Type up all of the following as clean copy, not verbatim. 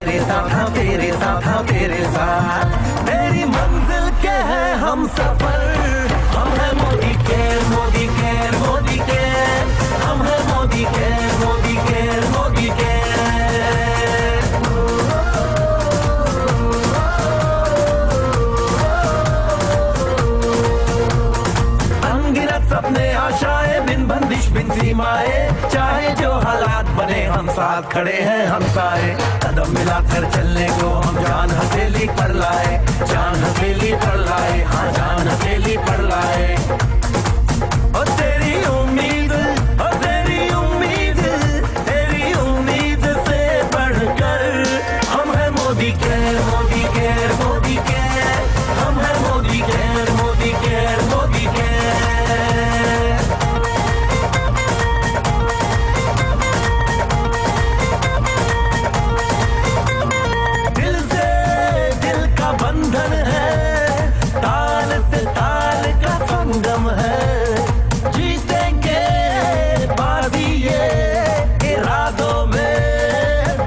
तेरे साथ हाँ तेरे साथ हाँ तेरे साथ तेरी मंजिल के हैं हम सफर। हम हैं Modi care Modi care Modi care. हम हैं Modi care Modi care Modi care. अनगिनत सपने आशाएं बिन बंदिश बिन सीमाएं चाहे जो हालात बने हम साथ खड़े हैं हम सारे। कदम मिलाकर चलने को हम जान हथेली पर लाए जान हथेली पर लाए हाँ जान हथेली पर लाए। और तेरी उम्मीद से बढ़कर हम हैं Modi care Modi care Modi care. हम हैं Modi care Modi care Modi care. दिल से दिल का बंधन है ताल से ताल का संगम है। जीतेंगे बाजी ये इरादों में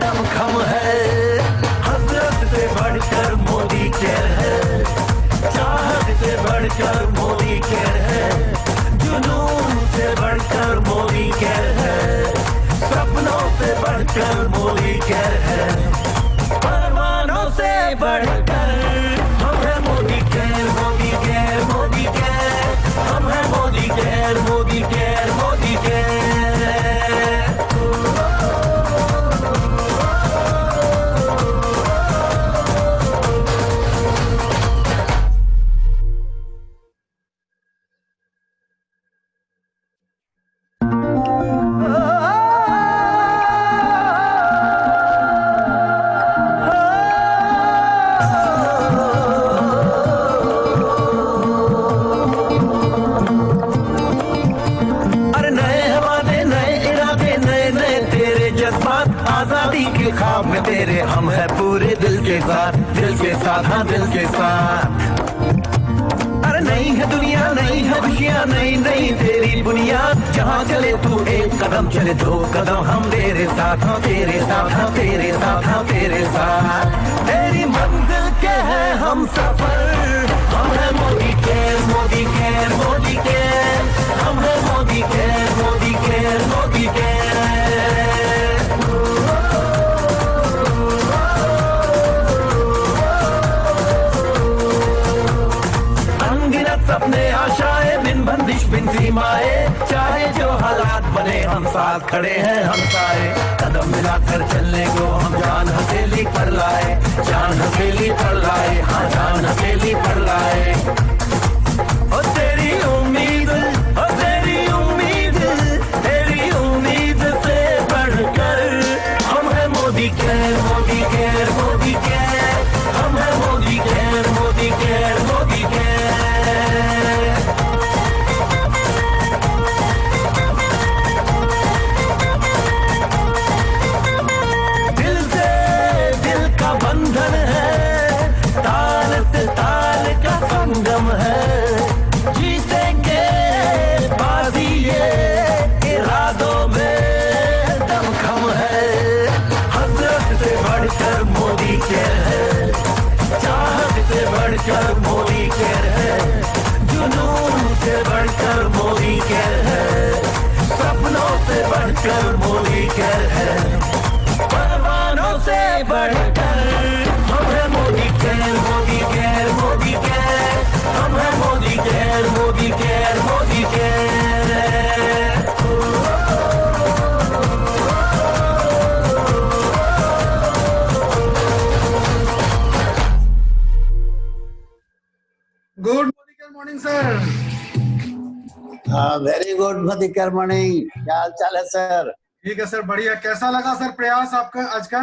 दमखम है। हसरत से बढ़कर मोदी केयर है चाहत से बढ़कर मोदी केयर है। जुनून से बढ़कर मोदी केयर है सपनों से बढ़कर मोदी केयर है। परवानों से बढ़कर हम हैं Modi care Modi care Modi care. हम हैं Modi care Modi care Modi care. अरे नए हवाले नए इरादे नए नए तेरे जज्बात आजादी के ख्वाब में तेरे हम है पूरे दिल के साथ हाँ दिल के साथ। अरे नहीं है दुनिया नहीं है खुशियाँ नहीं नहीं तेरी बुनियाद। जहाँ चले तू एक कदम चले दो कदम हम तेरे साथ हाँ तेरे साथ हाँ तेरे साथ हाँ तेरे साथ। तेरी मंजिल के हैं हम सफर। हम हैं Modi care Modi care Modi care. हम हैं Modi care Modi care Modi care. अनगिनत सपने आशाएं बिन बंदिश बिन सीमाएं चाहे जो हालात बने हम साथ खड़े हैं हम सारे। कदम मिलाकर चलने को हम जान हथेली पर लाए जान हथेली पर लाए हाँ जान हथेली पर लाए। और तेरी उम्मीद से बढ़कर हम हैं Modi care Modi care Modi care. हम हैं Modi care Modi care Modi care. दिल से दिल का बंधन है ताल से ताल का संगम है। जीतेंगे बाजी ये इरादों में दमखम है। हसरत से बढ़कर मोदी केयर है चाहत से बढ़कर मोदी केयर है। जुनून से बढ़कर मोदी केयर है सपनों से बढ़कर मोदी केयर है। परवानों से बढ़कर हम हैं Modi care Modi care Modi care. हम हैं Modi care Modi care Modi care. Good morning sir. Very good Madhukar Mani, क्या हाल चाल है सर? ठीक है सर, बढ़िया। कैसा लगा सर प्रयास आपका आज का?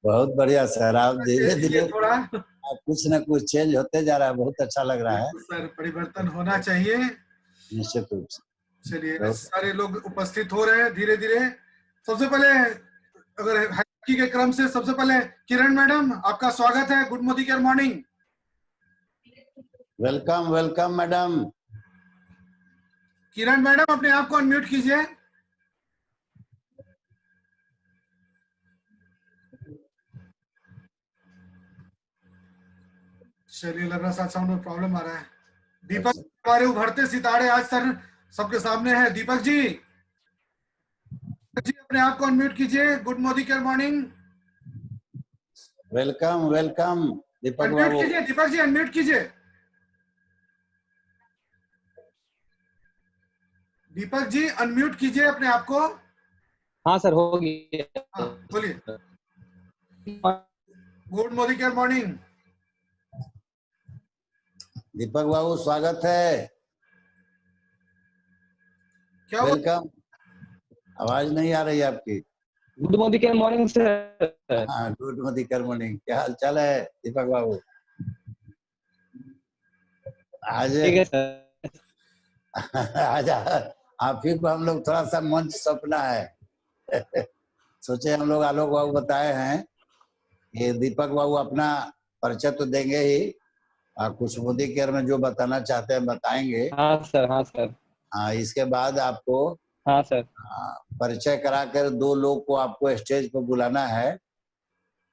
बहुत बढ़िया सर, आप धीरे धीरे थोड़ा कुछ न कुछ चेंज होते जा रहा है, बहुत अच्छा लग रहा है सर। परिवर्तन होना चाहिए निश्चित रूप से। चलिए, सारे लोग उपस्थित हो रहे हैं धीरे धीरे। सबसे पहले अगर हायरार्की के क्रम से सबसे पहले किरण मैडम, आपका स्वागत है। Good morning morning. Welcome welcome madam. Kiran madam, अपने आप को अनम्यूट कीजिए। चलिए, लग रहा साथ साउंड में प्रॉब्लम आ रहा है। दीपक हमारे उभरते सितारे आज सर सबके सामने हैं। दीपक जी अपने आप को अनम्यूट कीजिए। Good Modi care morning. Welcome welcome Deepak unmute बाबू। कीजिए दीपक जी, अनम्यूट कीजिए। दीपक जी अनम्यूट कीजिए अपने आप को। हाँ सर, हो गया। हाँ बोलिए। Good Modi care morning. Deepak बाबू स्वागत है। क्या हुआ? वेलकम। आवाज नहीं आ रही आपकी। गुड मॉर्निंग के मॉर्निंग सर। हाँ, गुड मॉर्निंग मॉर्निंग। क्या हाल चाल है दीपक बाबू? आज ठीक है सर। आज आप ही को हम लोग थोड़ा सा मंच सपना है। सोचे हम लोग आलोक बाबू बताए हैं, ये दीपक बाबू अपना परिचय तो देंगे ही, कुछ मोदी केयर में जो बताना चाहते हैं बताएंगे। हाँ सर, हाँ सर। इसके बाद आपको हाँ सर। परिचय कराकर 2 लोग को आपको स्टेज पर बुलाना है।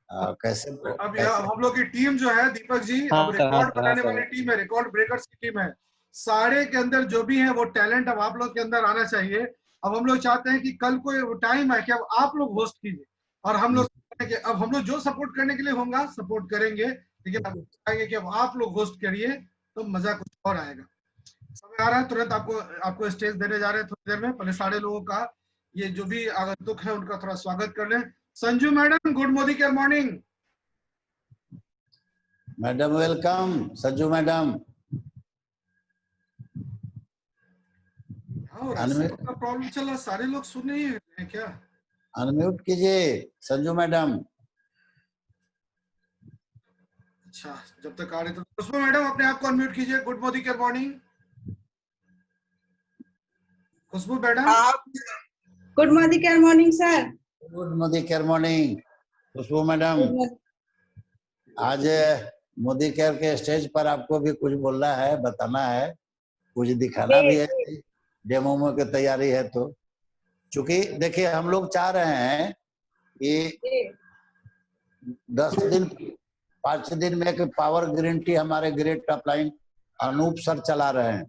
कैसे अब कैसे हम लोग की टीम जो है दीपक जी, हाँ अब सर, हाँ रिकॉर्ड सर, हाँ बनाने सर। वाली टीम है, रिकॉर्ड ब्रेकर्स की टीम है। सारे के अंदर जो भी है वो टैलेंट अब आप लोग के अंदर आना चाहिए। अब हम लोग चाहते हैं कि कल को टाइम है कि अब आप लोग होस्ट कीजिए, और हम लोग अब हम लोग जो सपोर्ट करने के लिए होगा सपोर्ट करेंगे, लेकिन अब चाहेंगे कि अब आप लोग होस्ट करिए तो मजा कुछ और आएगा। समय आ रहा है, तुरंत आपको स्टेज देने जा रहे हैं थोड़ी देर में। पहले सारे लोगों का, ये जो भी आगंतुक है उनका थोड़ा स्वागत कर लें। Sanju madam, good Modi care morning. Madam welcome. Sanju madam problem चल रहा, सारे लोग सुन नहीं रहे हैं क्या? अनम्यूट कीजिए संजू मैडम। अच्छा, जब तक आ रहे तो खुशबू मैडम अपने आप को अनम्यूट कीजिए। Good Modi care morning. Khushboo madam. Good morning care morning sir. Good Modi care morning. Khushboo madam, आज मोदी केयर के स्टेज पर आपको भी कुछ बोलना है, बताना है, कुछ दिखाना भी है। डेमो की तैयारी है तो, चूंकि देखिए हम लोग चाह रहे हैं कि 10 दिन 5 दिन में एक पावर गारंटी हमारे ग्रेट अपलाइन अनूप सर चला रहे हैं,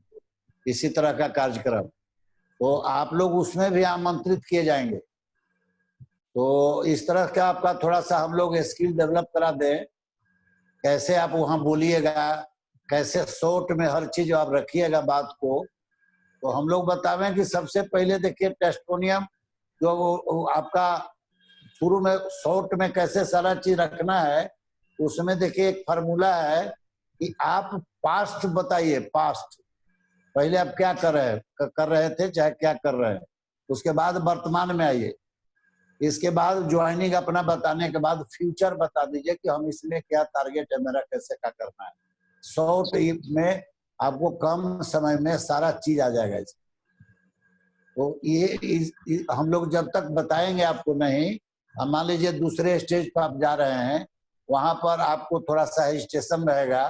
इसी तरह का कार्यक्रम, तो आप लोग उसमें भी आमंत्रित किए जाएंगे। तो इस तरह का आपका थोड़ा सा हम लोग स्किल डेवलप करा दें, कैसे आप वहां बोलिएगा, कैसे शॉर्ट में हर चीज आप रखिएगा बात को। तो हम लोग बतावें कि सबसे पहले देखिए टेस्टोनियम जो वो आपका शुरू में शॉर्ट में कैसे सारा चीज रखना है, उसमें देखिए एक फार्मूला है कि आप पास्ट बताइए। पास्ट पहले आप क्या कर रहे थे चाहे क्या कर रहे हैं, उसके बाद वर्तमान में आइए, इसके बाद ज्वाइनिंग अपना बताने के बाद फ्यूचर बता दीजिए कि हम इसमें क्या टारगेट है मेरा, कैसे क्या करना है। शॉर्ट में आपको कम समय में सारा चीज आ जाएगा इसमें। तो ये हम लोग जब तक बताएंगे आपको नहीं, मान लीजिए दूसरे स्टेज पर आप जा रहे हैं, वहां पर आपको थोड़ा सा हेजिटेशन रहेगा,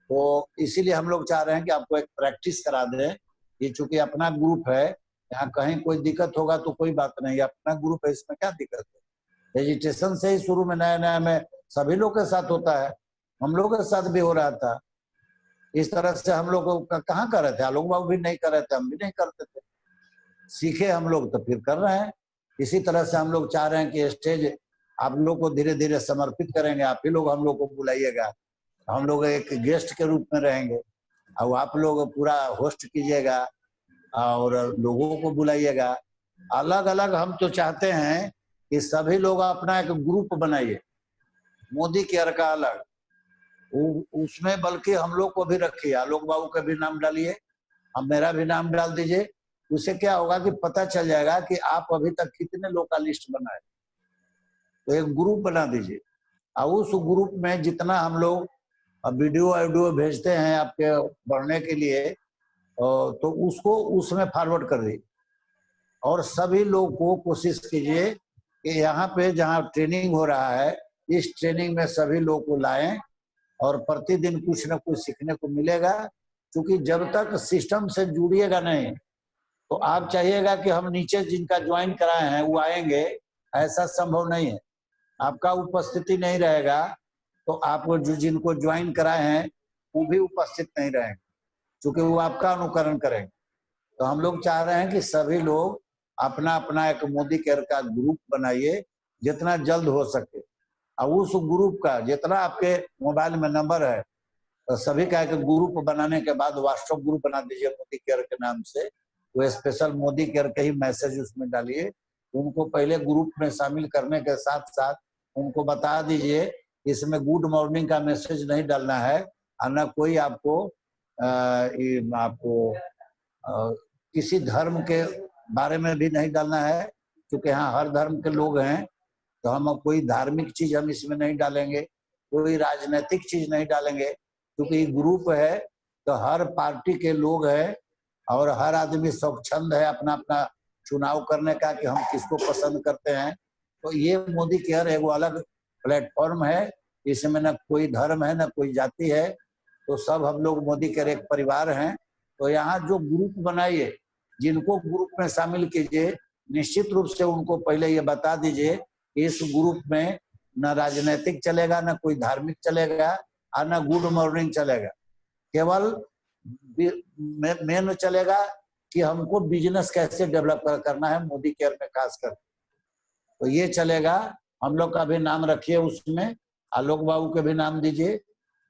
तो इसीलिए हम लोग चाह रहे हैं कि आपको एक प्रैक्टिस करा दें। ये चूंकि अपना ग्रुप है, यहाँ कहीं कोई दिक्कत होगा तो कोई बात नहीं, अपना ग्रुप है, इसमें क्या दिक्कत है। हेजिटेशन से ही शुरू में नया नया में सभी लोग के साथ होता है, हम लोग के साथ भी हो रहा था। इस तरह से हम लोग कहाँ कर रहे थे, आलोक बाबू भी नहीं कर रहे थे, हम भी नहीं करते थे, सीखे हम लोग तो फिर कर रहे हैं। इसी तरह से हम लोग चाह रहे हैं कि स्टेज आप लोग को धीरे धीरे समर्पित करेंगे, आप ही लोग हम लोग को बुलाइएगा, हम लोग एक गेस्ट के रूप में रहेंगे, और आप लोग पूरा होस्ट कीजिएगा और लोगों को बुलाइएगा। अलग अलग हम तो चाहते हैं कि सभी लोग अपना एक ग्रुप बनाइए, मोदी केयर का अलग, उसमें बल्कि हम लोग को भी रखिए, आलोक बाबू का भी नाम डालिए, अब मेरा भी नाम डाल दीजिए। उससे क्या होगा कि पता चल जाएगा कि आप अभी तक कितने लोग का लिस्ट बनाए। तो एक ग्रुप बना दीजिए, और उस ग्रुप में जितना हम लोग वीडियो भेजते हैं आपके बढ़ने के लिए, तो उसको उसमें फॉरवर्ड कर दीजिए। और सभी लोग को कोशिश कीजिए कि यहाँ पे जहाँ ट्रेनिंग हो रहा है, इस ट्रेनिंग में सभी लोग को लाएं, और प्रतिदिन कुछ न कुछ सीखने को मिलेगा। क्योंकि जब तक सिस्टम से जुड़िएगा नहीं, तो आप चाहिएगा कि हम नीचे जिनका ज्वाइन कराए हैं वो आएंगे, ऐसा संभव नहीं है। आपका उपस्थिति नहीं रहेगा तो आप जो जिनको ज्वाइन कराए हैं वो भी उपस्थित नहीं रहेंगे, क्योंकि वो आपका अनुकरण करेंगे। तो हम लोग चाह रहे हैं कि सभी लोग अपना अपना एक मोदी केयर का ग्रुप बनाइए जितना जल्द हो सके, और उस ग्रुप का जितना आपके मोबाइल में नंबर है, तो सभी का एक ग्रुप बनाने के बाद व्हाट्सएप ग्रुप बना दीजिए मोदी केयर के नाम से। वो स्पेशल मोदी केयर के ही मैसेज उसमें डालिए। उनको पहले ग्रुप में शामिल करने के साथ साथ उनको बता दीजिए इसमें गुड मॉर्निंग का मैसेज नहीं डालना है, और न कोई आपको किसी धर्म के बारे में भी नहीं डालना है, क्योंकि यहाँ हर धर्म के लोग हैं। तो हम कोई धार्मिक चीज हम इसमें नहीं डालेंगे, कोई राजनीतिक चीज नहीं डालेंगे, क्योंकि ये ग्रुप है तो हर पार्टी के लोग हैं और हर आदमी स्वच्छंद है अपना अपना चुनाव करने का कि हम किसको पसंद करते हैं। तो ये मोदी केयर एक अलग प्लेटफॉर्म है, इसमें न कोई धर्म है न कोई जाति है, तो सब हम लोग मोदी केयर एक परिवार हैं। तो यहाँ जो ग्रुप बनाइए, जिनको ग्रुप में शामिल कीजिए, निश्चित रूप से उनको पहले ये बता दीजिए इस ग्रुप में न राजनीतिक चलेगा, न कोई धार्मिक चलेगा, और न गुड मॉर्निंग चलेगा। केवल मेन चलेगा कि हमको बिजनेस कैसे डेवलप करना है मोदी केयर में खासकर, तो ये चलेगा। हम लोग का भी नाम रखिए उसमें, आलोक बाबू के भी नाम दीजिए,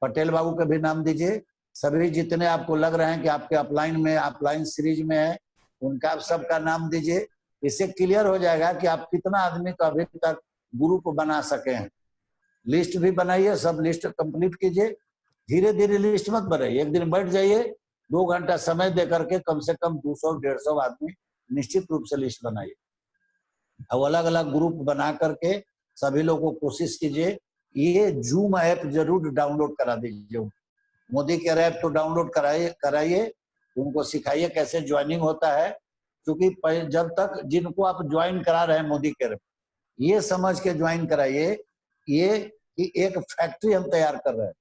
पटेल बाबू के भी नाम दीजिए, सभी जितने आपको लग रहे हैं कि आपके अपलाइन में अपलाइन सीरीज में है उनका आप सबका नाम दीजिए। इससे क्लियर हो जाएगा कि आप कितना आदमी का अभी तक ग्रुप बना सके हैं। लिस्ट भी बनाइए, सब लिस्ट कंप्लीट कीजिए, धीरे धीरे लिस्ट मत बनाइए, एक दिन बैठ जाइए, 2 घंटा समय दे करके कम से कम 200-150 आदमी निश्चित रूप से लिस्ट बनाइए। अब अलग अलग ग्रुप बना करके सभी लोगों को कोशिश कीजिए, ये जूम ऐप जरूर डाउनलोड करा दीजिए। मोदी केयर ऐप तो डाउनलोड कराइए, उनको सिखाइए कैसे ज्वाइनिंग होता है, क्योंकि जब तक जिनको आप ज्वाइन करा रहे हैं मोदी केयर, ये समझ के ज्वाइन कराइए ये कि एक फैक्ट्री हम तैयार कर रहे हैं।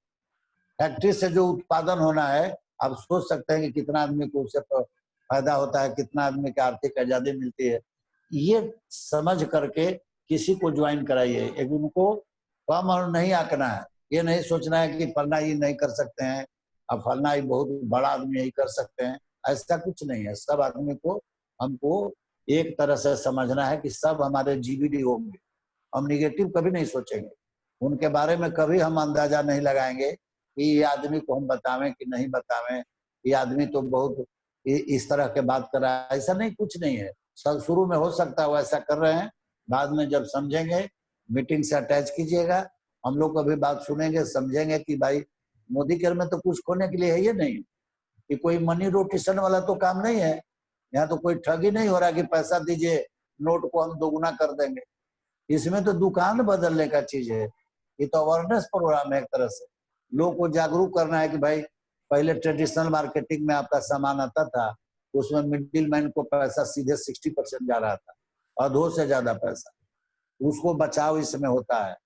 फैक्ट्री से जो उत्पादन होना है, आप सोच सकते हैं कि कितना आदमी को उससे फायदा होता है, कितना आदमी की आर्थिक आजादी मिलती है। ये समझ करके किसी को ज्वाइन कराइए। एक उनको कम और नहीं आंकना है, ये नहीं सोचना है कि फलना ये नहीं कर सकते हैं, अब फलना ये बहुत बड़ा आदमी यही कर सकते हैं, ऐसा कुछ नहीं है। सब आदमी को हमको एक तरह से समझना है कि सब हमारे जीबीडी होंगे। हम निगेटिव कभी नहीं सोचेंगे, उनके बारे में कभी हम अंदाजा नहीं लगाएंगे कि ये आदमी को हम बतावें कि नहीं बतावें, ये आदमी तो बहुत इस तरह के बात कर रहा है, ऐसा नहीं, कुछ नहीं है। सब शुरू में हो सकता है वो ऐसा कर रहे हैं, बाद में जब समझेंगे मीटिंग से अटैच कीजिएगा, हम लोग कभी बात सुनेंगे, समझेंगे कि भाई मोदी केयर में तो कुछ खोने के लिए है ये नहीं कि कोई मनी रोटेशन वाला तो काम नहीं है। यहाँ तो कोई ठगी नहीं हो रहा कि पैसा दीजिए नोट को हम दोगुना कर देंगे। इसमें तो दुकान बदलने का चीज है, ये तो अवेयरनेस प्रोग्राम है। एक तरह से लोगों को जागरूक करना है कि भाई पहले ट्रेडिशनल मार्केटिंग में आपका सामान आता था, उसमें मिडिल मैन को पैसा सीधे 60% जा रहा था, आधों से ज्यादा पैसा, उसको बचाव इसमें होता है।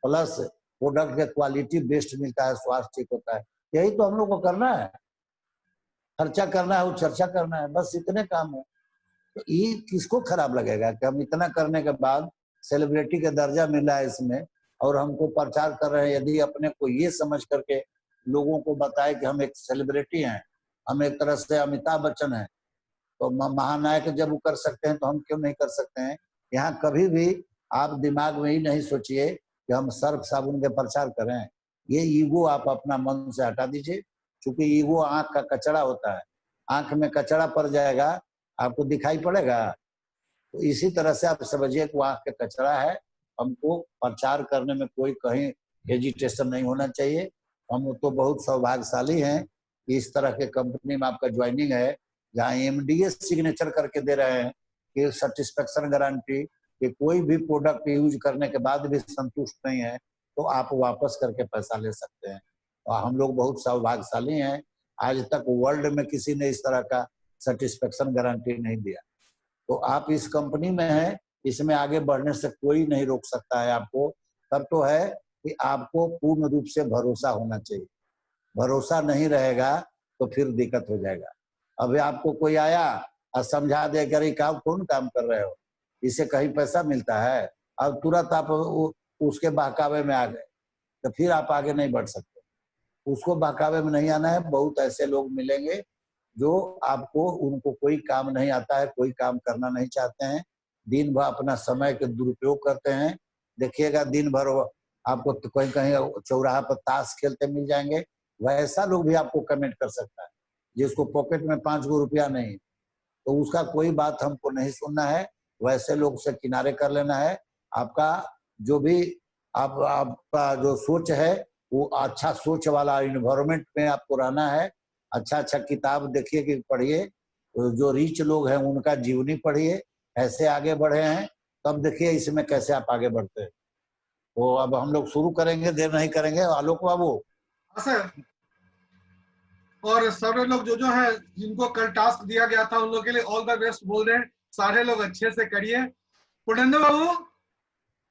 प्लस प्रोडक्ट के क्वालिटी बेस्ट मिलता है, स्वास्थ्य ठीक होता है। यही तो हम लोग को करना है, खर्चा करना है, वो चर्चा करना है, बस इतने काम है। तो ये किसको खराब लगेगा कि हम इतना करने के बाद सेलिब्रिटी का दर्जा मिला है इसमें, और हमको प्रचार कर रहे हैं। यदि अपने को ये समझ करके लोगों को बताए कि हम एक सेलिब्रिटी हैं, हम एक तरह से अमिताभ बच्चन हैं, तो महानायक जब वो कर सकते हैं तो हम क्यों नहीं कर सकते हैं। यहाँ कभी भी आप दिमाग में ही नहीं सोचिए कि हम सर्फ साबुन के प्रचार करें। ये ईगो आप अपना मन से हटा दीजिए, क्योंकि ईगो आंख का कचरा होता है। आंख में कचरा पड़ जाएगा, आपको दिखाई पड़ेगा। तो इसी तरह से आप समझिए कि वो आंख का कचरा है। हमको प्रचार करने में कोई कहीं हेजिटेशन नहीं होना चाहिए। हम तो बहुत सौभाग्यशाली हैं कि इस तरह के कंपनी में आपका ज्वाइनिंग है, जहाँ एमडीए सिग्नेचर करके दे रहे हैं कि सेटिस्फेक्शन गारंटी, कि कोई भी प्रोडक्ट यूज करने के बाद भी संतुष्ट नहीं है तो आप वापस करके पैसा ले सकते हैं। और हम लोग बहुत सौभाग्यशाली हैं, आज तक वर्ल्ड में किसी ने इस तरह का सेटिस्फेक्शन गारंटी नहीं दिया। तो आप इस कंपनी में हैं, इसमें आगे बढ़ने से कोई नहीं रोक सकता है आपको। तब तो है कि आपको पूर्ण रूप से भरोसा होना चाहिए। भरोसा नहीं रहेगा तो फिर दिक्कत हो जाएगा। अभी आपको कोई आया और समझा दे कि अरे कौन काम कर रहे हो, इससे कहीं पैसा मिलता है, अब तुरंत आप उसके बहकावे में आ गए, तो फिर आप आगे नहीं बढ़ सकते। उसको बहकावे में नहीं आना है। बहुत ऐसे लोग मिलेंगे जो आपको, उनको कोई काम नहीं आता है, कोई काम करना नहीं चाहते हैं, दिन भर अपना समय के दुरुपयोग करते हैं। देखिएगा दिन भर आपको तो कहीं कहीं चौराहा पर ताश खेलते मिल जाएंगे। वैसा लोग भी आपको कमेंट कर सकता है जिसको पॉकेट में 5 गो रुपया नहीं, तो उसका कोई बात हमको नहीं सुनना है। वैसे लोग से किनारे कर लेना है। आपका जो भी आपका जो सोच है वो अच्छा सोच वाला इन्वायरमेंट में आपको रहना है। अच्छा अच्छा किताब देखिए कि पढ़िए, जो रिच लोग हैं उनका जीवनी पढ़िए, ऐसे आगे बढ़े हैं, तब देखिए इसमें कैसे आप आगे बढ़ते हैं। तो अब हम लोग शुरू करेंगे, देर नहीं करेंगे। आलोक बाबू। हाँ सर, और सारे लोग जो है जिनको कल टास्क दिया गया था उन लोग के लिए ऑल द बेस्ट बोल रहे हैं। सारे लोग अच्छे से करिए। पुरनेंद्र बाबू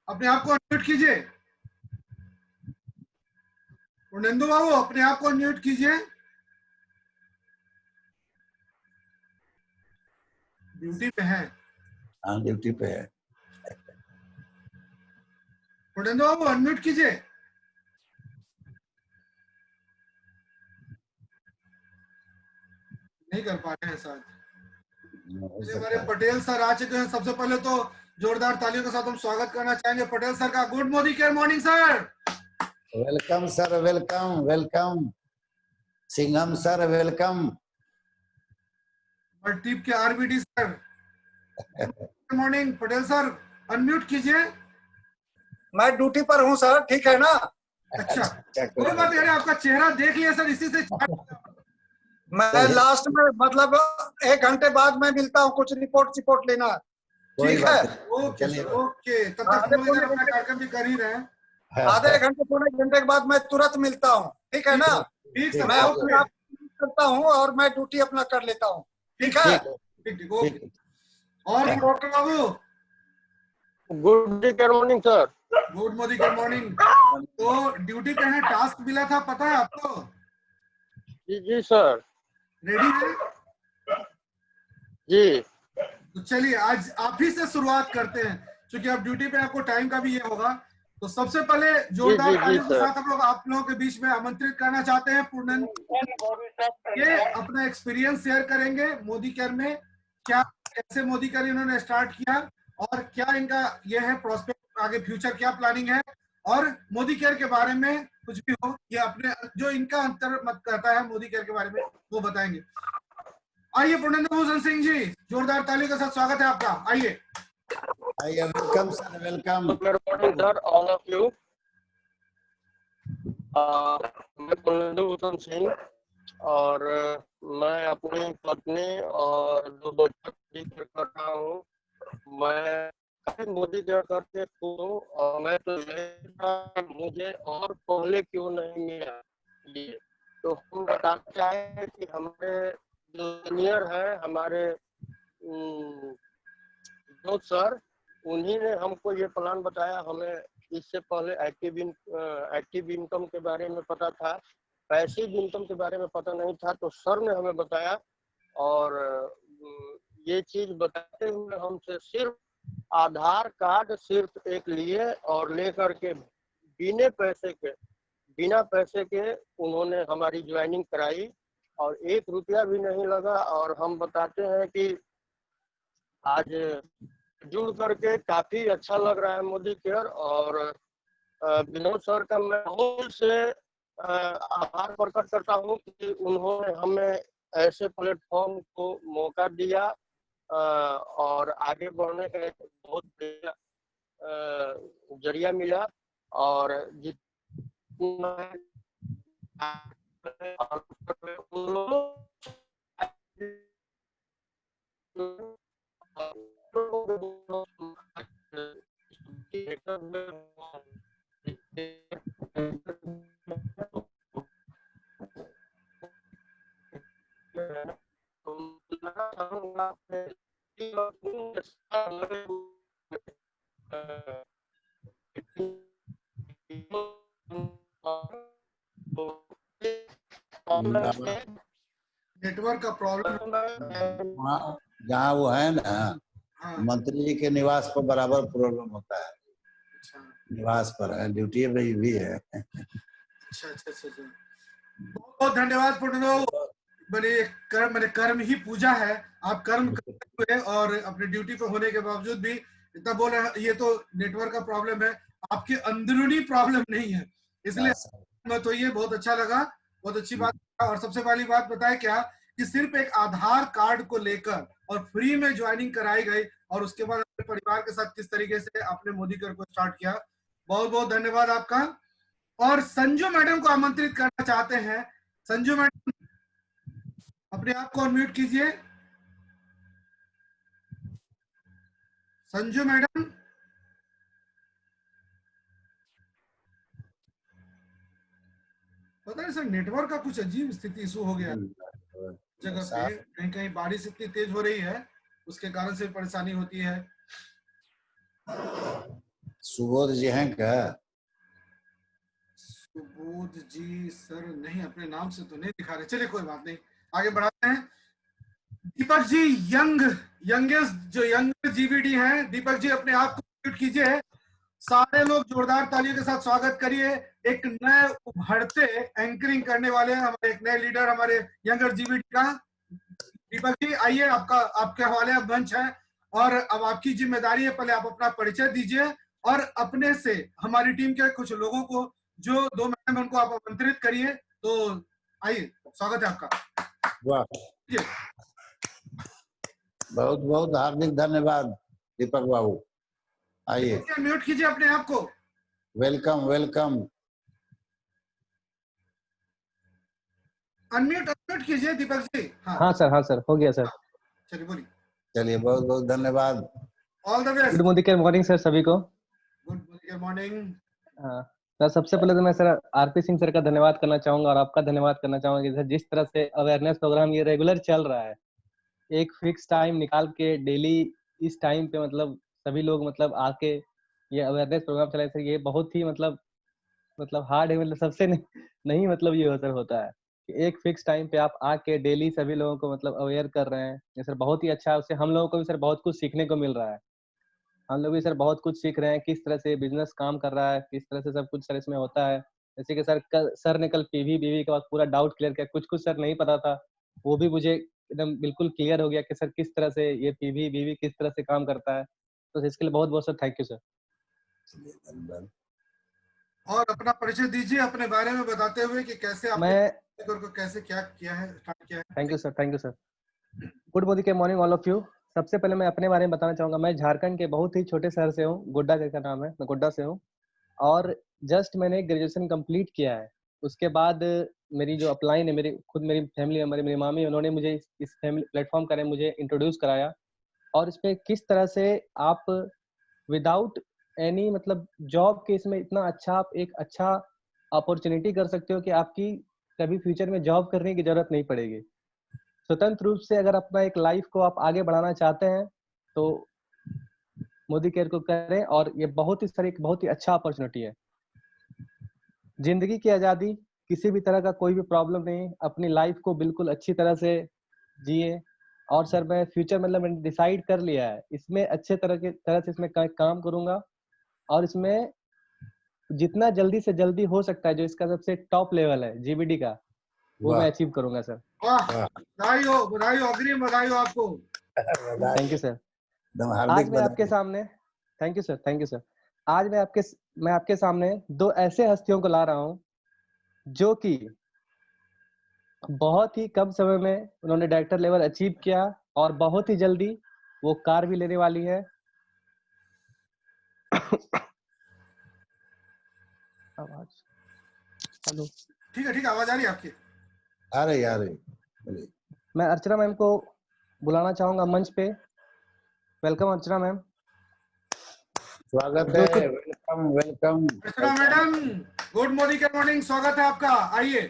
अपने आप को अनम्यूट कीजिए। पुरनेंद्र बाबू अपने आप को अनम्यूट कीजिए। ड्यूटी पे है। हाँ ड्यूटी पे है। पुरनेंद्र बाबू अनम्यूट कीजिए। नहीं कर पा रहे हैं शायद। हमारे पटेल सर आ चुके हैं। सबसे पहले तो जोरदार तालियों के साथ हम स्वागत करना चाहेंगे पटेल सर का। Good Modi care morning sir. Welcome sir, welcome welcome. Singham sir welcome. टीप के RBD sir good morning. Patel sir unmute कीजिए। मैं ड्यूटी पर हूँ सर, ठीक है ना? अच्छा कोई बात नहीं, आपका चेहरा देख लिया सर, इसी से मैं लास्ट में मतलब 1 घंटे बाद मैं मिलता हूँ, कुछ रिपोर्ट लेना। ठीक है, ओके सर, ओके। तब तक हम लोग अपना कार्यक्रम भी कर ही रहे हैं। आधे घंटे पौने घंटे के बाद मैं तुरंत मिलता हूँ, ठीक है ना? ठीक सर, मैं अपने आप करता हूँ और मैं ड्यूटी अपना कर लेता हूँ, ठीक है? ठीक ओके। और डॉक्टर बाबू good morning sir. Good morning, good morning. तो ड्यूटी पे है, टास्क मिला था, पता है आपको? जी सर। रेडी है जी। तो चलिए आज आप ही से शुरुआत करते हैं, क्योंकि आप ड्यूटी पे, आपको टाइम का भी ये होगा। तो सबसे पहले जोरदार तालियों के साथ आप लोगों के बीच में आमंत्रित करना चाहते हैं पूर्णेंद्र। ये अपना एक्सपीरियंस शेयर करेंगे मोदी केयर में, क्या कैसे मोदी केयर इन्होंने स्टार्ट किया और क्या इनका ये है प्रोस्पेक्ट, आगे फ्यूचर क्या प्लानिंग है, और मोदी केयर के बारे में कुछ भी हो, ये अपने जो इनका अंतर मत कहता है मोदी केयर के बारे में वो बताएंगे। आइए पूर्णेंद्र भूषण सिंह जी, जोरदार तालियों के साथ स्वागत है आपका। आइए आइए, welcome sir, welcome. Good morning sir, all of you. मैं पूर्णेंद्र भूषण सिंह और मैं अपनी पत्नी और 2 बच्चे कर रहा हूँ। मैं मोदी केयर करते हूँ और मैं तो मुझे और पहले क्यों नहीं मिला ये, तो हम बताना चाहें कि हमारे जो सीनियर है, हमारे जो सर, उन्हीं ने हमको ये प्लान बताया। हमें इससे पहले एक्टिव इनकम के बारे में पता था, पैसिव इनकम के बारे में पता नहीं था, तो सर ने हमें बताया। और ये चीज बताते हुए हमसे सिर्फ आधार कार्ड सिर्फ एक लिए और लेकर के बिना पैसे के उन्होंने हमारी ज्वाइनिंग कराई और 1 रुपया भी नहीं लगा। और हम बताते हैं कि आज जुड़ करके काफी अच्छा लग रहा है मोदी केयर। और विनोद सर का मैं बहुत से आभार प्रकट करता हूँ कि उन्होंने हमें ऐसे प्लेटफॉर्म को मौका दिया और आगे बढ़ने का एक बहुत बड़ा जरिया मिला। और जितना नेटवर्क का प्रॉब्लम जहाँ वो है ना, मंत्री जी के निवास पर बराबर प्रॉब्लम होता है। निवास पर है, ड्यूटी पे भी है। अच्छा। बहुत बहुत धन्यवाद पुटनो। मैंने कर्म ही पूजा है। आप कर्म करते हुए और अपने ड्यूटी पे होने के बावजूद भी इतना बोल रहे हैं, ये तो नेटवर्क का प्रॉब्लम है, आपकी अंदरूनी प्रॉब्लम नहीं है, इसलिए मैं तो ये बहुत अच्छा लगा, बहुत अच्छी बात। और सबसे पहली बात बताए क्या कि सिर्फ एक आधार कार्ड को लेकर और फ्री में ज्वाइनिंग कराई गई और उसके बाद अपने परिवार के साथ किस तरीके से आपने मोदी केयर को स्टार्ट किया, बहुत बहुत धन्यवाद आपका। और संजू मैडम को आमंत्रित करना चाहते हैं। संजू मैडम अपने आप को अनम्यूट कीजिए। संजू मैडम, पता नहीं सर नेटवर्क का कुछ अजीब स्थिति इशू हो गया जगह पे, कहीं कहीं बारिश इतनी तेज हो रही है उसके कारण से परेशानी होती है। सुबोध जी हैं क्या? सुबोध जी सर नहीं, अपने नाम से तो नहीं दिखा रहे, चलिए कोई बात नहीं, आगे बढ़ाते हैं। दीपक जी यंगेस्ट जीवीडी हैं, दीपक जी अपने आप को म्यूट कीजिए। सारे लोग जोरदार तालियों के साथ स्वागत करिए। एक नए उभरते एंकरिंग करने वाले हैं हमारे, एक नए लीडर हमारे यंगर जीवीडी का। दीपक जी आइए, आपके हवाले अब मंच है और अब आपकी जिम्मेदारी है, पहले आप अपना परिचय दीजिए और अपने से हमारी टीम के कुछ लोगों को जो 2 मैडम उनको आप आमंत्रित करिए। तो आइए, स्वागत है आपका। वाह, बहुत बहुत हार्दिक धन्यवाद दीपक बाबू। आइए, म्यूट कीजिए अपने आप को। Welcome welcome. अनम्यूट कीजिए दीपक जी। हाँ सर, हो गया सर। चलिए बोलिए। चलिए, बहुत बहुत धन्यवाद। All the best. Good Modi care morning sir सभी को। Good morning. हाँ सर, सबसे पहले तो मैं सर आरपी सिंह सर का धन्यवाद करना चाहूंगा और आपका धन्यवाद करना चाहूंगा कि सर जिस तरह से अवेयरनेस प्रोग्राम ये रेगुलर चल रहा है, एक फिक्स टाइम निकाल के डेली इस टाइम पे मतलब सभी लोग मतलब आके ये अवेयरनेस प्रोग्राम चलाए सर, ये बहुत ही मतलब हार्ड है, मतलब सबसे नहीं मतलब ये असर होता है कि एक फिक्स टाइम पे आप आके डेली सभी लोगों को मतलब अवेयर कर रहे हैं, ये सर बहुत ही अच्छा है। उससे हम लोगों को भी सर बहुत कुछ सीखने को मिल रहा है, हम लोग भी सर बहुत कुछ सीख रहे हैं, किस तरह से बिजनेस काम कर रहा है, किस तरह से सब कुछ सर इसमें होता है। जैसे कि सर ने कल पीवी बीवी के बाद पूरा डाउट क्लियर किया, कुछ सर नहीं पता था, वो भी मुझे एकदम बिल्कुल क्लियर हो गया कि सर किस तरह से ये पीवी बीवी किस तरह से काम करता है। तो इसके लिए बहुत बहुत सर थैंक यू सर। और अपना परिचय दीजिए अपने बारे में बताते हुए कि कैसे आपने को कैसे क्या किया है, स्टार्ट किया है। Thank you sir. Good Modi के मॉर्निंग ऑल ऑफ यू। सबसे पहले मैं अपने बारे में बताना चाहूंगा, मैं झारखंड के बहुत ही छोटे शहर से हूँ, गोड्डा का नाम है, मैं गोड्डा से हूँ और जस्ट मैंने ग्रेजुएशन कंप्लीट किया है। उसके बाद मेरी जो अपलाइन है, मेरी फैमिली मेंबर, मेरी मामी, उन्होंने मुझे इस फैमिली प्लेटफॉर्म का मुझे इंट्रोड्यूस कराया और इसमें किस तरह से आप विदाउट एनी मतलब जॉब के इसमें इतना अच्छा आप एक अच्छा अपॉर्चुनिटी कर सकते हो कि आपकी कभी फ्यूचर में जॉब करने की जरूरत नहीं पड़ेगी। स्वतंत्र रूप से अगर अपना एक लाइफ को आप आगे बढ़ाना चाहते हैं तो मोदी केयर को करें और ये बहुत ही अच्छा अपॉर्चुनिटी है। जिंदगी की आजादी, किसी भी तरह का कोई भी प्रॉब्लम नहीं, अपनी लाइफ को बिल्कुल अच्छी तरह से जिए। और सर मैं फ्यूचर मतलब मैंने डिसाइड कर लिया है, इसमें अच्छे तरह से इसमें काम करूंगा और इसमें जितना जल्दी से जल्दी हो सकता है, जो इसका सबसे टॉप लेवल है जीबीडी का, वो मैं अचीव करूंगा सर। बधाई हो अग्रिम बधाई हो आपको। Thank you sir. आज मैं आपके सामने थैंक यू सर। आज मैं आपके सामने 2 ऐसे हस्तियों को ला रहा हूं जो कि बहुत ही कम समय में उन्होंने डायरेक्टर लेवल अचीव किया और बहुत ही जल्दी वो कार भी लेने वाली है। आवाज हेलो, ठीक है आवाज आ रही है आपकी? आ रही। मैं अर्चना मैम को बुलाना चाहूंगा मंच पे। वेलकम अर्चना मैम। स्वागत है, वेलकम अर्चना मैडम, गुड मोदी के मॉर्निंग, स्वागत है आपका, आइए।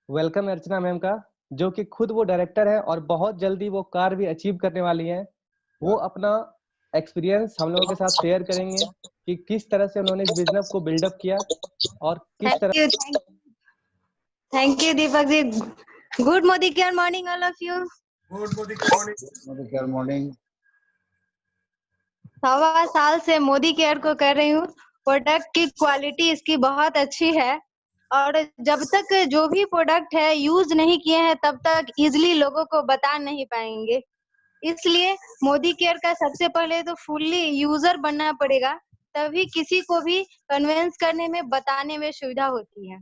वेलकम अर्चना मैम का, जो कि खुद वो डायरेक्टर है और बहुत जल्दी वो कार भी अचीव करने वाली है। वो अपना एक्सपीरियंस हम लोगों के साथ शेयर करेंगे कि किस तरह से उन्होंने इस बिजनेस को बिल्डअप किया और किस तरह। Thank you Deepak ji. Good Modi care morning all of you. Good Modi care morning. 1.25 साल से मोदी केयर को कर रही हूँ। प्रोडक्ट की क्वालिटी इसकी बहुत अच्छी है और जब तक जो भी प्रोडक्ट है यूज नहीं किए हैं तब तक इजिली लोगों को बता नहीं पाएंगे। इसलिए मोदी केयर का सबसे पहले तो फुल्ली यूजर बनना पड़ेगा, तभी किसी को भी कन्विंस करने में, बताने में सुविधा होती है।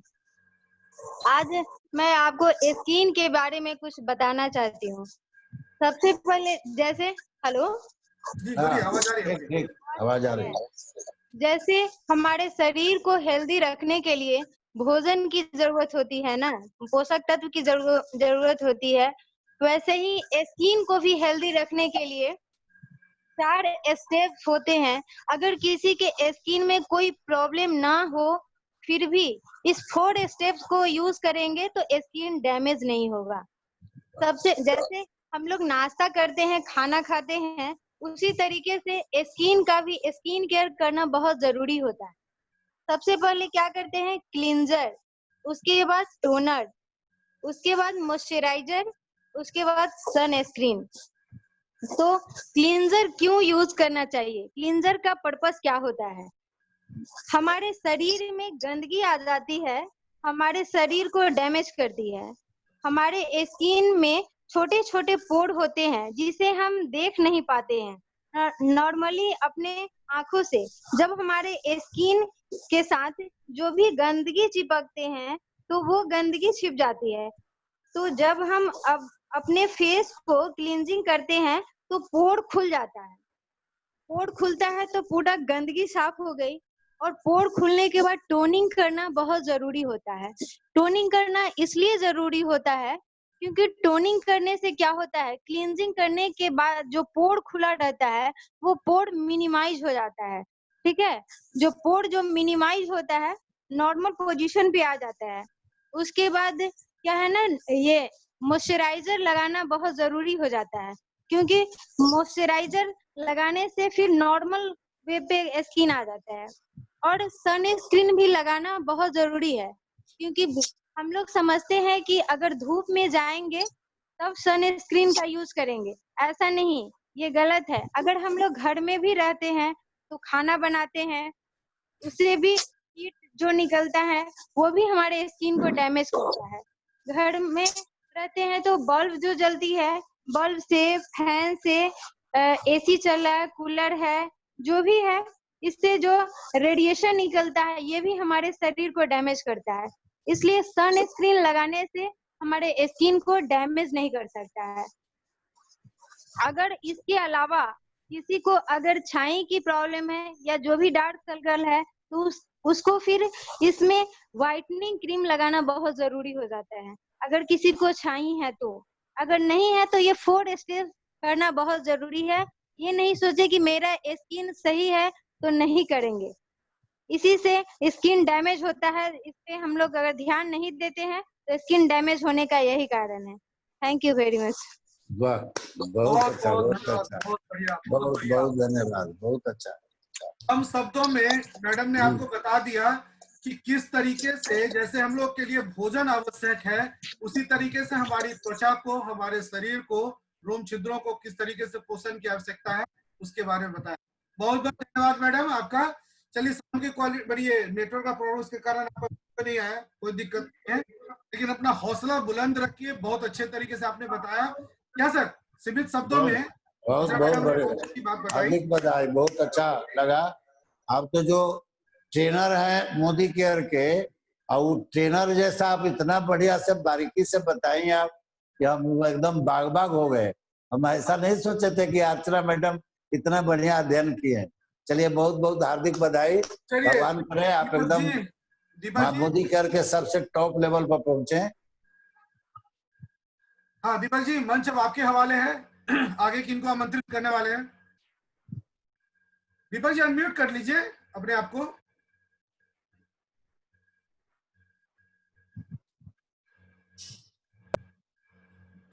आज मैं आपको स्किन के बारे में कुछ बताना चाहती हूँ। सबसे पहले जैसे हेलो जी बोलिए, आवाज आ रही है? ठीक, आवाज आ रही है। जैसे हमारे शरीर को हेल्दी रखने के लिए भोजन की जरूरत होती है ना, पोषक तत्व की जरूरत होती है, वैसे ही स्किन को भी हेल्दी रखने के लिए 4 स्टेप्स होते हैं। अगर किसी के स्किन में कोई प्रॉब्लम ना हो फिर भी इस 4 स्टेप्स को यूज करेंगे तो स्किन डैमेज नहीं होगा। सबसे जैसे हम लोग नाश्ता करते हैं, खाना खाते हैं, उसी तरीके से स्किन का भी स्किन केयर करना बहुत जरूरी होता है। सबसे पहले क्या करते हैं, क्लींजर, उसके बाद टोनर, उसके बाद मॉइस्चराइजर, उसके बाद सनस्क्रीन। तो क्लींजर क्यों यूज करना चाहिए? क्लींजर का पर्पस क्या होता है? हमारे शरीर में गंदगी आ जाती है, हमारे शरीर को डैमेज करती है। हमारे स्किन में छोटे छोटे पोर होते हैं जिसे हम देख नहीं पाते हैं नॉर्मली अपने आंखों से। जब हमारे स्किन के साथ जो भी गंदगी चिपकते हैं तो वो गंदगी छिप जाती है। तो जब हम अब अपने फेस को क्लींजिंग करते हैं तो पोर खुल जाता है। पोर खुलता है तो पूरा गंदगी साफ हो गई। और पोर खुलने के बाद टोनिंग करना बहुत जरूरी होता है। टोनिंग करना इसलिए जरूरी होता है क्योंकि टोनिंग करने से क्या होता है, क्लींजिंग करने के बाद जो पोर खुला रहता है वो पोर मिनिमाइज हो जाता है। ठीक है, जो पोर जो मिनिमाइज होता है नॉर्मल पोजीशन पे आ जाता है। उसके बाद क्या है ना, ये मॉइस्चराइजर लगाना बहुत जरूरी हो जाता है, क्योंकि मॉइस्चराइजर लगाने से फिर नॉर्मल वे पे स्किन आ जाता है। और सनस्क्रीन भी लगाना बहुत जरूरी है, क्योंकि हम लोग समझते हैं कि अगर धूप में जाएंगे तब सनस्क्रीन का यूज करेंगे। ऐसा नहीं, ये गलत है। अगर हम लोग घर में भी रहते हैं तो खाना बनाते हैं, उससे भी हीट जो निकलता है वो भी हमारे स्किन को डैमेज करता है। घर में रहते हैं तो बल्ब जो जलती है, बल्ब से, फैन से, एसी चल रहा है, कूलर है, जो भी है, इससे जो रेडिएशन निकलता है ये भी हमारे शरीर को डैमेज करता है। इसलिए सनस्क्रीन लगाने से हमारे स्किन को डैमेज नहीं कर सकता है। अगर इसके अलावा किसी को अगर छाई की प्रॉब्लम है या जो भी डार्क सर्कल है तो उसको फिर इसमें व्हाइटनिंग क्रीम लगाना बहुत जरूरी हो जाता है, अगर किसी को छाई है तो। अगर नहीं है तो ये 4 स्टेप करना बहुत जरूरी है। ये नहीं सोचे कि मेरा स्किन सही है तो नहीं करेंगे, इसी से स्किन डैमेज होता है। इस पे हम लोग अगर ध्यान नहीं देते हैं तो स्किन डैमेज होने का यही कारण है। Thank you very much. वाह, बहुत अच्छा, बहुत अच्छा, बहुत बढ़िया, बहुत बढ़िया। बहुत धन्यवाद, बहुत अच्छा। हम शब्दों में मैडम ने आपको बता दिया कि किस तरीके से, जैसे हम लोग के लिए भोजन आवश्यक है उसी तरीके से हमारी त्वचा को, हमारे शरीर को, रोम छिद्रों को किस तरीके से पोषण की आवश्यकता है उसके बारे में बताया। बहुत बहुत धन्यवाद मैडम आपका। चलिए, साउंड की क्वालिटी बढ़िए, नेटवर्क का प्रॉब्लम के कारण आपको नहीं आया, कोई दिक्कत नहीं है, लेकिन अपना हौसला बुलंद रखिए। बहुत अच्छे तरीके से आपने बताया। क्या सर, सीमित शब्दों में बहुत बहुत बढ़िया, बात बताई। हार्दिक बधाई, बहुत अच्छा लगा। आप तो जो ट्रेनर है मोदी केयर के, और ट्रेनर जैसा आप इतना बढ़िया से बारीकी से बताएं आप कि हम एकदम बाग बाग हो गए। हम ऐसा नहीं सोचे थे कि अर्चना मैडम इतना बढ़िया अध्ययन किए। चलिए, बहुत बहुत हार्दिक बधाई। भगवान करे आप एकदम मोदी केयर के सबसे टॉप लेवल पर पहुंचे। हाँ दीपक जी, मंच अब आपके हवाले है। आगे किनको आमंत्रित करने वाले हैं? दीपक जी अनम्यूट कर लीजिए अपने आप को।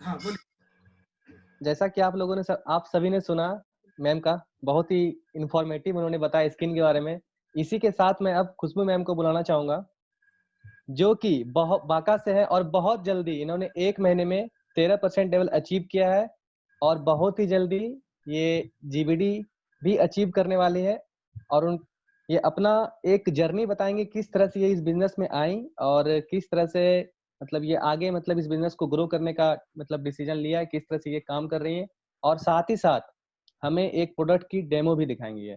हाँ बोलिए। जैसा कि आप लोगों ने आप सभी ने सुना मैम का, बहुत ही इंफॉर्मेटिव उन्होंने बताया स्किन के बारे में। इसी के साथ मैं अब खुशबू मैम को बुलाना चाहूंगा, जो कि बहुत बांका से है और बहुत जल्दी इन्होंने 1 महीने में 13% लेवल अचीव किया है और बहुत ही जल्दी ये जीबीडी भी अचीव करने वाली है। और ये अपना एक जर्नी बताएंगे किस तरह से ये इस बिजनेस में आई और किस तरह से मतलब ये आगे मतलब इस बिजनेस को ग्रो करने का मतलब डिसीजन लिया है, किस तरह से ये काम कर रही है और साथ ही साथ हमें एक प्रोडक्ट की डेमो भी दिखाएंगी ये।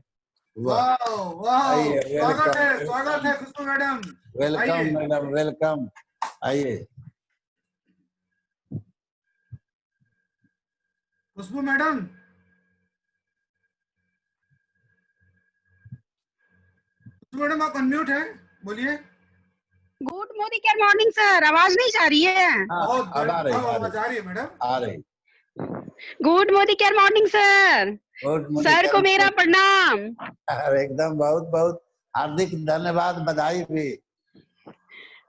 वाह, वाह वाह, आइए, स्वागत है खुशबू मैडम। वेलकम आइए। मैडम, वेलकम, आइए। खुशबू मैडम, खुशबू मैडम आप अनम्यूट हैं, बोलिए। Good Modi care morning sir, आवाज नहीं जा रही है? हाँ, बहुत अब आ रही, अब आ आवाज रही, आ रही है मैडम। आ रही। Good Modi care morning sir, good morning sir को मेरा प्रणाम। अरे एकदम बहुत बहुत हार्दिक धन्यवाद, बधाई भी।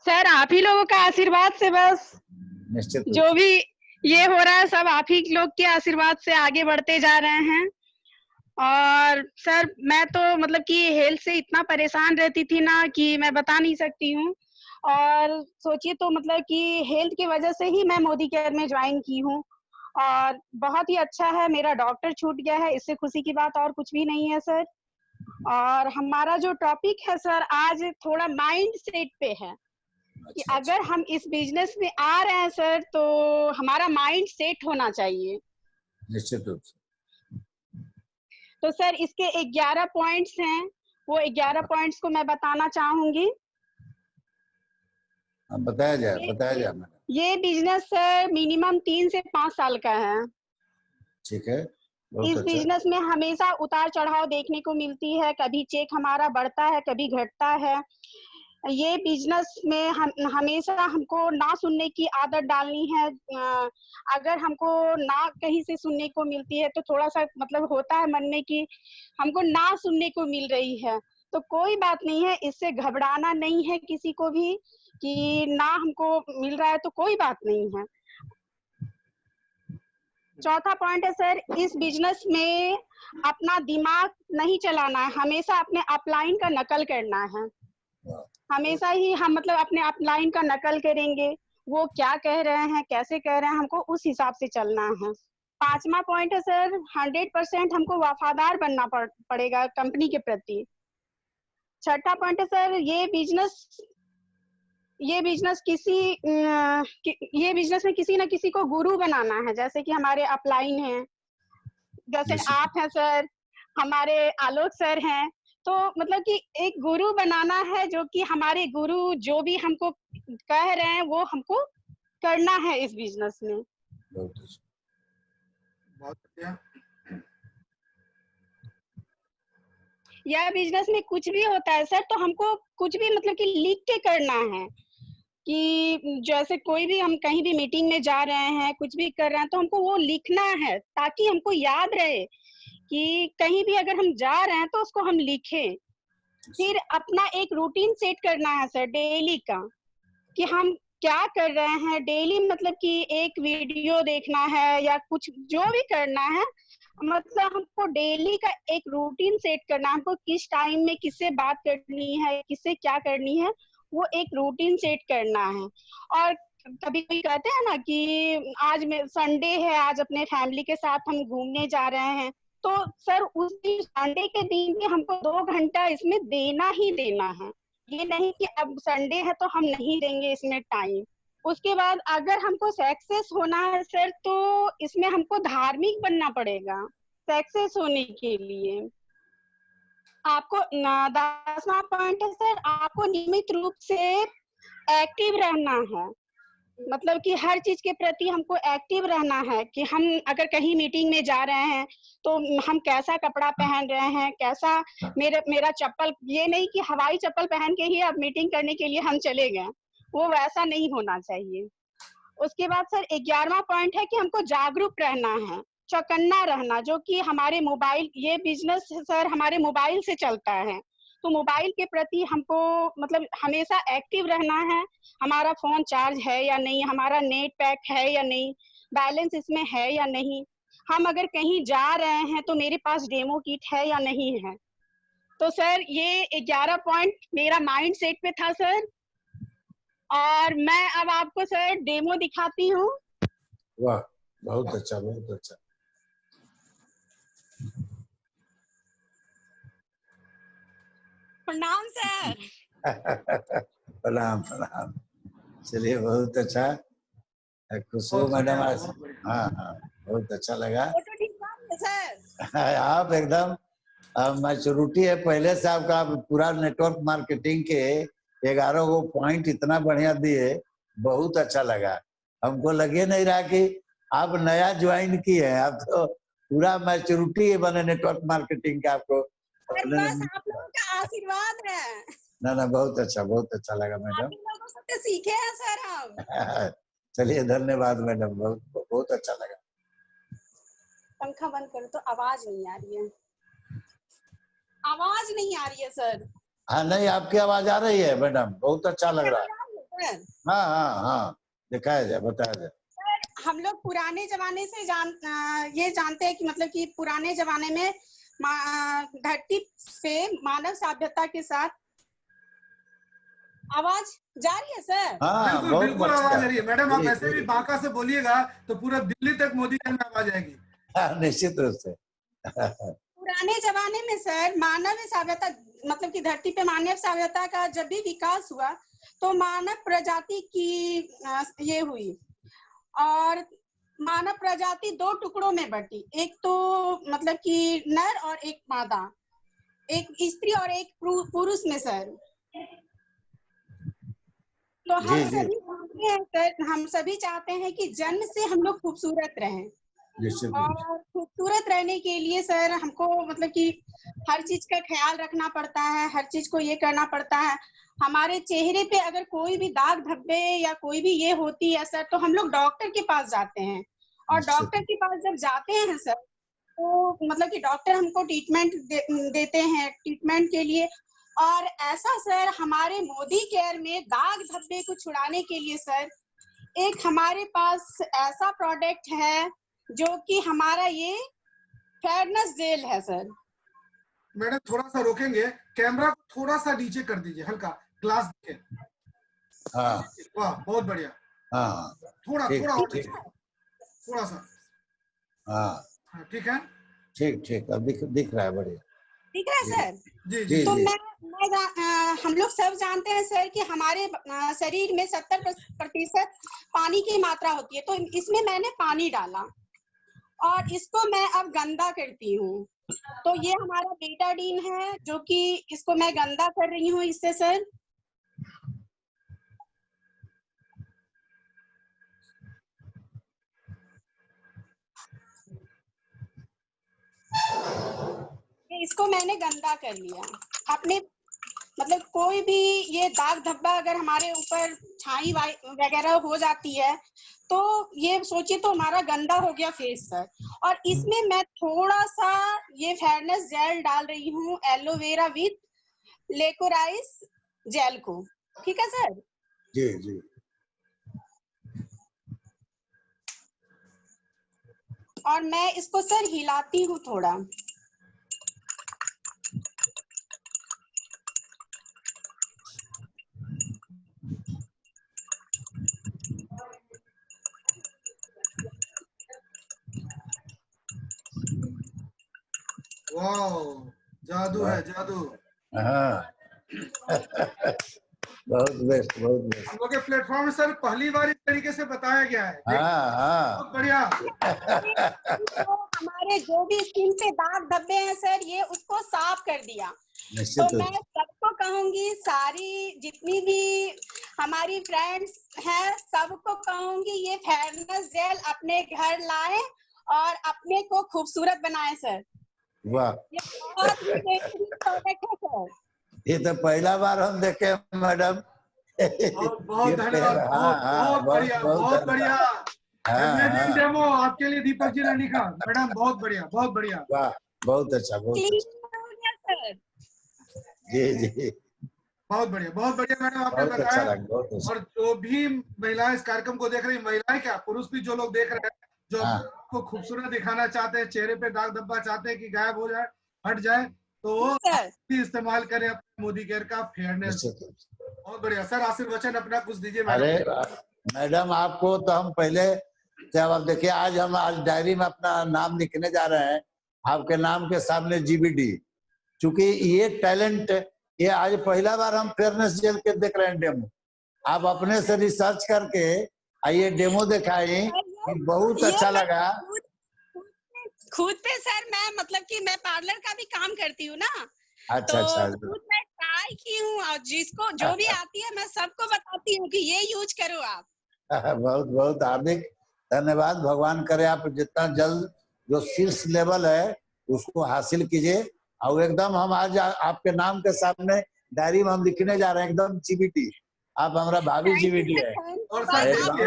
सर आप ही लोगों का आशीर्वाद से बस निश्चित रूप जो से। भी ये हो रहा है सब आप ही लोग के आशीर्वाद से आगे बढ़ते जा रहे हैं। और सर मैं तो मतलब कि हेल्थ से इतना परेशान रहती थी ना कि मैं बता नहीं सकती हूँ। और सोचिए तो मतलब कि हेल्थ की वजह से ही मैं मोदी केयर में ज्वाइन की हूँ और बहुत ही अच्छा है, मेरा डॉक्टर छूट गया है, इससे खुशी की बात और कुछ भी नहीं है सर। और हमारा जो टॉपिक है सर आज थोड़ा माइंड सेट पे है कि अच्छा, अगर हम इस बिजनेस में आ रहे हैं सर तो हमारा माइंड सेट होना चाहिए। निश्चित रूप से। तो सर इसके 11 पॉइंट्स हैं, वो 11 पॉइंट्स को मैं बताना चाहूंगी। बताया जाए मैडम। ये बिजनेस सर मिनिमम 3 से 5 साल का है। ठीक है, बहुत इस अच्छा। बिजनेस में हमेशा उतार चढ़ाव देखने को मिलती है, कभी चेक हमारा बढ़ता है कभी घटता है। ये बिजनेस में हम हमेशा हमको ना सुनने की आदत डालनी है। अगर हमको ना कहीं से सुनने को मिलती है तो थोड़ा सा मतलब होता है मन में कि हमको ना सुनने को मिल रही है, तो कोई बात नहीं है, इससे घबराना नहीं है किसी को भी कि ना हमको मिल रहा है तो कोई बात नहीं है। चौथा पॉइंट है सर, इस बिजनेस में अपना दिमाग नहीं चलाना है, हमेशा अपने अपलाइन का नकल करना है। हमेशा ही हम मतलब अपने अपलाइन का नकल करेंगे, वो क्या कह रहे हैं कैसे कह रहे हैं हमको उस हिसाब से चलना है। पांचवा पॉइंट है सर, 100% हमको वफादार बनना पड़ेगा कंपनी के प्रति। छठा पॉइंट है सर, ये बिजनेस में किसी ना किसी को गुरु बनाना है, जैसे कि हमारे अपलाइन हैं, जैसे आप हैं सर, हमारे आलोक सर हैं, तो मतलब कि एक गुरु बनाना है जो कि हमारे गुरु जो भी हमको कह रहे हैं वो हमको करना है इस बिजनेस में। बहुत बढ़िया। यह बिजनेस में कुछ भी होता है सर तो हमको कुछ भी मतलब कि लिख के करना है कि जैसे कोई भी हम कहीं भी मीटिंग में जा रहे हैं कुछ भी कर रहे हैं तो हमको वो लिखना है ताकि हमको याद रहे कि कहीं भी अगर हम जा रहे हैं तो उसको हम लिखें। फिर अपना एक रूटीन सेट करना है सर डेली का कि हम क्या कर रहे हैं डेली, मतलब कि एक वीडियो देखना है या कुछ जो भी करना है, मतलब हमको डेली का एक रूटीन सेट करना है, हमको किस टाइम में किससे बात करनी है किससे क्या करनी है वो एक रूटीन सेट करना है। और कभी कभी कहते हैं ना कि आज में संडे है, आज अपने फैमिली के साथ हम घूमने जा रहे हैं, तो सर उस दिन संडे के दिन भी हमको 2 घंटा इसमें देना ही देना है। ये नहीं कि अब संडे है तो हम नहीं देंगे इसमें टाइम। उसके बाद अगर हमको सक्सेस होना है सर तो इसमें हमको धार्मिक बनना पड़ेगा सक्सेस होने के लिए। आपको 10वां पॉइंट है सर, आपको नियमित रूप से एक्टिव रहना है, मतलब कि हर चीज के प्रति हमको एक्टिव रहना है कि हम अगर कहीं मीटिंग में जा रहे हैं तो हम कैसा कपड़ा पहन रहे हैं, कैसा मेरा चप्पल, ये नहीं कि हवाई चप्पल पहन के ही अब मीटिंग करने के लिए हम चले गए, वो वैसा नहीं होना चाहिए। उसके बाद सर 11वां पॉइंट है कि हमको जागरूक रहना है, चौकन्ना रहना, जो कि हमारे मोबाइल, ये बिजनेस सर हमारे मोबाइल से चलता है तो मोबाइल के प्रति हमको मतलब हमेशा एक्टिव रहना है। हमारा फोन चार्ज है या नहीं, हमारा नेट पैक है या नहीं, बैलेंस इसमें है या नहीं, हम अगर कहीं जा रहे हैं तो मेरे पास डेमो किट है या नहीं है। तो सर ये 11 पॉइंट मेरा माइंड सेट पे था सर, और मैं अब आपको सर डेमो दिखाती हूँ। वाह, बहुत अच्छा, बहुत अच्छा। प्रणाम सर। प्रणाम प्रणाम। चलिए बहुत अच्छा, खुशबू मैडम आज, हाँ हाँ बहुत अच्छा लगा। फोटो ठीक है सर। आप एकदम मैच्योरिटी है पहले से आपका, आप पूरा नेटवर्क मार्केटिंग के 11 गो पॉइंट इतना बढ़िया दिए, बहुत अच्छा लगा। हमको लगे नहीं रहा कि आप नया ज्वाइन किए हैं, आप तो पूरा मैच्योरिटी बने नेटवर्क मार्केटिंग का आपको। सर बस आप लोगों का आशीर्वाद है। ना ना बहुत अच्छा लगा आप मैडम। लोगों से सीखे हैं सर हम। चलिए धन्यवाद मैडम, बहुत बहुत अच्छा लगा। पंखा बंद करो तो आवाज नहीं आ रही है, आवाज नहीं आ रही है सर। हाँ नहीं आपकी आवाज आ रही है मैडम, बहुत अच्छा लग रहा है। सर हाँ हाँ हाँ दिखाया जाए, बताया जाए। हम लोग पुराने जमाने से ये जानते हैं कि मतलब कि पुराने जमाने में धरती पे मानव सभ्यता के साथ, आवाज जा रही है सर? हाँ बिल्कुल बहुत बिल्कुल अच्छा। आवाज आ रही है मैडम। आप जी, ऐसे भी जी। बांका से बोलिएगा तो पूरा दिल्ली तक मोदी में आवाज आएगी। हाँ, निश्चित रूप से। पुराने जमाने में सर मानव सभ्यता मतलब कि धरती पे मानव सभ्यता का जब भी विकास हुआ तो मानव प्रजाति की ये हुई, और मानव प्रजाति 2 टुकड़ों में बटी, एक तो मतलब कि नर और एक मादा, एक स्त्री और एक पुरुष में सर। तो हम जी, जी। सभी चाहते हैं सर, हम सभी चाहते हैं कि जन्म से हम लोग खूबसूरत रहें, निश्चित रूप से। और खूबसूरत रहने के लिए सर हमको मतलब कि हर चीज का ख्याल रखना पड़ता है, हर चीज को ये करना पड़ता है। हमारे चेहरे पे अगर कोई भी दाग धब्बे या कोई भी ये होती है सर, तो हम लोग डॉक्टर के पास जाते हैं, और डॉक्टर के पास जब जाते हैं सर तो मतलब कि डॉक्टर हमको ट्रीटमेंट देते हैं, ट्रीटमेंट के लिए। और ऐसा सर हमारे मोदी केयर में दाग धब्बे को छुड़ाने के लिए सर एक हमारे पास ऐसा प्रोडक्ट है जो कि हमारा ये फेयरनेस जेल है सर। मैडम थोड़ा सा रोकेंगे, कैमरा को थोड़ा सा नीचे कर दीजिए, हल्का ग्लास दिखे। हाँ वाह बहुत बढ़िया। हाँ थोड़ा ठीक, थोड़ा और ठीक। नीचे, थोड़ा सा। हाँ ठीक है, ठीक अब दिख रहा है बढ़िया। ठीक है सर। जी जी, जी। तो जी। हम लोग सब जानते हैं सर कि हमारे शरीर में 70% पानी की मात्रा होती है, तो इसमें मैंने पानी डाला और इसको मैं अब गंदा करती हूँ। तो ये हमारा बेटाडीन है जो कि इसको मैं गंदा कर रही हूँ इससे सर। इसको मैंने गंदा कर लिया अपने, मतलब कोई भी ये दाग धब्बा अगर हमारे ऊपर छाई वगैरह हो जाती है तो ये सोचिए तो हमारा गंदा हो गया फेस सर। और इसमें मैं थोड़ा सा ये फेयरनेस जेल डाल रही हूँ, एलोवेरा विथ लेकोराइस जेल को। ठीक है सर? जी जी। और मैं इसको सर हिलाती हूँ थोड़ा। वाह जादू है जादू। हाँ बहुत बेस्ट बहुत बेस्ट। हम लोग के प्लेटफॉर्म में सर पहली बार इस तरीके से बताया गया है। हाँ बहुत बढ़िया। तो हमारे जो भी स्किन पे दाग धब्बे हैं सर ये उसको साफ कर दिया। तो निश्चित रूप मैं सबको कहूंगी, सारी जितनी भी हमारी फ्रेंड्स हैं सबको कहूंगी ये फेयरनेस जेल अपने घर लाएं और अपने को खूबसूरत बनाएं सर। वाह ये बहुत ही बेहतरीन प्रोडक्ट है सर। ये तो पहला बार हम देखे मैडम। बहुत बहुत ये धन्यवाद। हाँ बहुत हाँ बहुत बढ़िया बहुत बढ़िया। हाँ अमेजिंग हाँ डेमो आपके लिए दीपक जी ने लिखा। मैडम बहुत बढ़िया बहुत बढ़िया। वाह बहुत अच्छा बहुत अच्छा। क्लीन हो गया सर। जी जी बहुत बढ़िया मैडम आपने बहुत अच्छा बताया। लगा बहुत अच्छा। और जो भी महिलाएं इस कार्यक्रम को देख रही, महिलाएं क्या पुरुष भी जो लोग देख रहे हैं, जो हाँ। आपको खूबसूरत दिखाना चाहते हैं, चेहरे पे दाग धब्बा चाहते हैं कि गायब हो जाए, हट जाए, तो वो सर भी इस्तेमाल करें अपने मोदी केयर का फेयरनेस। निश्चित रूप से। बहुत बढ़िया सर। आशीर्वचन अपना कुछ दीजिए अरे मैडम। मैडम आपको तो हम पहले जब आप देखिए आज डायरी में अपना नाम लिखने जा रहे हैं, आपके नाम के सामने जीबीडी, चूंकि ये टैलेंट ये आज पहला बार हम फेयरनेस जेल के देख रहे हैं डेमो। आप अपने से रिसर्च करके आइए डेमो दिखाएं, बहुत अच्छा लगा। खुद पे सर मैं मतलब कि मैं पार्लर का भी काम करती हूँ ना, अच्छा अच्छा खुद मैं ट्राई की हूँ और जिसको जो भी आती है मैं सबको बताती हूँ कि ये यूज करो आप। बहुत बहुत हार्दिक धन्यवाद। भगवान करे आप जितना जल्द जो शीर्ष लेवल है उसको हासिल कीजिए। और एकदम हम आज आपके नाम के सामने डायरी में हम लिखने जा रहे हैं एकदम जीबीटी। आप हमारा भाभी जीबीटी है। और सर देखिए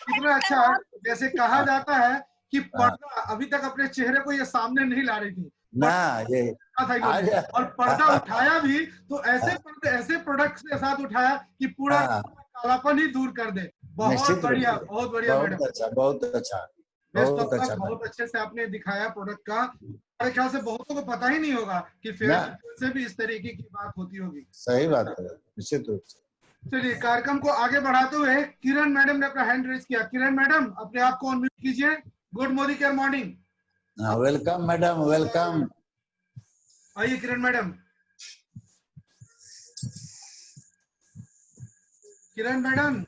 कितना अच्छा है, जैसे कहा जाता है कि पर्दा अभी तक अपने चेहरे को ये सामने नहीं ला रही थी ना, ये आज और पर्दा उठाया भी तो ऐसे प्रोडक्ट्स के साथ उठाया कि पूरा कालापन ही दूर कर दे। बहुत बढ़िया मैडम, बहुत अच्छा बहुत अच्छा बहुत अच्छा। बहुत अच्छे से आपने दिखाया प्रोडक्ट का। मेरे ख्याल से बहुतों को पता ही नहीं होगा कि फेयर से भी इस तरीके की बात होती होगी। सही बात है, निश्चित रूप से। चलिए कार्यक्रम को आगे बढ़ाते हुए किरण मैडम ने अपना हैंड रेज किया। किरण मैडम अपने आप को अनम्यूट कीजिए। Good Modi care morning. Welcome madam, welcome. आइए किरण madam. Kiran madam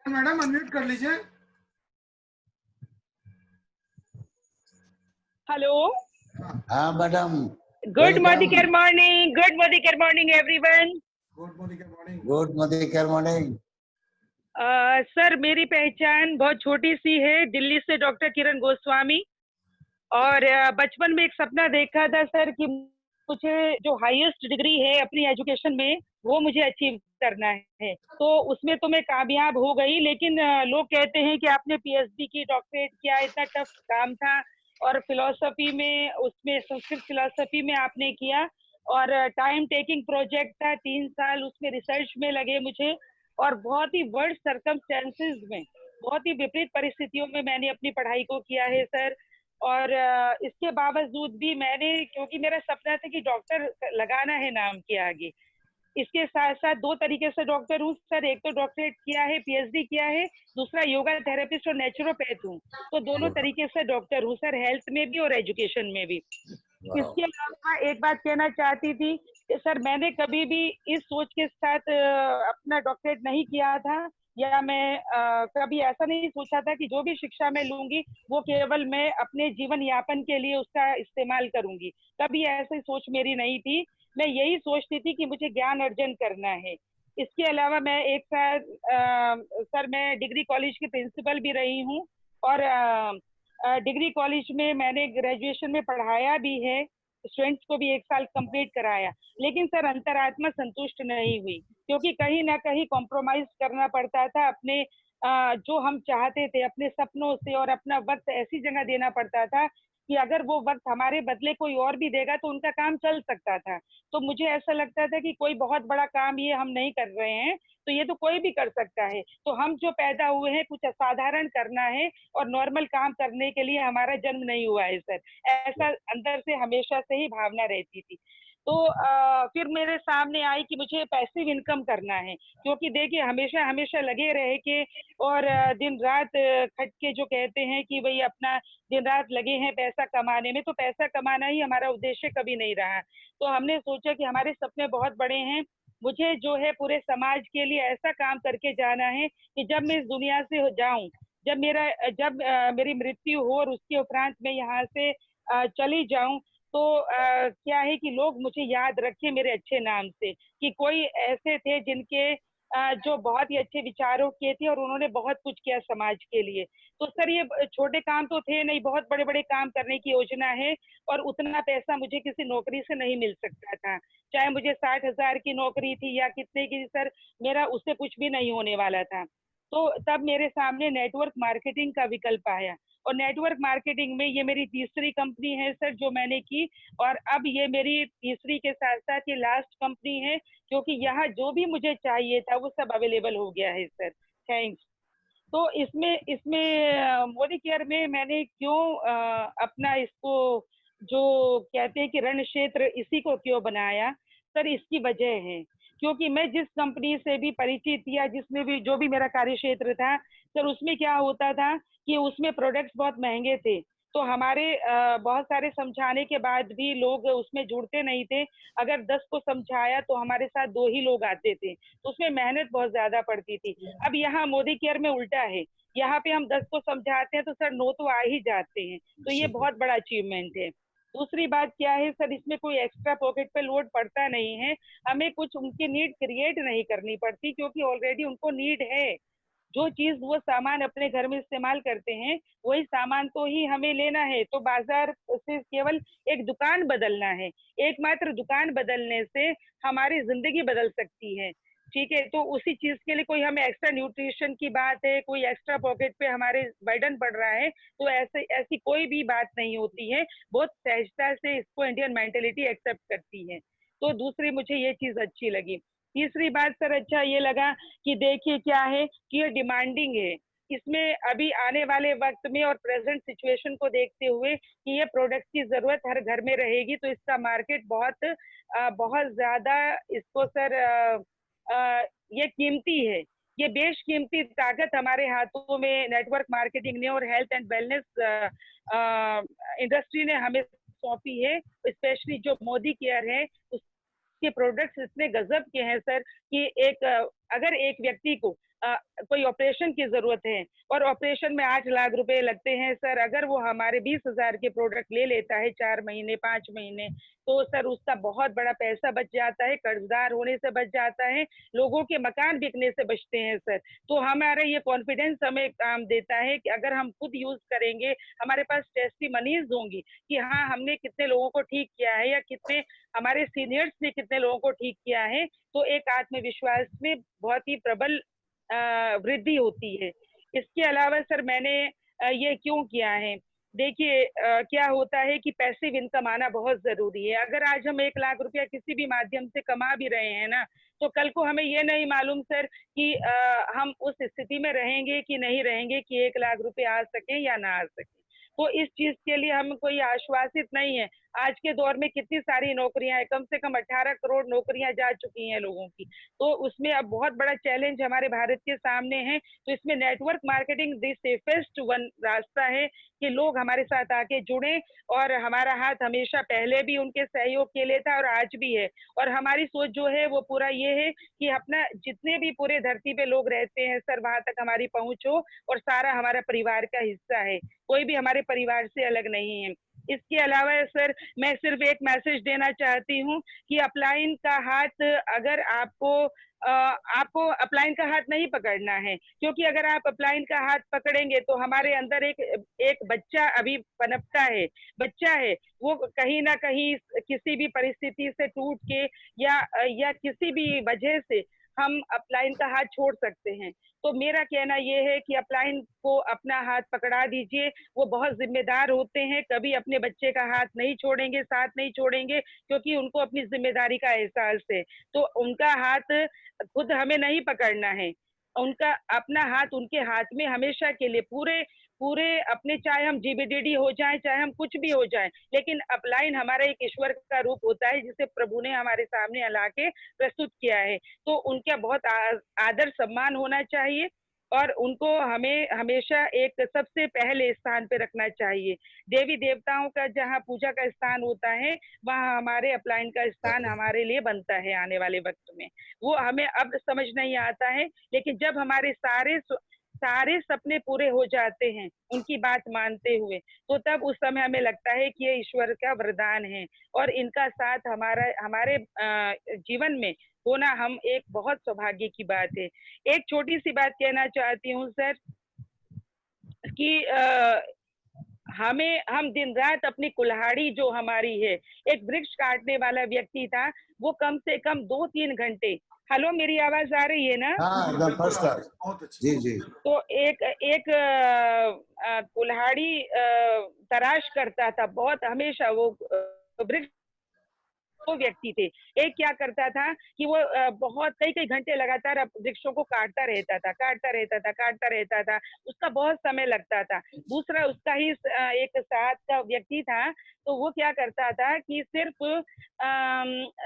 madam unmute कर लीजिए। हेलो। हाँ madam. Good Modi care morning, good Modi care morning everyone. Good Modi care morning. Good Modi care morning. Sir मेरी पहचान बहुत छोटी सी है, दिल्ली से डॉक्टर किरण गोस्वामी। और बचपन में एक सपना देखा था सर कि मुझे जो हाईएस्ट डिग्री है अपनी एजुकेशन में वो मुझे अचीव करना है। तो उसमें तो मैं कामयाब हो गई, लेकिन लोग कहते हैं कि आपने पीएचडी की, डॉक्टरेट किया, इतना टफ काम था। और फिलॉसफी में, उसमें संस्कृत फिलॉसफी में आपने किया और टाइम टेकिंग प्रोजेक्ट था, 3 साल उसमें रिसर्च में लगे मुझे। और बहुत ही वर्स्ट सर्कमस्टेंसेस में, बहुत ही विपरीत परिस्थितियों में मैंने अपनी पढ़ाई को किया है सर। और इसके बावजूद भी मैंने, क्योंकि मेरा सपना था कि डॉक्टर लगाना है नाम के आगे, इसके साथ साथ 2 तरीके से डॉक्टर हूँ सर। एक तो डॉक्टरेट किया है, पीएचडी किया है, दूसरा योगा थेरेपिस्ट और नेचुरोपैथ हूँ। तो दोनों तरीके से डॉक्टर हूँ सर, हेल्थ में भी और एजुकेशन में भी। इसके अलावा एक बात कहना चाहती थी कि सर मैंने कभी भी इस सोच के साथ अपना डॉक्टरेट नहीं किया था, या मैं कभी ऐसा नहीं सोचा था कि जो भी शिक्षा मैं लूंगी वो केवल मैं अपने जीवन यापन के लिए उसका इस्तेमाल करूंगी। कभी ऐसी सोच मेरी नहीं थी। मैं यही सोचती थी कि मुझे ज्ञान अर्जन करना है। इसके अलावा मैं एक साल सर मैं डिग्री कॉलेज की प्रिंसिपल भी रही हूँ, और डिग्री कॉलेज में मैंने ग्रेजुएशन में पढ़ाया भी है, स्टूडेंट्स को भी 1 साल कंप्लीट कराया। लेकिन सर अंतरात्मा संतुष्ट नहीं हुई, क्योंकि कहीं ना कहीं कॉम्प्रोमाइज करना पड़ता था अपने जो हम चाहते थे अपने सपनों से, और अपना वक्त ऐसी जगह देना पड़ता था कि अगर वो वक्त हमारे बदले कोई और भी देगा तो उनका काम चल सकता था। तो मुझे ऐसा लगता था कि कोई बहुत बड़ा काम ये हम नहीं कर रहे हैं तो ये तो कोई भी कर सकता है। तो हम जो पैदा हुए हैं कुछ असाधारण करना है, और नॉर्मल काम करने के लिए हमारा जन्म नहीं हुआ है सर। ऐसा अंदर से हमेशा से ही भावना रहती थी। तो फिर मेरे सामने आई कि मुझे पैसिव इनकम करना है, क्योंकि देखिए हमेशा हमेशा लगे रहे के और दिन रात खट के, जो कहते हैं कि भाई अपना दिन रात लगे हैं पैसा कमाने में, तो पैसा कमाना ही हमारा उद्देश्य कभी नहीं रहा। तो हमने सोचा कि हमारे सपने बहुत बड़े हैं, मुझे जो है पूरे समाज के लिए ऐसा काम करके जाना है कि जब मैं इस दुनिया से जाऊं, जब मेरी मृत्यु हो और उसके उपरांत मैं यहाँ से चली जाऊं, तो क्या है कि लोग मुझे याद रखें मेरे अच्छे नाम से, कि कोई ऐसे थे जिनके जो बहुत ही अच्छे विचारों के थे और उन्होंने बहुत कुछ किया समाज के लिए। तो सर ये छोटे काम तो थे नहीं, बहुत बड़े बड़े काम करने की योजना है, और उतना पैसा मुझे किसी नौकरी से नहीं मिल सकता था। चाहे मुझे 60,000 की नौकरी थी या कितने की, सर मेरा उससे कुछ भी नहीं होने वाला था। तो तब मेरे सामने नेटवर्क मार्केटिंग का विकल्प आया, और नेटवर्क मार्केटिंग में ये मेरी तीसरी कंपनी है सर जो मैंने की, और अब ये मेरी तीसरी के साथ साथ ये लास्ट कंपनी है, क्योंकि यहाँ जो भी मुझे चाहिए था वो सब अवेलेबल हो गया है सर। थैंक्स। तो इसमें इसमें मोदी केयर में मैंने क्यों अपना इसको, जो कहते हैं कि रण क्षेत्र, इसी को क्यों बनाया सर, इसकी वजह है क्योंकि मैं जिस कंपनी से भी परिचित या जिसमें भी जो भी मेरा कार्य क्षेत्र था सर, उसमें क्या होता था कि उसमें प्रोडक्ट्स बहुत महंगे थे। तो हमारे बहुत सारे समझाने के बाद भी लोग उसमें जुड़ते नहीं थे। अगर 10 को समझाया तो हमारे साथ 2 ही लोग आते थे, तो उसमें मेहनत बहुत ज्यादा पड़ती थी। अब यहाँ मोदी केयर में उल्टा है, यहाँ पे हम 10 को समझाते हैं तो सर 9 तो आ ही जाते हैं, तो ये बहुत बड़ा अचीवमेंट है। दूसरी बात क्या है सर, इसमें कोई एक्स्ट्रा पॉकेट पे लोड पड़ता नहीं है, हमें कुछ उनकी नीड क्रिएट नहीं करनी पड़ती, क्योंकि ऑलरेडी उनको नीड है। जो चीज वो सामान अपने घर में इस्तेमाल करते हैं वही सामान तो ही हमें लेना है। तो बाजार से केवल एक दुकान बदलना है, एकमात्र दुकान बदलने से हमारी जिंदगी बदल सकती है। ठीक है, तो उसी चीज के लिए कोई हमें एक्स्ट्रा न्यूट्रिशन की बात है, कोई एक्स्ट्रा पॉकेट पे हमारे बर्डन पड़ रहा है, तो ऐसी कोई भी बात नहीं होती है। बहुत सहजता से इसको इंडियन मेंटेलिटी एक्सेप्ट करती है। तो दूसरी मुझे ये चीज अच्छी लगी। तीसरी बात सर अच्छा ये लगा कि देखिए क्या है कि ये डिमांडिंग है। इसमें अभी आने वाले वक्त में और प्रेजेंट सिचुएशन को देखते हुए कि ये प्रोडक्ट की जरूरत हर घर में रहेगी, तो इसका मार्केट बहुत ज्यादा इसको सर ये कीमती है। ये बेशकीमती ताकत हमारे हाथों में नेटवर्क मार्केटिंग ने और हेल्थ एंड वेलनेस इंडस्ट्री ने हमें सौंपी है। स्पेशली जो मोदी केयर है उसके प्रोडक्ट्स इतने गजब के हैं सर कि अगर एक व्यक्ति को कोई ऑपरेशन की जरूरत है और ऑपरेशन में 8 लाख रुपए लगते हैं सर, अगर वो हमारे 20,000 के प्रोडक्ट ले लेता है 4 महीने 5 महीने, तो सर उसका बहुत बड़ा पैसा बच जाता है, कर्जदार होने से बच जाता है, लोगों के मकान बिकने से बचते हैं सर। तो हमारा ये कॉन्फिडेंस हमें काम देता है कि अगर हम खुद यूज करेंगे, हमारे पास टेस्टिमनीज होंगी कि हाँ हमने कितने लोगों को ठीक किया है या कितने हमारे सीनियर्स ने कितने लोगों को ठीक किया है, तो एक आत्मविश्वास में बहुत ही प्रबल वृद्धि होती है। इसके अलावा सर मैंने ये क्यों किया है, देखिए क्या होता है कि पैसिव इनकम आना बहुत जरूरी है। अगर आज हम 1 लाख रुपया किसी भी माध्यम से कमा भी रहे हैं ना, तो कल को हमें ये नहीं मालूम सर कि हम उस स्थिति में रहेंगे कि नहीं रहेंगे कि 1 लाख रुपए आ सके या ना आ सके। तो इस चीज के लिए हम कोई आश्वासित नहीं है। आज के दौर में कितनी सारी नौकरियां हैं, कम से कम 18 करोड़ नौकरियां जा चुकी हैं लोगों की, तो उसमें अब बहुत बड़ा चैलेंज हमारे भारत के सामने है। तो इसमें network marketing the safest one रास्ता है कि लोग हमारे साथ आके जुड़े, और हमारा हाथ हमेशा पहले भी उनके सहयोग के लिए था और आज भी है। और हमारी सोच जो है वो पूरा ये है कि अपना जितने भी पूरे धरती पे लोग रहते हैं सर, वहां तक हमारी पहुंच हो, और सारा हमारा परिवार का हिस्सा है, कोई भी हमारे परिवार से अलग नहीं है। इसके अलावा सर मैं सिर्फ एक मैसेज देना चाहती हूँ कि अपलाइन का हाथ, अगर आपको अपलाइन का हाथ नहीं पकड़ना है, क्योंकि अगर आप अपलाइन का हाथ पकड़ेंगे तो हमारे अंदर एक बच्चा अभी पनपता है, बच्चा है वो कहीं ना कहीं किसी भी परिस्थिति से टूट के या किसी भी वजह से हम अपलाइन का हाथ छोड़ सकते हैं। तो मेरा कहना ये है कि अपलाइन को अपना हाथ पकड़ा दीजिए, वो बहुत जिम्मेदार होते हैं, कभी अपने बच्चे का हाथ नहीं छोड़ेंगे, साथ नहीं छोड़ेंगे, क्योंकि उनको अपनी जिम्मेदारी का एहसास है। तो उनका हाथ खुद हमें नहीं पकड़ना है, उनका अपना हाथ उनके हाथ में हमेशा के लिए पूरे अपने, चाहे हम जीबीडीडी हो जाएं, चाहे हम कुछ भी हो जाएं, लेकिन अपलाइन हमारा एक ईश्वर का रूप होता है जिसे प्रभु ने हमारे सामने ला के प्रस्तुत किया है। तो उनका बहुत आदर सम्मान होना चाहिए और उनको हमें हमेशा एक सबसे पहले स्थान पे रखना चाहिए। देवी देवताओं का जहाँ पूजा का स्थान होता है, वहाँ हमारे अपलाइन का स्थान हमारे लिए बनता है आने वाले वक्त में। वो हमें अब समझ नहीं आता है, लेकिन जब हमारे सारे सपने पूरे हो जाते हैं उनकी बात मानते हुए, तो तब उस समय हमें लगता है कि ये ईश्वर का वरदान है, और इनका साथ हमारे जीवन में होना हम एक बहुत सौभाग्य की बात है। एक छोटी सी बात कहना चाहती हूँ सर कि हम दिन रात अपनी कुल्हाड़ी जो हमारी है, एक वृक्ष काटने वाला व्यक्ति था, वो कम से कम 2-3 घंटे, हेलो मेरी आवाज आ रही है ना? हाँ एकदम फर्स्ट क्लास। जी जी। तो एक कुल्हाड़ी तराश करता था बहुत, हमेशा वो वृक्ष दो व्यक्ति थे। एक क्या करता था कि वो बहुत कई घंटे लगातार वृक्षों को काटता रहता था, उसका बहुत समय लगता था। दूसरा उसका ही एक साथ का व्यक्ति था, तो वो क्या करता था कि सिर्फ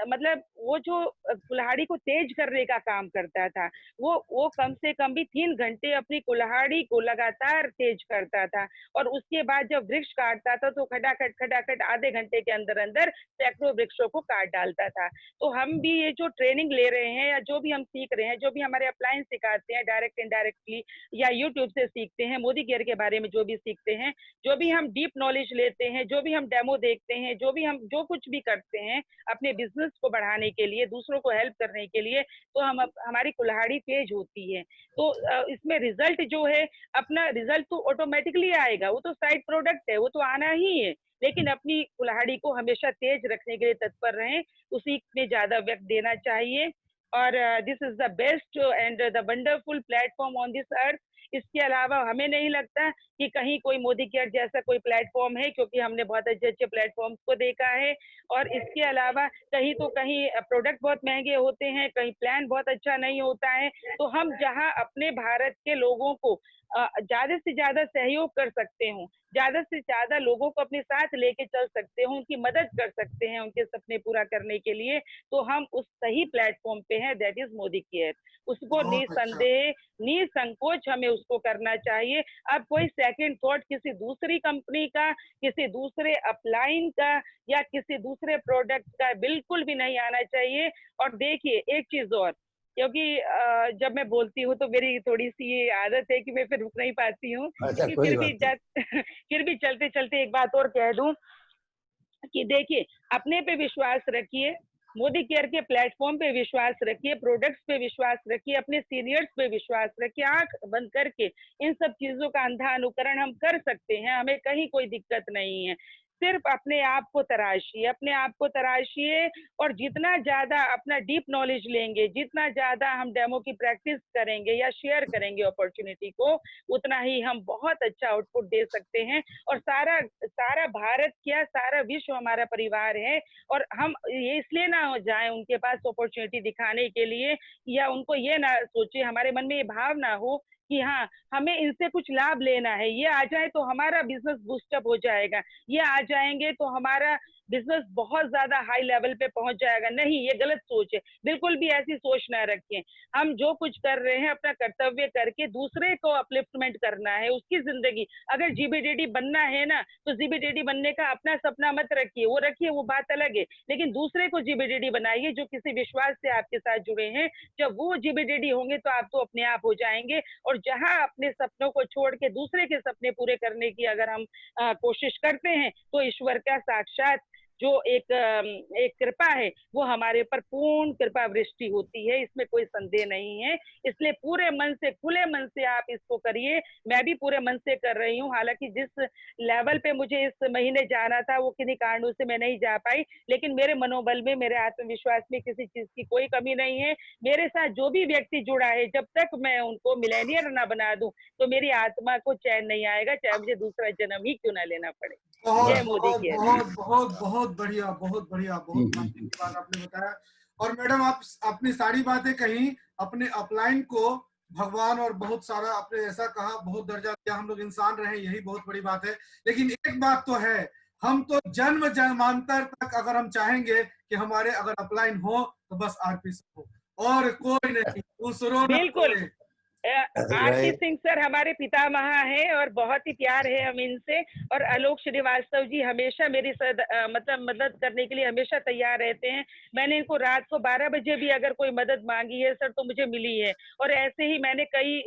मतलब वो जो कुल्हाड़ी को तेज करने का काम करता था, वो कम से कम भी 3 घंटे अपनी कुल्हाड़ी को लगातार तेज करता था, और उसके बाद जब वृक्ष काटता था तो खटाखट आधे घंटे के अंदर अंदर सैकड़ों वृक्षों को काट डालता था। तो हम भी ये जो ट्रेनिंग ले रहे हैं या जो भी हम सीख रहे हैं, जो भी हमारे अप्लायंस सिखाते हैं डायरेक्ट इनडायरेक्टली या यूट्यूब से सीखते हैं, मोदी केयर के बारे में जो भी सीखते हैं, जो भी हम डीप नॉलेज लेते हैं, जो भी हम डेमो देखते हैं, जो भी हम जो कुछ भी करते हैं अपने बिजनेस को बढ़ाने के लिए, दूसरों को हेल्प करने के लिए, तो हमारी कुल्हाड़ी तेज होती है। तो इसमें रिजल्ट जो है, अपना रिजल्ट तो ऑटोमेटिकली आएगा, वो तो साइड प्रोडक्ट है, वो तो आना ही है, लेकिन अपनी कुल्हाड़ी को हमेशा तेज रखने के लिए तत्पर रहें, उसी में ज्यादा वक्त देना चाहिए। और this is the best and the wonderful platform on this earth. इसके अलावा हमें नहीं लगता कि कहीं कोई मोदी केयर जैसा कोई प्लेटफॉर्म है, क्योंकि हमने बहुत अच्छे अच्छे प्लेटफॉर्म्स को देखा है। और इसके अलावा कहीं तो कहीं प्रोडक्ट बहुत महंगे होते हैं, कहीं प्लान बहुत अच्छा नहीं होता है। तो हम जहां अपने भारत के लोगों को ज्यादा से ज्यादा सहयोग कर सकते हो, ज्यादा से ज्यादा लोगों को अपने साथ लेके चल सकते हो, उनकी मदद कर सकते हैं उनके सपने पूरा करने के लिए, तो हम उस सही प्लेटफॉर्म पे हैं, दैट इज मोदी केयर। उसको बहुत अच्छा। निसंदेह निसंकोच हमें उसको करना चाहिए। अब कोई सेकंड थॉट किसी दूसरी कंपनी का, किसी दूसरे अपलाइन का या किसी दूसरे प्रोडक्ट का बिल्कुल भी नहीं आना चाहिए। और देखिए एक चीज और, क्योंकि जब मैं बोलती हूँ तो मेरी थोड़ी सी ये आदत है कि मैं फिर रुक नहीं पाती हूँ, अच्छा, कि कोई फिर बात नहीं। फिर भी चलते चलते एक बात और कह दूं कि देखिए, अपने पे विश्वास रखिए, मोदी केयर के प्लेटफॉर्म पे विश्वास रखिए, प्रोडक्ट्स पे विश्वास रखिए, अपने सीनियर्स पे विश्वास रखिए। आंख बंद करके इन सब चीजों का अंधा अनुकरण हम कर सकते हैं, हमें कहीं कोई दिक्कत नहीं है। सिर्फ अपने आप को तराशिए, अपने आप को तराशिए, और जितना ज्यादा अपना डीप नॉलेज लेंगे, जितना ज्यादा हम डेमो की प्रैक्टिस करेंगे या शेयर करेंगे अपॉर्चुनिटी को, उतना ही हम बहुत अच्छा आउटपुट दे सकते हैं। और सारा सारा भारत क्या, सारा विश्व हमारा परिवार है, और हम ये इसलिए ना हो जाए उनके पास अपॉर्चुनिटी दिखाने के लिए, या उनको ये ना सोचे, हमारे मन में ये भाव ना हो कि हाँ हमें इनसे कुछ लाभ लेना है, ये आ जाए तो हमारा बिजनेस बूस्टअप हो जाएगा, ये आ जाएंगे तो हमारा बिजनेस बहुत ज्यादा हाई लेवल पे पहुंच जाएगा। नहीं, ये गलत सोच है, बिल्कुल भी ऐसी सोच ना रखें। हम जो कुछ कर रहे हैं अपना कर्तव्य करके दूसरे को अपलिफ्टमेंट करना है, उसकी जिंदगी। अगर जीबीडीडी बनना है ना, तो जीबीडीडी बनने का अपना सपना मत रखिए, वो रखिए, वो बात अलग है, लेकिन दूसरे को जीबीडीडी बनाइए जो किसी विश्वास से आपके साथ जुड़े हैं। जब वो जीबीडीडी होंगे तो आप तो अपने आप हो जाएंगे। और जहां अपने सपनों को छोड़ के दूसरे के सपने पूरे करने की अगर हम कोशिश करते हैं, तो ईश्वर का साक्षात जो एक कृपा है वो हमारे ऊपर पूर्ण कृपा वृष्टि होती है, इसमें कोई संदेह नहीं है। इसलिए पूरे मन से, खुले मन से आप इसको करिए। मैं भी पूरे मन से कर रही हूँ, हालांकि जिस लेवल पे मुझे इस महीने जाना था वो किन्हीं कारणों से मैं नहीं जा पाई, लेकिन मेरे मनोबल में, मेरे आत्मविश्वास में किसी चीज की कोई कमी नहीं है। मेरे साथ जो भी व्यक्ति जुड़ा है, जब तक मैं उनको मिलेनियर ना बना दूं तो मेरी आत्मा को चैन नहीं आएगा, चाहे मुझे दूसरा जन्म ही क्यों ना लेना पड़े। बहुत जय मोदी बहुत केयर। बहुत बहुत बहुत बढ़िया, बहुत बढ़िया, बहुत बात आपने बताया। और मैडम आप अपनी सारी बातें कही, अपने अपलाइन को भगवान और बहुत सारा आपने ऐसा कहा, बहुत दर्जा दिया, हम लोग इंसान रहे, यही बहुत बड़ी बात है। लेकिन एक बात तो है, हम तो जन्म जन्मांतर तक अगर हम चाहेंगे कि हमारे अगर अपलाइन हो तो बस आरपी हो, और कोई नहीं, दूसरों ने बिल्कुल। आरपी सिंह सर हमारे पितामह हैं और बहुत ही प्यार है हम इनसे। और आलोक श्रीवास्तव जी हमेशा मेरी मतलब मदद करने के लिए हमेशा तैयार रहते हैं। मैंने इनको रात को 12 बजे भी अगर कोई मदद मांगी है सर तो मुझे मिली है। और ऐसे ही मैंने कई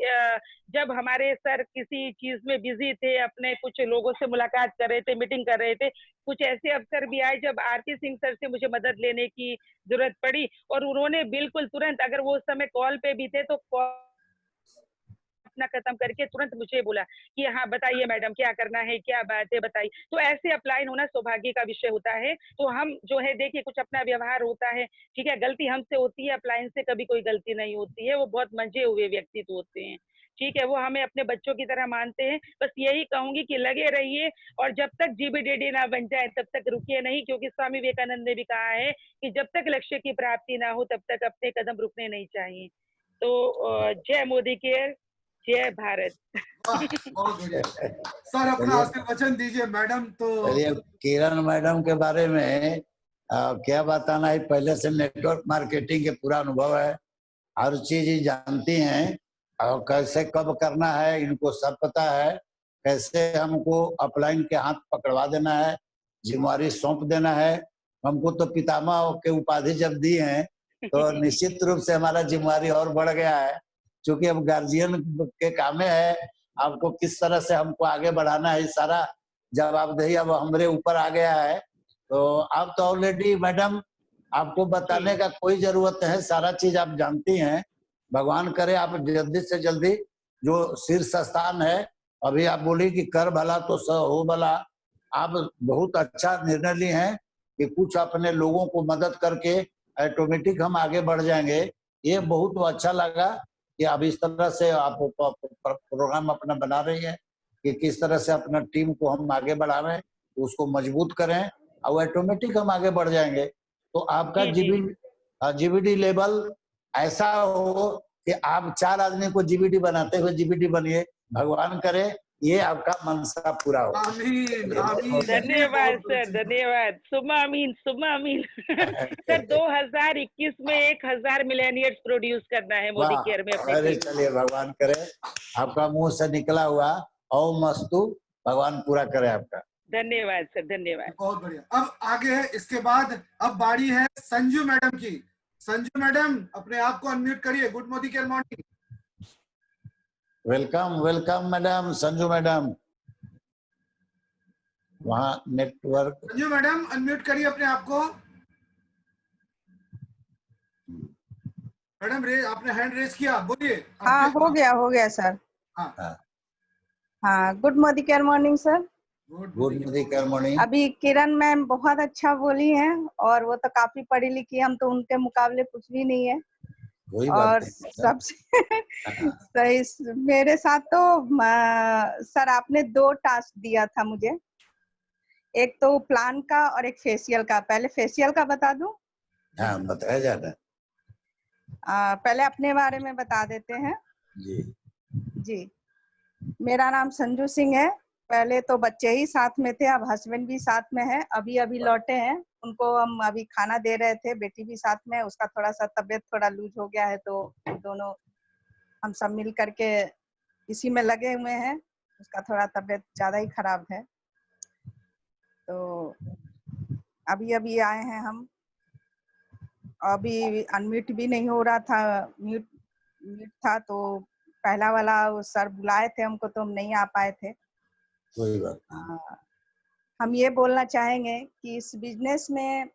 जब हमारे सर किसी चीज में बिजी थे, अपने कुछ लोगों से मुलाकात कर रहे थे, मीटिंग कर रहे थे, कुछ ऐसे अवसर भी आए जब आरपी सिंह सर से मुझे मदद लेने की जरूरत पड़ी, और उन्होंने बिल्कुल तुरंत, अगर वो उस समय कॉल पे भी थे तो अपना खत्म करके तुरंत मुझे बोला कि हाँ बताइए मैडम क्या करना है, क्या बात है बताइए। तो ऐसे अपलाइन होना सौभाग्य का विषय होता है। तो हम जो है देखिए, कुछ अपना व्यवहार होता है, ठीक है, गलती हमसे होती है, अपलाइन से कभी कोई गलती नहीं होती है, वो बहुत मंजे हुए व्यक्तित्व होते हैं, ठीक है, वो हमें अपने बच्चों की तरह मानते हैं। बस यही कहूंगी कि लगे रहिए, और जब तक जीबीडीडी ना बन जाए तब तक रुकिए नहीं, क्योंकि स्वामी विवेकानंद ने भी कहा है कि जब तक लक्ष्य की प्राप्ति ना हो तब तक अपने कदम रुकने नहीं चाहिए। तो जय मोदी केयर, जय भारत। बहुत बढ़िया सर, अपना आशीर्वचन दीजिए। मैडम तो किरण मैडम के बारे में क्या बताना है, पहले से नेटवर्क मार्केटिंग के पूरा अनुभव है, हर चीज जानती हैं और कैसे कब करना है इनको सब पता है, कैसे हमको अपलाइन के हाथ पकड़वा देना है, जिम्मेवारी सौंप देना है। हमको तो पितामह के उपाधि जब दी हैं तो निश्चित रूप से हमारा जिम्मेवारी और बढ़ गया है, क्योंकि अब गार्जियन के काम में है आपको किस तरह से हमको आगे बढ़ाना है, सारा जवाबदेही अब हमारे ऊपर आ गया है। तो आप तो ऑलरेडी मैडम, आपको बताने का कोई जरूरत है, सारा चीज आप जानती हैं। भगवान करे आप जल्दी से जल्दी जो शीर्ष स्थान है, अभी आप बोली कि कर भला तो स हो भला, आप बहुत अच्छा निर्णय लिए हैं कि कुछ अपने लोगों को मदद करके ऑटोमेटिक हम आगे बढ़ जाएंगे। ये बहुत अच्छा लगा कि आप इस तरह से आप प्रोग्राम अपना बना रही है कि किस तरह से अपना टीम को हम आगे बढ़ावें, उसको मजबूत करें और ऑटोमेटिक हम आगे बढ़ जाएंगे। तो आपका जीबीडी लेवल ऐसा हो कि आप 4 आदमी को जीबीडी बनाते हुए जीबीडी बनिए, भगवान करे ये आपका मनसा पूरा हो। आमीन आमीन। धन्यवाद सर, धन्यवाद। सुमा अमीन, सुमा अमीन। सर 2021 में 1000 मिलेनियर्स प्रोड्यूस करना है मोदी केयर में अपने। अरे चलिए, भगवान करे आपका मुंह से निकला हुआ ओम मस्तु भगवान पूरा करे आपका। धन्यवाद सर, धन्यवाद। बहुत बढ़िया। अब आगे है, इसके बाद अब बारी है संजू मैडम की। संजू मैडम अपने आप को अनम्यूट करिए। Good Modi care morning. Welcome welcome madam, Sanju madam, वहाँ नेटवर्क। संजू मैडम अनम्यूट करिए अपने आप को। मैडम आपने हैंड रेज किया, बोलिए। हाँ, हो गया सर। हाँ, good Modi care morning sir. Good Modi care morning. अभी किरण मैम बहुत अच्छा बोली हैं और वो तो काफी पढ़ी लिखी, हम तो उनके मुकाबले कुछ भी नहीं है। और सबसे सही मेरे साथ तो सर आपने 2 टास्क दिया था मुझे, एक तो प्लान का और एक फेशियल का। पहले फेशियल का बता दूं? हाँ, बताया जाता। पहले अपने बारे में बता देते हैं। जी, मेरा नाम संजू सिंह है। पहले तो बच्चे ही साथ में थे, अब हस्बैंड भी साथ में है, अभी लौटे हैं। उनको हम अभी खाना दे रहे थे, बेटी भी साथ में है, उसका थोड़ा सा तबीयत थोड़ा लूज हो गया है, तो दोनों हम सब मिल करके इसी में लगे हुए हैं। उसका थोड़ा तबीयत ज्यादा ही खराब है, तो अभी आए हैं हम। अभी अनम्यूट भी नहीं हो रहा था, म्यूट था, तो पहला वाला सर बुलाए थे हमको तो हम नहीं आ पाए थे। कोई बात नहीं। हम ये बोलना चाहेंगे कि इस बिजनेस में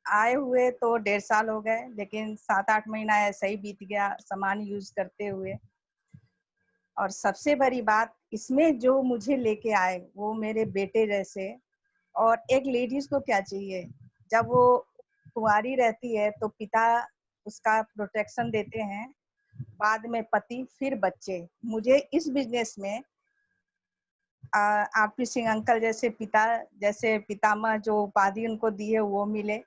आए हुए तो 1.5 साल हो गए, लेकिन 7-8 महीना ऐसा ही बीत गया सामान यूज करते हुए। और सबसे बड़ी बात इसमें जो मुझे लेके आए वो मेरे बेटे जैसे। और एक लेडीज को क्या चाहिए, जब वो कुंवारी रहती है तो पिता उसका प्रोटेक्शन देते हैं, बाद में पति, फिर बच्चे। मुझे इस बिजनेस में आरपी सिंह अंकल जैसे पितामह जो उपाधि उनको दी है वो मिले,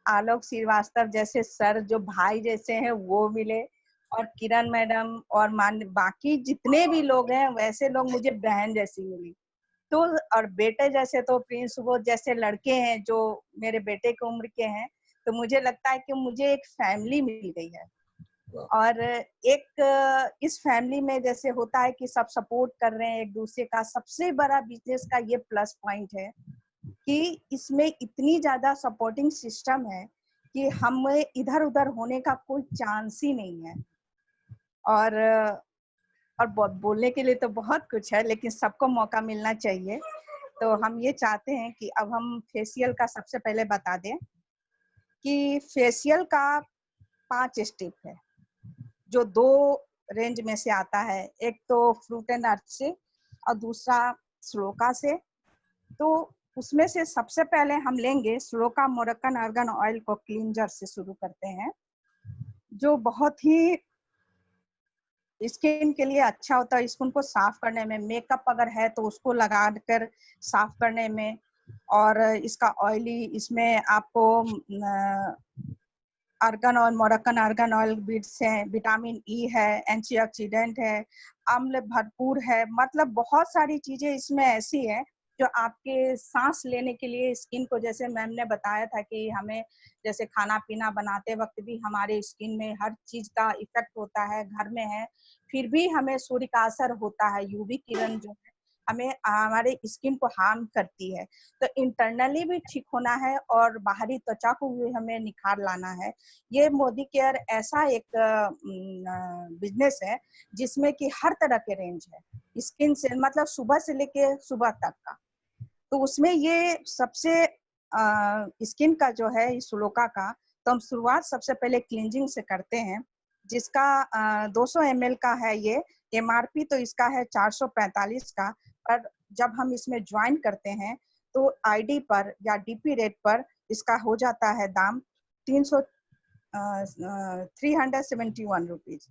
आलोक श्रीवास्तव जैसे सर जो भाई जैसे हैं वो मिले, और किरण मैडम और बाकी जितने भी लोग हैं वैसे लोग मुझे बहन जैसी मिली। तो और बेटे जैसे तो प्रिंस वो जैसे लड़के हैं जो मेरे बेटे की उम्र के हैं, तो मुझे लगता है कि मुझे एक फैमिली मिल गई है। और एक इस फैमिली में जैसे होता है कि सब सपोर्ट कर रहे हैं एक दूसरे का। सबसे बड़ा बिजनेस का ये प्लस पॉइंट है कि इसमें इतनी ज्यादा सपोर्टिंग सिस्टम है कि हमें इधर उधर होने का कोई चांस ही नहीं है। और बोलने के लिए तो बहुत कुछ है, लेकिन सबको मौका मिलना चाहिए। तो हम ये चाहते हैं कि अब हम फेशियल का सबसे पहले बता दें कि फेशियल का 5 स्टेप है जो 2 रेंज में से आता है। एक तो फ्रूट एंड अर्थ से और दूसरा श्लोका से। तो उसमें से सबसे पहले हम लेंगे श्लोका मोरक्कन आर्गन ऑयल को क्लींजर से शुरू करते हैं, जो बहुत ही स्किन के लिए अच्छा होता है। स्किन को साफ करने में, मेकअप अगर है तो उसको लगा कर साफ करने में। और इसका ऑयली, इसमें आपको argan oil, Moroccan argan oil beads है, विटामिन ई है, एंटीऑक्सीडेंट है, अम्ल भरपूर है, मतलब बहुत सारी चीजें इसमें ऐसी है जो आपके सांस लेने के लिए स्किन को, जैसे मैम ने बताया था कि हमें जैसे खाना पीना बनाते वक्त भी हमारे स्किन में हर चीज का इफेक्ट होता है, घर में है, फिर भी हमें सूर्य का असर होता है, यूवी किरण जो है हमें हमारे स्किन को हार्म करती है। तो इंटरनली भी ठीक होना है और बाहरी त्वचा को भी हमें निखार लाना है। ये मोदी केयर ऐसा एक बिजनेस है जिसमें कि हर तरह के रेंज है, स्किन से मतलब सुबह से लेके सुबह तक का। तो उसमें ये सबसे स्किन का जो है इस स्लोका का, तो हम शुरुआत सबसे पहले क्लींजिंग से करते हैं, जिसका 200 ml का है। ये एमआरपी तो इसका है 445 का, पर जब हम इसमें ज्वाइन करते हैं तो आईडी पर या डीपी रेट पर इसका हो जाता है दाम 371 रुपीज।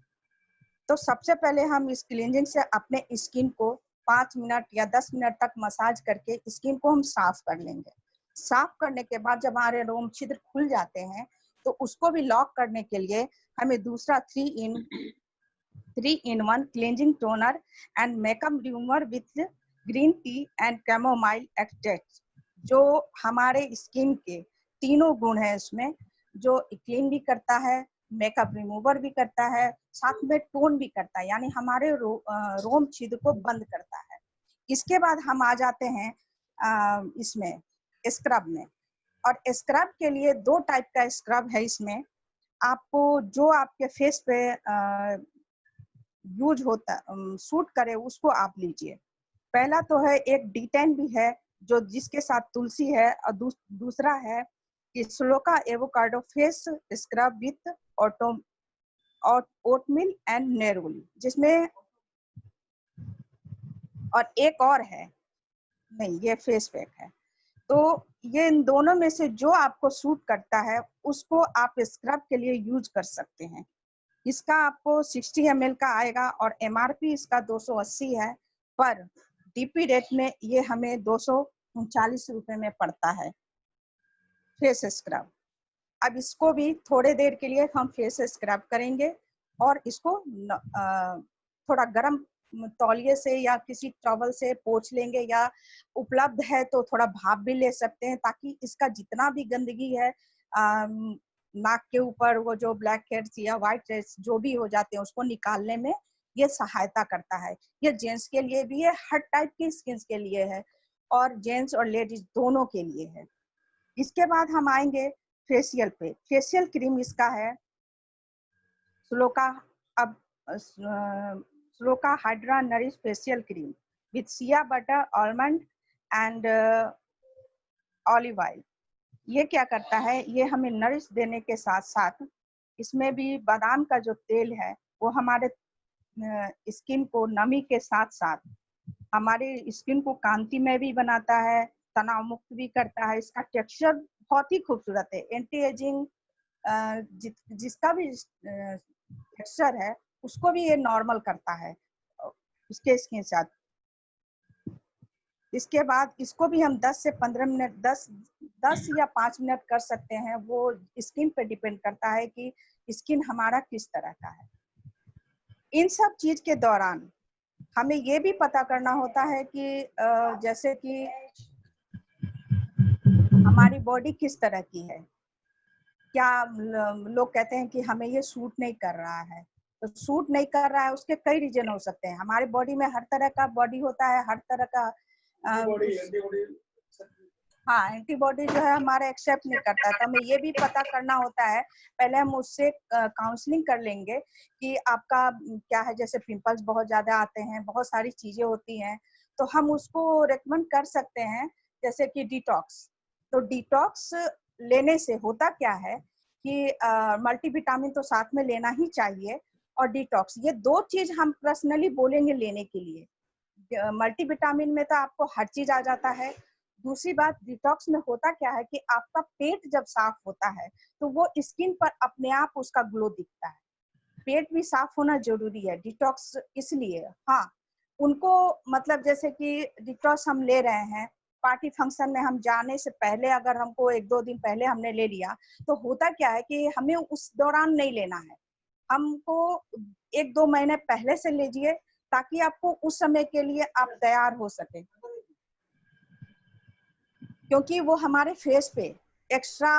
तो सबसे पहले हम इस क्लींजिंग से अपने स्किन को 5 मिनट या 10 मिनट तक मसाज करके स्किन को हम साफ कर लेंगे। साफ करने के बाद जब हमारे रोम छिद्र खुल जाते हैं तो उसको भी लॉक करने के लिए हमें दूसरा 3-in-1 cleansing toner and makeup remover with green tea and chamomile extract, जो हमारे स्किन के तीनों गुण है इसमें, जो क्लीन भी करता है, मेकअप रिमूवर भी करता है, साथ में टोन भी करता है, यानी हमारे रोम छिद्र को बंद करता है। इसके बाद हम आ जाते हैं इसमें स्क्रब में। और स्क्रब के लिए 2 टाइप का स्क्रब है इसमें। आपको जो आपके फेस पे यूज होता सूट करे उसको आप लीजिए। पहला तो है एक D10 भी है जो जिसके साथ तुलसी है, और दूसरा है कि स्लोका avocado face scrub with oatmeal and नेरुली, जिसमें और एक और है, नहीं ये फेस पैक है। तो ये इन दोनों में से जो आपको सूट करता है उसको आप स्क्रब के लिए यूज कर सकते हैं। इसका आपको 60 ml का आएगा और एमआरपी इसका 280 है, पर डीपी रेट में ये हमें 239 रुपए में पड़ता है फेस स्क्रब। अब इसको भी थोड़े देर के लिए हम फेस स्क्रब करेंगे और इसको थोड़ा गर्म तौलिए से या किसी टॉवल से पोंछ लेंगे, या उपलब्ध है तो थोड़ा भाप भी ले सकते हैं, ताकि इसका जितना भी गंदगी है नाक के ऊपर वो जो ब्लैक हेड्स या व्हाइट हेड्स जो भी हो जाते हैं उसको निकालने में ये सहायता करता है। ये जेंट्स के लिए भी है, हर टाइप की स्किन के लिए है, और जेंट्स और लेडीज दोनों के लिए है। इसके बाद हम आएंगे फेशियल पे। फेशियल क्रीम इसका है shloka shloka hydra nourish facial cream with Siya butter, almond and olive oil. ये क्या करता है, ये हमें नरिश देने के साथ साथ इसमें भी बादाम का जो तेल है वो हमारे स्किन को नमी के साथ साथ हमारे स्किन को कांति में भी बनाता है, तनाव मुक्त भी करता है। इसका टेक्सचर बहुत ही खूबसूरत है। एंटी एजिंग जिसका भी टेक्सचर है उसको भी ये नॉर्मल करता है उसके स्किन साथ। इसके बाद इसको भी हम 10 से 15 मिनट 10 या 5 मिनट कर सकते हैं, वो स्किन पे डिपेंड करता है कि स्किन हमारा किस तरह का है। इन सब चीज के दौरान हमें ये भी पता करना होता है कि जैसे कि हमारी बॉडी किस तरह की है। क्या लोग कहते हैं कि हमें ये सूट नहीं कर रहा है, तो सूट नहीं कर रहा है उसके कई रीजन हो सकते हैं। हमारी बॉडी में हर तरह का बॉडी होता है, हर तरह का एंटीबॉडी जो है हमारा एक्सेप्ट नहीं करता है। तो हमें ये भी पता करना होता है, पहले हम उससे काउंसलिंग कर लेंगे कि आपका क्या है। जैसे पिंपल्स बहुत ज्यादा आते हैं, बहुत सारी चीजें होती हैं, तो हम उसको रेकमेंड कर सकते हैं जैसे कि डिटॉक्स। तो डिटॉक्स लेने से होता क्या है कि मल्टीविटामिन तो साथ में लेना ही चाहिए, और डिटॉक्स, ये 2 चीज हम पर्सनली बोलेंगे लेने के लिए। मल्टीविटामिन में तो आपको हर चीज आ जाता है। दूसरी बात, डिटॉक्स में होता क्या है कि आपका पेट जब साफ होता है तो वो स्किन पर अपने आप उसका ग्लो दिखता है। पेट भी साफ होना जरूरी है डिटॉक्स इसलिए। हाँ, उनको मतलब जैसे कि डिटॉक्स हम ले रहे हैं, पार्टी फंक्शन में हम जाने से पहले अगर हमको 1-2 दिन पहले हमने ले लिया, तो होता क्या है कि हमें उस दौरान नहीं लेना है। हमको 1-2 महीने पहले से लीजिए, ताकि आपको उस समय के लिए आप तैयार हो सके। क्योंकि वो हमारे फेस पे एक्स्ट्रा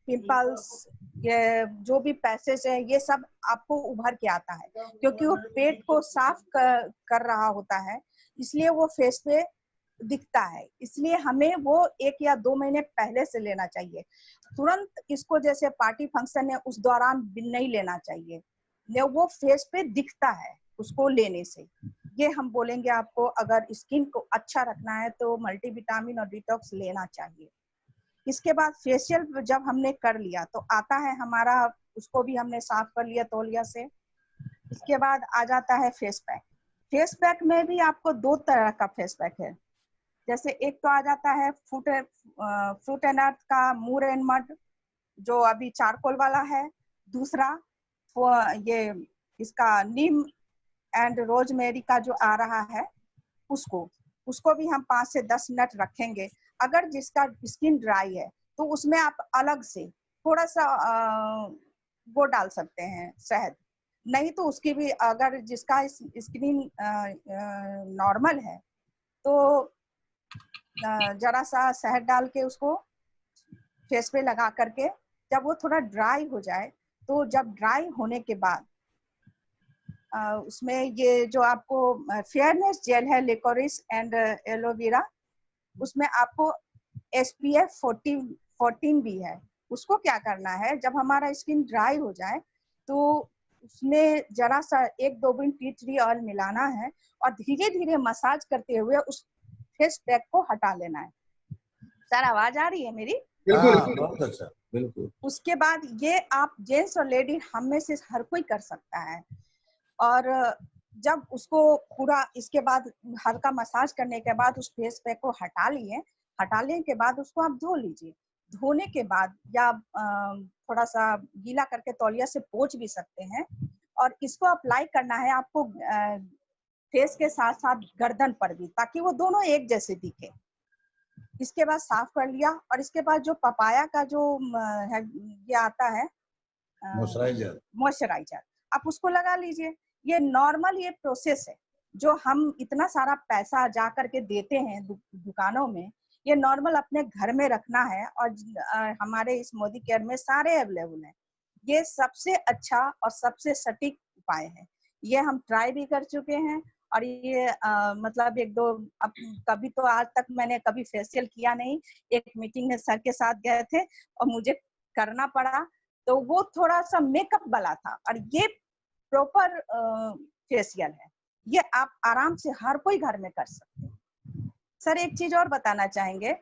पिंपल्स, ये जो भी पैसेज है, ये सब आपको उभर के आता है, क्योंकि वो पेट को साफ कर रहा होता है, इसलिए वो फेस पे दिखता है। इसलिए हमें वो 1 या 2 महीने पहले से लेना चाहिए। तुरंत इसको जैसे पार्टी फंक्शन है उस दौरान भी नहीं लेना चाहिए, वो फेस पे दिखता है उसको लेने से। ये हम बोलेंगे आपको, अगर स्किन को अच्छा रखना है तो मल्टीविटामिन और डिटॉक्स लेना चाहिए। इसके बाद फेशियल जब हमने कर लिया तो आता है हमारा, उसको भी हमने साफ कर लिया तौलिया से। इसके बाद आ जाता है फेस पैक। फेस पैक में भी आपको 2 तरह का फेस पैक है। जैसे एक तो आ जाता है फ्रूट एंड अर्थ का मूर एंड मड, जो अभी चारकोल वाला है। दूसरा ये इसका नीम एंड रोजमेरी का जो आ रहा है, उसको भी हम 5 से 10 मिनट रखेंगे। अगर जिसका स्किन ड्राई है तो उसमें आप अलग से थोड़ा सा वो डाल सकते हैं, शहद। नहीं तो उसकी भी, अगर जिसका स्किन नॉर्मल है तो जरा सा शहद डाल के उसको फेस पे लगा करके, जब वो थोड़ा ड्राई हो जाए, तो जब ड्राई होने के बाद उसमें ये जो आपको फेयरनेस जेल है, लिकोरिस एंड एलोवेरा, उसमें आपको SPF 14 भी है। उसको क्या करना है, जब हमारा स्किन ड्राई हो जाए तो उसमें जरा सा 1-2 बूंद टी ट्री ऑयल मिलाना है और धीरे धीरे मसाज करते हुए उस फेस पैक को हटा लेना है। सर आवाज आ रही है मेरी? बहुत अच्छा, बिल्कुल। उसके बाद ये आप जेंट्स और लेडी हम में से हर कोई कर सकता है। और जब उसको पूरा, इसके बाद हल्का मसाज करने के बाद उस फेस पैक को हटाने के बाद उसको आप धो लीजिए। धोने के बाद या थोड़ा सा गीला करके तौलिया से पोंछ भी सकते हैं। और इसको अप्लाई करना है आपको फेस के साथ साथ गर्दन पर भी, ताकि वो दोनों एक जैसे दिखे। इसके बाद साफ कर लिया, और इसके बाद जो पपाया का जो है, ये आता है मॉइस्चराइजर, आप उसको लगा लीजिए। ये नॉर्मल ये प्रोसेस है, जो हम इतना सारा पैसा जा करके देते हैं दुकानों में, ये नॉर्मल अपने घर में रखना है। और हमारे इस मोदी केयर में सारे अवेलेबल हैं। ये सबसे अच्छा और सबसे सटीक उपाय है। ये हम ट्राई भी कर चुके हैं। और ये मतलब 1-2 अब कभी तो आज तक मैंने कभी फेशियल किया नहीं। एक मीटिंग में सर के साथ गए थे और मुझे करना पड़ा, तो वो थोड़ा सा मेकअप वाला था। और ये प्रॉपर फेशियल है, ये आप आराम से हर कोई घर में कर सकते हैं। सर एक चीज और बताना चाहेंगे,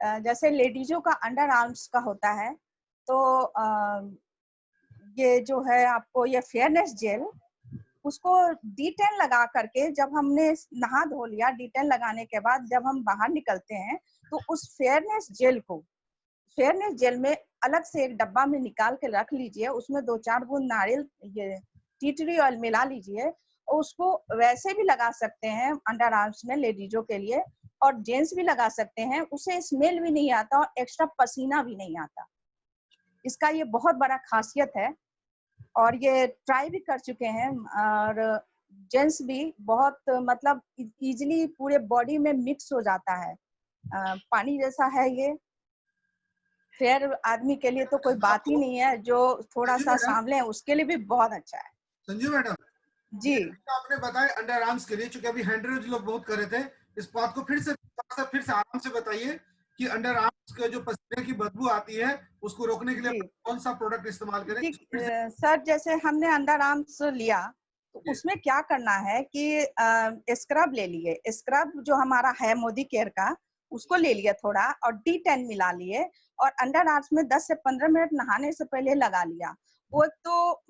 जैसे लेडीजों का अंडर आर्म्स का होता है, तो ये जो है आपको ये फेयरनेस जेल, उसको D10 लगा करके, जब हमने नहा धो लिया, D10 लगाने के बाद जब हम बाहर निकलते हैं तो उस फेयरनेस जेल में अलग से एक डब्बा में निकाल के रख लीजिए। उसमें 2-4 बूंद नारियल ये टी ट्री ऑयल मिला लीजिए, और उसको वैसे भी लगा सकते हैं अंडर आर्म्स में लेडीजों के लिए, और जेंट्स भी लगा सकते हैं। उससे स्मेल भी नहीं आता और एक्स्ट्रा पसीना भी नहीं आता। इसका ये बहुत बड़ा खासियत है, और ये ट्राई भी कर चुके हैं। और जेंट्स भी बहुत, मतलब इजीली पूरे बॉडी में मिक्स हो जाता है, पानी जैसा है ये। फेयर आदमी के लिए तो कोई बात ही नहीं है, जो थोड़ा सा सांवले है उसके लिए भी बहुत अच्छा है। संजू मैडम जी, आपने बताया अंडर आर्म्स के लिए, चूंकि अभी हैंड रेज लोग बहुत कर रहे थे, इस बात को फिर से आराम से बताइए कि अंडर आर्म्स के जो पसीने की बदबू आती है उसको रोकने के लिए कौन सा प्रोडक्ट इस्तेमाल करें? सर जैसे हमने अंडर आर्म्स लिया तो उसमें क्या करना है कि स्क्रब ले लिए। स्क्रब जो हमारा है मोदी केयर का, उसको ले लिया थोड़ा, और D10 मिला लिए, और अंडर आर्म्स में 10 से 15 मिनट नहाने से पहले लगा लिया। वो तो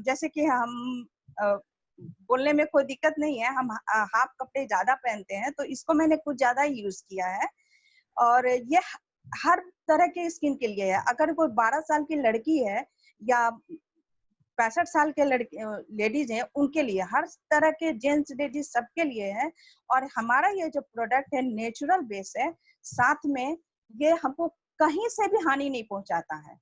जैसे कि हम बोलने में कोई दिक्कत नहीं है, हम हाफ कपड़े ज्यादा पहनते हैं, तो इसको मैंने कुछ ज्यादा यूज किया है। और ये हर तरह के स्किन के लिए है। अगर कोई 12 साल की लड़की है या 65 साल के लेडीज हैं, उनके लिए, हर तरह के जेंट्स लेडीज सबके लिए है। और हमारा ये जो प्रोडक्ट है नेचुरल बेस है, साथ में ये हमको कहीं से भी हानि नहीं पहुंचाता है।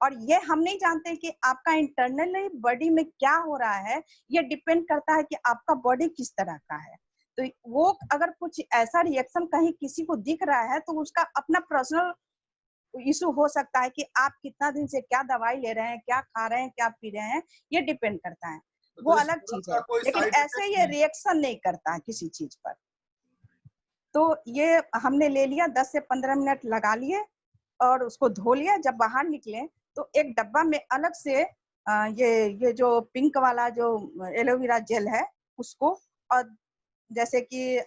और ये हम नहीं जानते कि आपका इंटरनली बॉडी में क्या हो रहा है, ये डिपेंड करता है कि आपका बॉडी किस तरह का है। तो वो अगर कुछ ऐसा रिएक्शन कहीं किसी को दिख रहा है तो उसका अपना पर्सनल इशू हो सकता है कि आप कितना दिन से क्या दवाई ले रहे हैं, क्या खा रहे हैं, क्या पी रहे हैं, ये डिपेंड करता है, वो तो इस अलग product चीज का है। कोई लेकिन साइड ऐसे इफेक्ट ये नहीं? रिएक्शन नहीं करता है किसी चीज पर। तो ये हमने ले लिया, 10 से 15 मिनट लगा लिए और उसको धो लिया। जब बाहर निकले तो एक डब्बा में अलग से ये जो पिंक वाला जो एलोवेरा जेल है उसको, और जैसे कि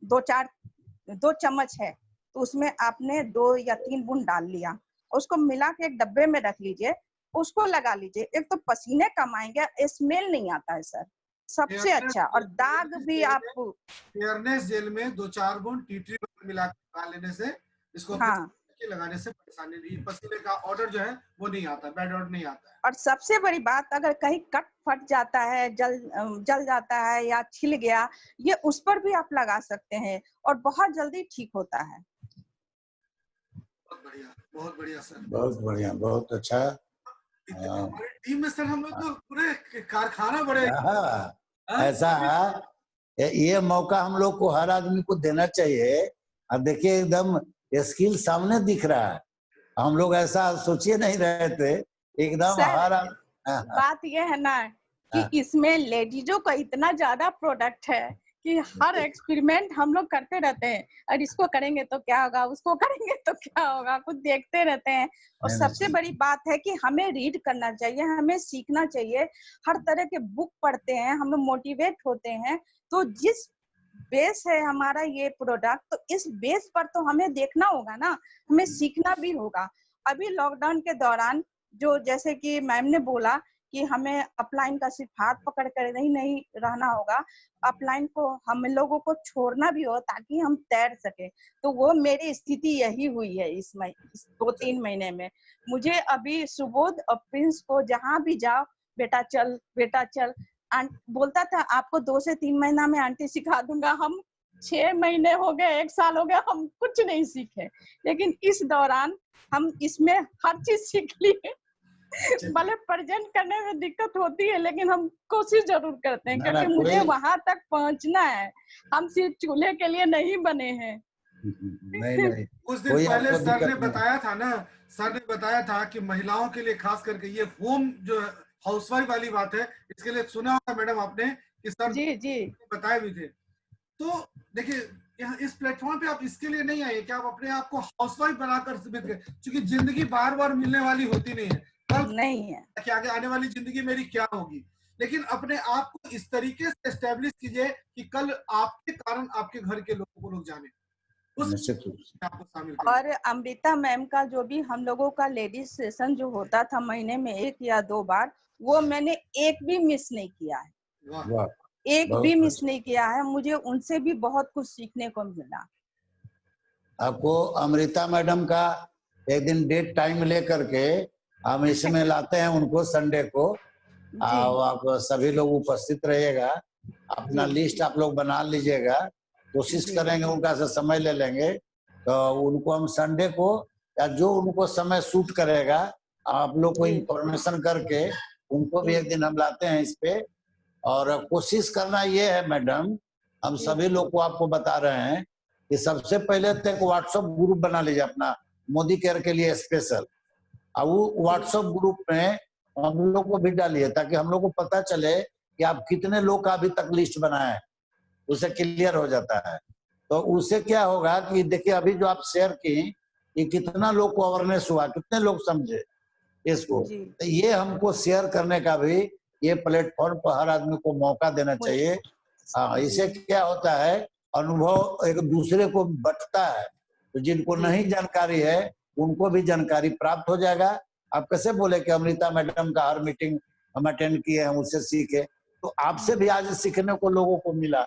2 चम्मच है तो उसमें आपने 2 या 3 बूंद डाल लिया, उसको मिला के एक डब्बे में रख लीजिए, उसको लगा लीजिए। एक तो पसीने कम आएंगे, स्मेल नहीं आता है सर, सबसे अच्छा। और दाग भी आप फेयरनेस जेल में 2-4 बूंद टी ट्री मिला के डाल लेने से इसको हाँ, लगाने से परेशानी नहीं, पसीने का ऑर्डर जो है वो नहीं आता, बैड ऑर्डर नहीं आता है। और सबसे बड़ी बात, अगर कहीं कट फट जाता है, जल जाता है या छिल गया, ये उस पर भी आप लगा सकते हैं और बहुत जल्दी ठीक होता है। बहुत बढ़िया सर, बहुत बढ़िया, बहुत अच्छा। हमारी टीम में सर हम लोग तो पूरे कारखाना बड़े। ऐसा है, ये मौका हम लोग को हर आदमी को देना चाहिए। अब देखिए एकदम स्किल सामने दिख रहा है, हम लोग ऐसा सोचिए नहीं रहे थे एकदम सर, हर बात ये है ना कि इसमें लेडीजों का इतना ज्यादा प्रोडक्ट है कि हर एक्सपेरिमेंट हम लोग करते रहते हैं, और इसको करेंगे तो क्या होगा, उसको करेंगे तो क्या होगा, कुछ देखते रहते हैं। और सबसे बड़ी बात है कि हमें रीड करना चाहिए, हमें सीखना चाहिए, हर तरह के बुक पढ़ते हैं, हम लोग मोटिवेट होते हैं। तो जिस बेस है हमारा ये प्रोडक्ट, तो इस बेस पर तो हमें देखना होगा ना, हमें सीखना भी होगा। अभी लॉकडाउन के दौरान जो, जैसे कि मैम ने बोला कि हमें अपलाइन का सिर्फ हाथ पकड़ कर नहीं रहना होगा, अपलाइन को हम लोगों को छोड़ना भी हो ताकि हम तैर सके। तो वो मेरी स्थिति यही हुई है इस 2-3 महीने में। मुझे अभी सुबोध और प्रिंस को जहाँ भी जाओ, बेटा चल, बेटा चल, बोलता था आपको 2 से 3 महीना में आंटी सिखा दूंगा। हम 6 महीने हो गए, 1 साल हो गया, हम कुछ नहीं सीखे। लेकिन इस दौरान हम इसमें हर चीज सीख लिए। भले प्रेजेंट करने में दिक्कत होती है, लेकिन हम कोशिश जरूर करते हैं, क्योंकि मुझे वहां तक पहुंचना है। हम सिर्फ चूल्हे के लिए नहीं बने हैं। नहीं कुछ दिन पहले सर ने बताया था ना, सर ने बताया था कि महिलाओं के लिए खास करके ये होम जो हाउसवाइफ वाली बात है, इसके लिए सुना होगा मैडम आपने कि सर जी बताए भी थे। तो देखिए यहाँ इस प्लेटफॉर्म पे आप इसके लिए नहीं आए कि आप अपने आप को हाउसवाइफ बनाकर साबित करें, क्योंकि जिंदगी बार बार मिलने वाली होती नहीं है, कल नहीं है कि आगे आने वाली जिंदगी मेरी क्या होगी। लेकिन अपने आप को इस तरीके से एस्टेब्लिश कीजिए कि कल आपके कारण आपके घर के लोगों को लोग जाने, आपको शामिल करें। और अमृता मैम का जो भी हम लोगों का लेडीज सेशन जो होता था महीने में 1 या 2 बार, वो मैंने एक भी मिस नहीं किया है, एक भी मिस नहीं किया है। मुझे उनसे भी बहुत कुछ सीखने को मिला। आपको अमृता मैडम का एक दिन डेट टाइम ले करके हम इसमें लाते हैं उनको संडे को, आप सभी लोग उपस्थित रहिएगा, अपना लिस्ट आप लोग बना लीजिएगा, कोशिश करेंगे उनका से समय ले लेंगे, तो उनको हम संडे को या जो उनको समय सूट करेगा आप लोग को इंफॉर्मेशन करके उनको भी एक दिन हम लाते हैं इस पे। और कोशिश करना ये है मैडम, हम सभी लोग को आपको बता रहे हैं कि सबसे पहले तो एक व्हाट्सएप ग्रुप बना लीजिए अपना मोदी केयर के लिए स्पेशल, और वो व्हाट्सएप ग्रुप में हम लोग को भी डालिए ताकि हम लोग को पता चले कि आप कितने लोग का अभी तक लिस्ट बनाए हैं, उसे क्लियर हो जाता है। तो उससे क्या होगा कि देखिए अभी जो आप शेयर की कि कितना लोग को अवेयरनेस हुआ, कितने लोग समझे इसको, तो ये हमको शेयर करने का भी ये प्लेटफॉर्म पर हर आदमी को मौका देना चाहिए। इससे क्या होता है, अनुभव एक दूसरे को बंटता है, तो जिनको नहीं जानकारी है उनको भी जानकारी प्राप्त हो जाएगा। आप कैसे बोले कि अमृता मैडम का हर मीटिंग हम अटेंड किए हैं, उससे सीखे, तो आपसे भी आज सीखने को लोगों को मिला।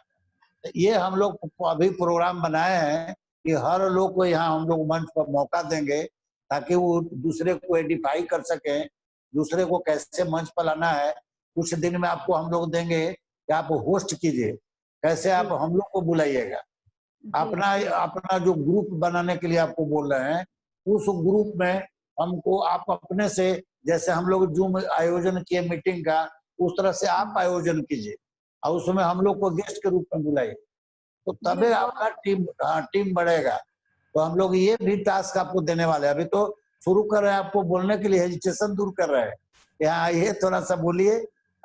ये हम लोग अभी प्रोग्राम बनाए हैं कि हर लोग को यहाँ हम लोग मंच पर मौका देंगे ताकि वो दूसरे को एडिफाई कर सके, दूसरे को कैसे मंच पर लाना है। कुछ दिन में आपको हम लोग देंगे कि आप होस्ट कीजिए, कैसे आप हम लोग को बुलाइएगा, अपना जो ग्रुप बनाने के लिए आपको बोल रहे हैं, उस ग्रुप में हमको आप अपने से, जैसे हम लोग जूम आयोजन किए मीटिंग का, उस तरह से आप आयोजन कीजिए और उसमें हम लोग को गेस्ट के रूप में बुलाइए, तो तभी आपका टीम बढ़ेगा। तो हम लोग ये भी टास्क आपको देने वाले हैं। अभी तो शुरू कर रहे हैं, आपको बोलने के लिए हेजिटेशन दूर कर रहे हैं कि हाँ ये थोड़ा सा बोलिए।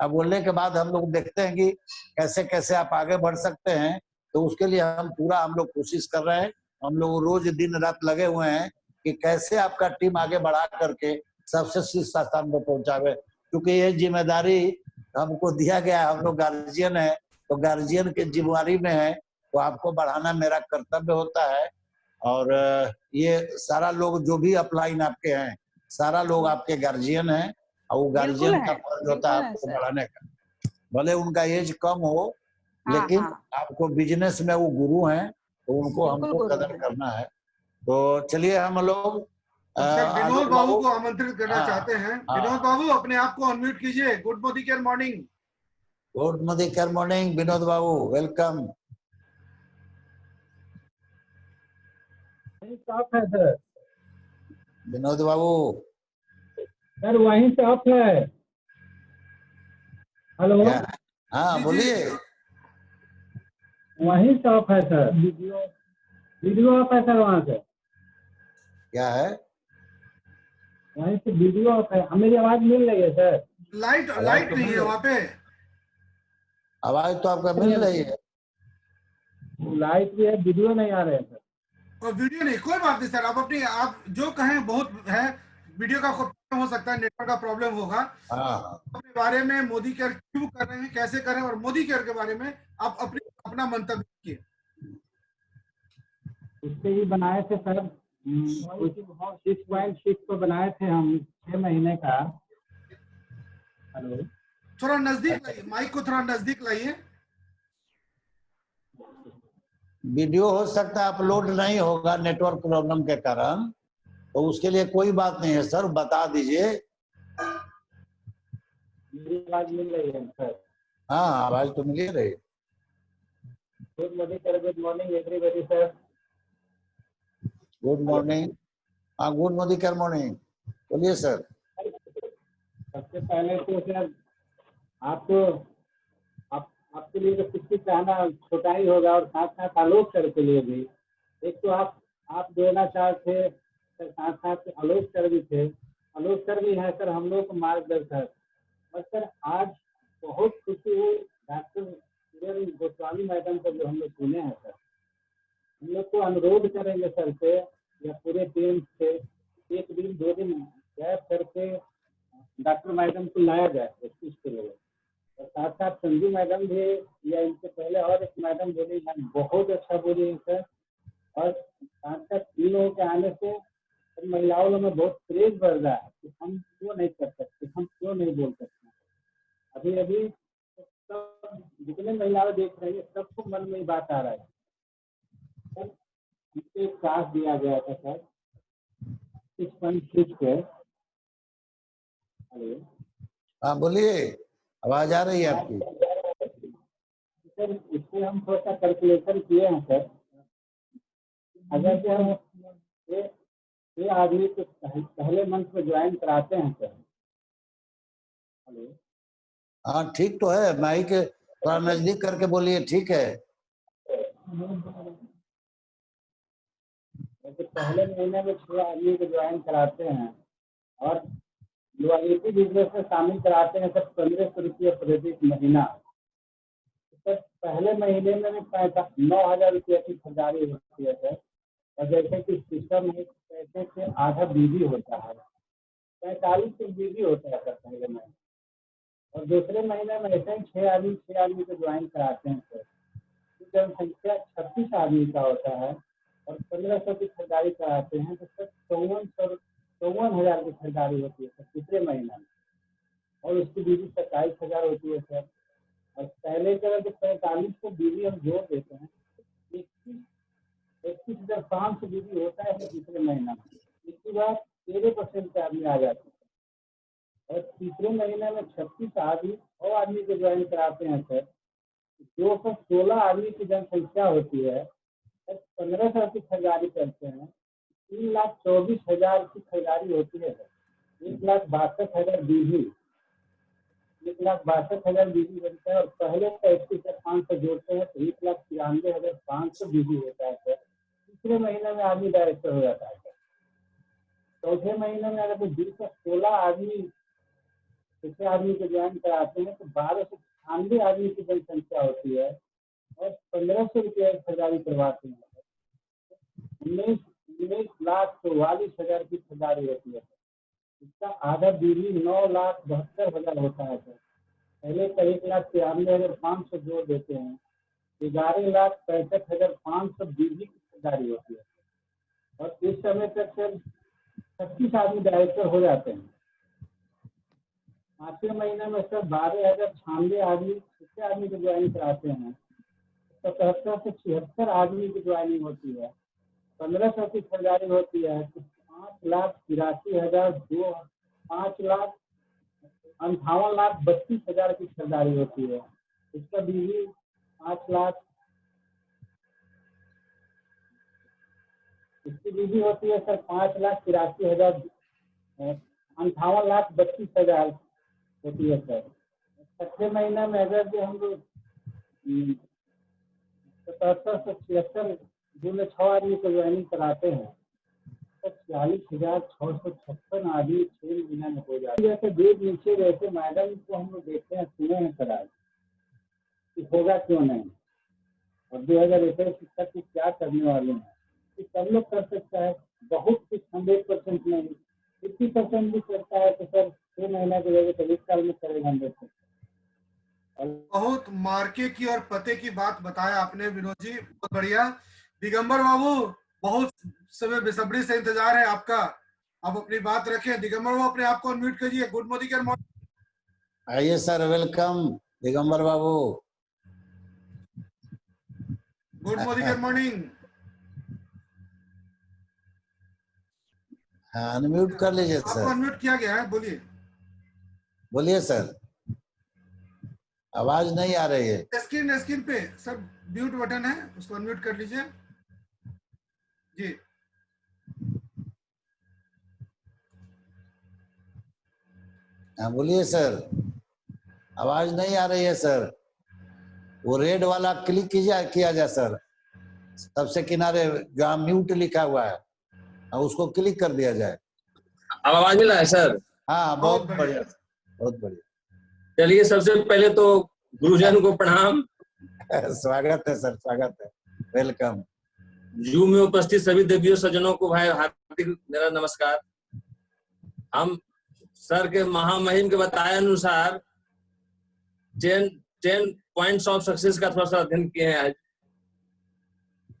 अब बोलने के बाद हम लोग देखते हैं कि कैसे कैसे आप आगे बढ़ सकते हैं। तो उसके लिए हम लोग कोशिश कर रहे हैं। हम लोग रोज दिन रात लगे हुए हैं कि कैसे आपका टीम आगे बढ़ा करके सबसे शीर्ष स्थान पर पहुंचावे, क्योंकि ये जिम्मेदारी हमको दिया गया है। हम लोग गार्जियन है, तो गार्जियन के जिम्मेदारी में है, तो आपको बढ़ाना मेरा कर्तव्य होता है। और ये सारा लोग जो भी अपलाइन आपके हैं, सारा लोग आपके गार्जियन हैं, और वो गार्जियन का फर्ज होता है आपको बढ़ाने का। भले उनका एज कम हो, लेकिन आपको बिजनेस में वो गुरु हैं, तो उनको हमको कदर करना है। तो चलिए हम लोग सर विनोद बाबू को आमंत्रित करना चाहते हैं। विनोद बाबू अपने आप को अनम्यूट कीजिए। Good Modi care morning. Good Modi care morning Vinod Babu, welcome. Of है सर। विनोद बाबू सर वहीं से ऑफ है। हेलो, हाँ बोलिए। वहीं से ऑफ है सर, वीडियो ऑफ है सर। वहाँ से क्या है? वहीं से वीडियो ऑफ है। मेरी आवाज मिल रही है सर? लाइट नहीं है वहाँ पे। आवाज तो आपका मिल रही है। लाइट भी है, वीडियो नहीं आ रहे हैं सर। और वीडियो नहीं, कोई बात नहीं सर। आप जो कहें बहुत है। वीडियो का हो सकता है, नेटवर्क का प्रॉब्लम होगा। अपने बारे में मोदी केयर क्यों कर रहे हैं, कैसे करें, और मोदी केयर के बारे में आप अपना मंतव्य किए। उससे ही बनाए थे सर, 6.6 को बनाए थे हम 6 महीने का। हेलो, थोड़ा नजदीक लाइए, माइक को थोड़ा नजदीक लाइए। वीडियो हो सकता है अपलोड नहीं होगा नेटवर्क प्रॉब्लम के कारण, तो उसके लिए कोई बात नहीं है सर, बता दीजिए। मेरी आवाज मिल रही है सर? हाँ आवाज तो मिल रही है। Good morning everybody sir. Good morning. हाँ गुड मोदी केयर मॉर्निंग, बोलिए सर। सबसे पहले तो सर आपके लिए तो कुछ भी कहना छोटा ही होगा, और साथ साथ आलोक सर के लिए भी। एक तो आप द्रोणाचार्य थे सर, साथ साथ आलोक सर भी थे। आलोक सर भी है सर हम लोग को मार्गदर्शक। और सर आज बहुत खुशी हुई डॉक्टर किरण गोस्वामी मैडम को जो हम लोग सुने हैं सर। हम लोग को अनुरोध करेंगे सर से या पूरे टीम से, एक दिन 2 दिन गैप करके डॉक्टर मैडम को लाया जाए इस चीज के लिए। और साथ साथ संजू मैडम भी, या इनसे पहले और एक मैडम बोली, बहुत अच्छा बोली है सर। और साथ साथ इन लोगों के आने से महिलाओं में बहुत क्रेज बढ़ रहा है कि हम क्यों नहीं कर सकते, हम क्यों नहीं बोल सकते। अभी सब जितने महिलाएं देख रही है सबको मन में बात आ रहा है सर। हमको एक टास्क दिया गया था सर 6.6 पे। हेलो, हाँ बोलिए, आवाज आ रही है आपकी। सर इसमें हम थोड़ा सा कैलकुलेशन किए हैं सर। अगर से हम ये आदमी को पहले मंथ में ज्वाइन कराते हैं सर। हेलो, हाँ ठीक तो है, माइक थोड़ा नजदीक करके बोलिए, ठीक है। पहले महीने में 6 आदमी को ज्वाइन कराते हैं, और लॉयल्टी बिजनेस में शामिल कराते हैं सर 1500 रुपये प्रति महीना। सर पहले महीने में 9,000 रुपये की खरीदारी होती है सर। और जैसे कि सिस्टम में पैसे से आधा बीवी होता है, 45 बीवी होता है सर पहले महीने। और दूसरे महीने में ऐसे ही 6 आदमी को ज्वाइन कराते हैं सर। जनसंख्या 36 आदमी का होता है, और 1500 की खरीदारी कराते हैं, तो सर 54,000 की खरीदारी होती है सर तीसरे महीने में। और उसकी बीवी 27,000 होती है सर। और पहले के जो 45 को बीवी हम जोड़ देते हैं, 21,500 बीवी होता है तीसरे महीना में। इसके बाद 13% के आदमी आ जाते हैं। और तीसरे महीने में 36 आदमी को ज्वाइन कराते हैं सर। 216 आदमी की जनसंख्या होती है, 1500 की खरीदारी करते हैं, 3,24,000 की खरीदारी होती है, 1,62,000 बीवी। 1,62,000 बीबी बनता है और पहले का 81,500 जोड़ते हैं तो 1,93,500 बीबी होता है सर। तीसरे महीने में आदमी डायरेक्टर हो जाता है सर। चौथे महीने में अगर 216 आदमी किसी आदमी को ज्वाइन कराते हैं तो 1296 आदमी की जनसंख्या होती है और 1,500 रुपये सरकारी करवाते हैं। 19,44,000 की सरकारी होती है। इसका आधा बीबी 9,72,000 होता है सर। पहले का 1,93,500 जोड़ देते हैं, 11,65,500 बीबी की सरकारी होती है और इस समय तक सर 36 आदमी डायरेक्टर हो जाते हैं। 5वें महीने में सर 12,096 आदमी कितने आदमी को ज्वाइन कराते हैं, 77 से 76 आदमी की ज्वाइनिंग होती है, 1,500 की सरकारी होती है तो 5,58,32,000 की सरकारी होती है। इसका बीवी 5 लाख इसकी बीवी होती है सर 5,83,000 58,32,000 होती है सर। 6वें महीने में अगर जो हम लोग 77 से 76 जो 6 आदमी को ज्वाइनिंग कराते हैं तो 40,656 आदमी 6 महीने में हो जाते हैं। जैसे दूध नीचे वैसे मैडम को हम लोग देखते हैं, सुने हैं सर आज कि होगा क्यों नहीं और 2021 तक की क्या करने वाले हैं कि सब लोग कर सकता है। बहुत कुछ 100% नहीं 50% भी करता है तो सर 6 महीने की जगह तो 1 साल में करेगा 100%। बहुत मार्के की और पते की बात बताया आपने विनोद जी, बहुत बढ़िया। दिगंबर बाबू बहुत समय बेसब्री से इंतजार है आपका, आप अपनी बात रखें। दिगंबर बाबू अपने आप को अनम्यूट कीजिए। Good Modi care morning. आइए सर, वेलकम दिगंबर बाबू। Good Modi care morning. हाँ, अनम्यूट कर लीजिए आपको सर। अनम्यूट किया गया है, बोलिए। बोलिए सर, आवाज नहीं आ रही है। स्क्रीन पे सर म्यूट बटन है, उसको अनम्यूट कर लीजिए जी। हाँ बोलिए सर, आवाज नहीं आ रही है सर। वो रेड वाला क्लिक किया जाए सर, सबसे किनारे जहाँ म्यूट लिखा हुआ है उसको क्लिक कर दिया जाए। अब आवाज मिल रहा है सर? हाँ बहुत बढ़िया, बहुत बढ़िया। चलिए, सबसे पहले तो गुरुजन को प्रणाम। स्वागत है सर, स्वागत है, वेलकम। जूम में उपस्थित सभी देवियों सज्जनों को भाई हार्दिक मेरा नमस्कार। हम सर के महामहिम के बताए अनुसार 10 पॉइंट्स ऑफ सक्सेस का थोड़ा सा अध्ययन किए हैं आज।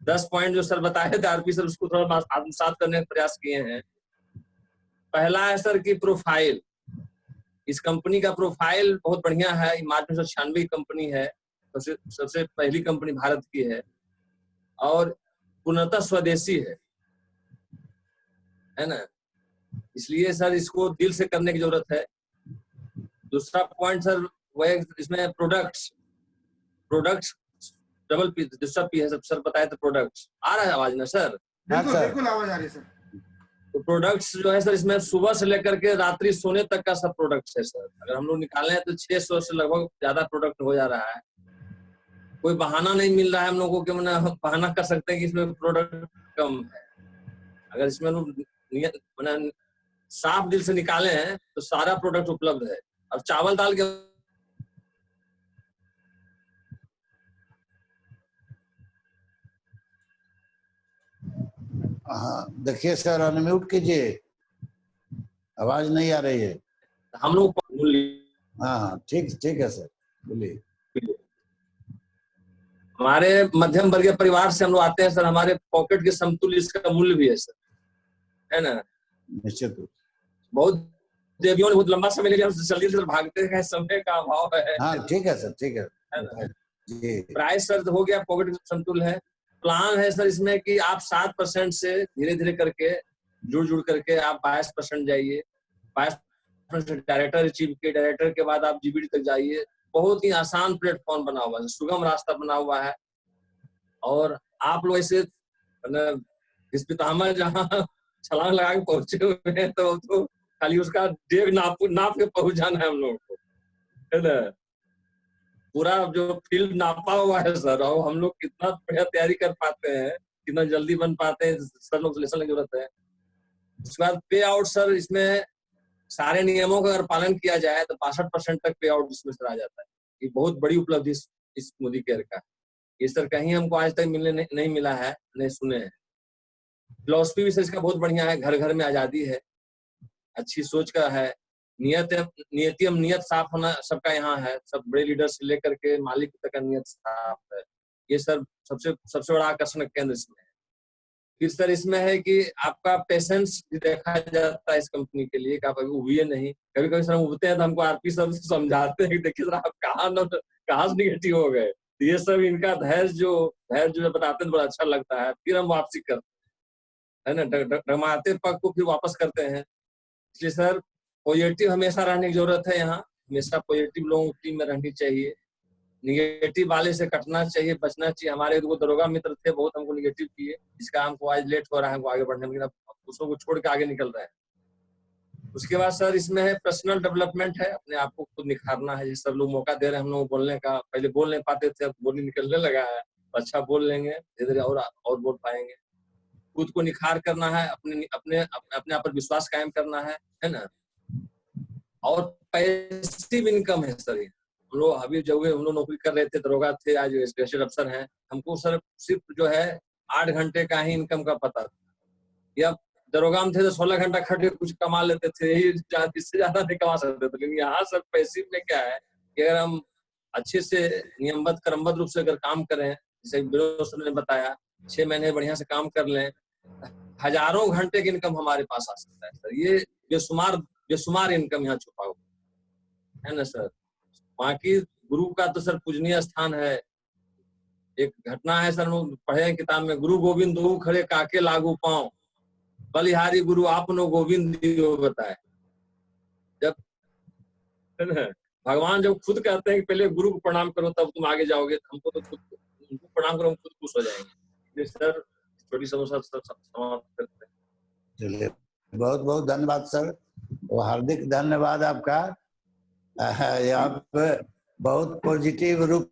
10 पॉइंट जो सर बताए थे आरपी सर, उसको थोड़ा आत्मसात करने का प्रयास किए हैं। पहला है सर की प्रोफाइल। इस कंपनी का प्रोफाइल बहुत बढ़िया है। मार्च 1996 कंपनी है, सबसे पहली कंपनी भारत की है और पूर्णतः स्वदेशी है ना। इसलिए सर इसको दिल से करने की जरूरत है। दूसरा पॉइंट सर वह इसमें प्रोडक्ट्स डबल पी, दूसरा पी है सर बताए तो प्रोडक्ट्स। आ रहा है आवाज ना सर? बिल्कुल बिल्कुल आवाज आ रही है सर। तो प्रोडक्ट्स जो है सर इसमें सुबह से लेकर के रात्रि सोने तक का सब प्रोडक्ट्स है सर। अगर हम लोग निकाले हैं तो 600 से लगभग ज्यादा प्रोडक्ट हो जा रहा है। कोई बहाना नहीं मिल रहा है हम लोगों को कि मैंने बहाना कर सकते हैं कि इसमें प्रोडक्ट कम है। अगर इसमें मैंने साफ दिल से निकाले हैं तो सारा प्रोडक्ट उपलब्ध है। अब चावल दाल के हाँ देखिए सर, अनम्यूट कीजिए, आवाज नहीं आ रही है। हम लोग हाँ ठीक है सर, बोलिए। हमारे मध्यम वर्गीय परिवार से हम लोग आते हैं सर। हमारे पॉकेट के समतुल्य इसका मूल्य भी है सर, है ना। निश्चित रूप बहुत देवियों ने बहुत लंबा समय ले लिया, जल्दी से भागते हैं, समय का अभाव है। हाँ ठीक है सर, ठीक है जी। प्राइस सर हो गया, पॉकेट समतुल्य है। प्लान है सर इसमें कि आप 7% से धीरे धीरे करके जुड़ करके आप 22% जाइए। 22% डायरेक्टर अचीव के, डायरेक्टर के बाद आप जीबीडी तक जाइए। बहुत ही आसान प्लेटफॉर्म बना हुआ है, सुगम रास्ता बना हुआ है। और आप लोग ऐसे इस पितामह जहाँ छलांग लगा के पहुंचे हुए हैं तो खाली उसका डेग नाप के पहुंच जाना है हम लोगों को। है ना, पूरा जो फील्ड नापा हुआ है सर, और हम लोग कितना बढ़िया तैयारी कर पाते हैं, कितना जल्दी बन पाते हैं, सर लोग सिलेक्शन की जरूरत है। उसके बाद पे आउट सर, इसमें सारे नियमों का अगर पालन किया जाए तो 62% तक पे आउट इसमें सर आ जाता है। ये बहुत बड़ी उपलब्धि इस मोदी केयर का, ये सर कहीं हमको आज तक मिलने नहीं मिला है, नहीं सुने हैं। फिलॉसफी भी सर इसका बहुत बढ़िया है, घर घर में आजादी है, अच्छी सोच का है, नियत साफ होना सबका यहाँ है, सब बड़े लीडर से लेकर के मालिक तक का नियत साफ है। ये सर सबसे बड़ा आकर्षण केंद्र इसमें है। फिर सर इसमें है कि आपका पेशेंस भी देखा जाता है इस कंपनी के लिए, कि आप अभी उबिए नहीं। कभी कभी सर हम उबते हैं तो हमको आरपी सर समझाते हैं कि देखिए सर आप कहाँ से निगेटिव हो गए। ये सब इनका धैर्य जो बताते हैं बड़ा अच्छा लगता है। फिर हम वापसी करते हैं ना, डगमाते पग को फिर वापस करते हैं। इसलिए सर पॉजिटिव हमेशा रहने की जरूरत है, यहाँ हमेशा पॉजिटिव लोगों की टीम में रहनी चाहिए, निगेटिव वाले से कटना चाहिए, बचना चाहिए। हमारे वो दरोगा मित्र थे, बहुत हमको निगेटिव किए, इसका हमको आज लेट हो रहा है हमको आगे बढ़ने में, लेकिन अब उसको छोड़ के आगे निकल रहे हैं। उसके बाद सर इसमें है पर्सनल डेवलपमेंट है, अपने आप को खुद निखारना है। जैसे सब लोग मौका दे रहे हैं हम लोग बोलने का, पहले बोल नहीं पाते थे, अब बोली निकलने लगा है, अच्छा बोल लेंगे धीरे धीरे और बोल पाएंगे। खुद को निखार करना है, अपने आप पर विश्वास कायम करना है ना। और पैसिव इनकम है सर, हम लोग अभी जब हम लोग नौकरी कर रहे थे, दरोगा थे, आज स्पेशल अफसर हैं, हमको सर सिर्फ जो है 8 घंटे का ही इनकम का पता था। या दरोगा में थे तो 16 घंटा खट के कुछ कमा लेते थे, यही इससे ज्यादा नहीं कमा सकते थे। लेकिन यहाँ सर पैसिव में क्या है कि अगर हम अच्छे से नियमबद्ध क्रमबद्ध रूप से अगर काम करें, जैसे विनोद सर ने बताया, 6 महीने बढ़िया से काम कर लें, हजारों घंटे की इनकम हमारे पास आ सकता है सर। ये बेशुमार इनकम यहाँ छुपा हुआ है ना सर। बाकी गुरु का तो सर पूजनीय स्थान है। एक घटना है सर, पढ़े हैं किताब में, गुरु गोविंद दो खड़े काके लागू पांव, बलिहारी गुरु आपनो गोविंद दियो बताए। जब भगवान जब खुद कहते हैं कि पहले गुरु को प्रणाम करो तब तुम आगे जाओगे, तो हमको तो खुद उनको प्रणाम करो, हम खुद खुश हो जाएंगे। सर छोटी समस्या समाप्त करते हैं। चलिए, बहुत बहुत धन्यवाद सर, वो हार्दिक धन्यवाद आपका। आप बहुत पॉजिटिव रूप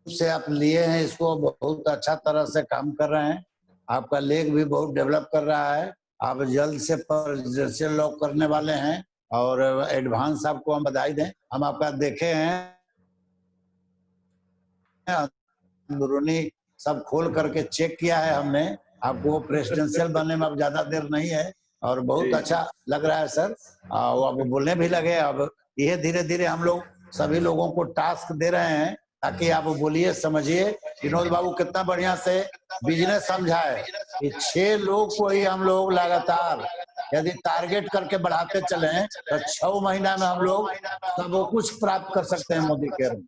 से आप लिए हैं इसको, बहुत अच्छा तरह से काम कर रहे हैं। आपका लेग भी बहुत डेवलप कर रहा है, आप जल्द से लॉक करने वाले हैं, और एडवांस आपको हम बधाई दें। हम आपका देखे हैं, अंदरूनी सब खोल करके चेक किया है हमने, आपको प्रेसिडेंशियल बनने में अब ज्यादा देर नहीं है, और बहुत अच्छा लग रहा है सर। वो आप बोलने भी लगे। अब ये धीरे धीरे हम लोग सभी लोगों को टास्क दे रहे हैं ताकि आप बोलिए, समझिए। विनोद बाबू कितना बढ़िया से बिजनेस समझा है कि 6 लोग को ही हम लोग लगातार यदि टारगेट करके बढ़ाते चले तो 6 महीना में हम लोग सब कुछ प्राप्त कर सकते हैं मोदी केयर में।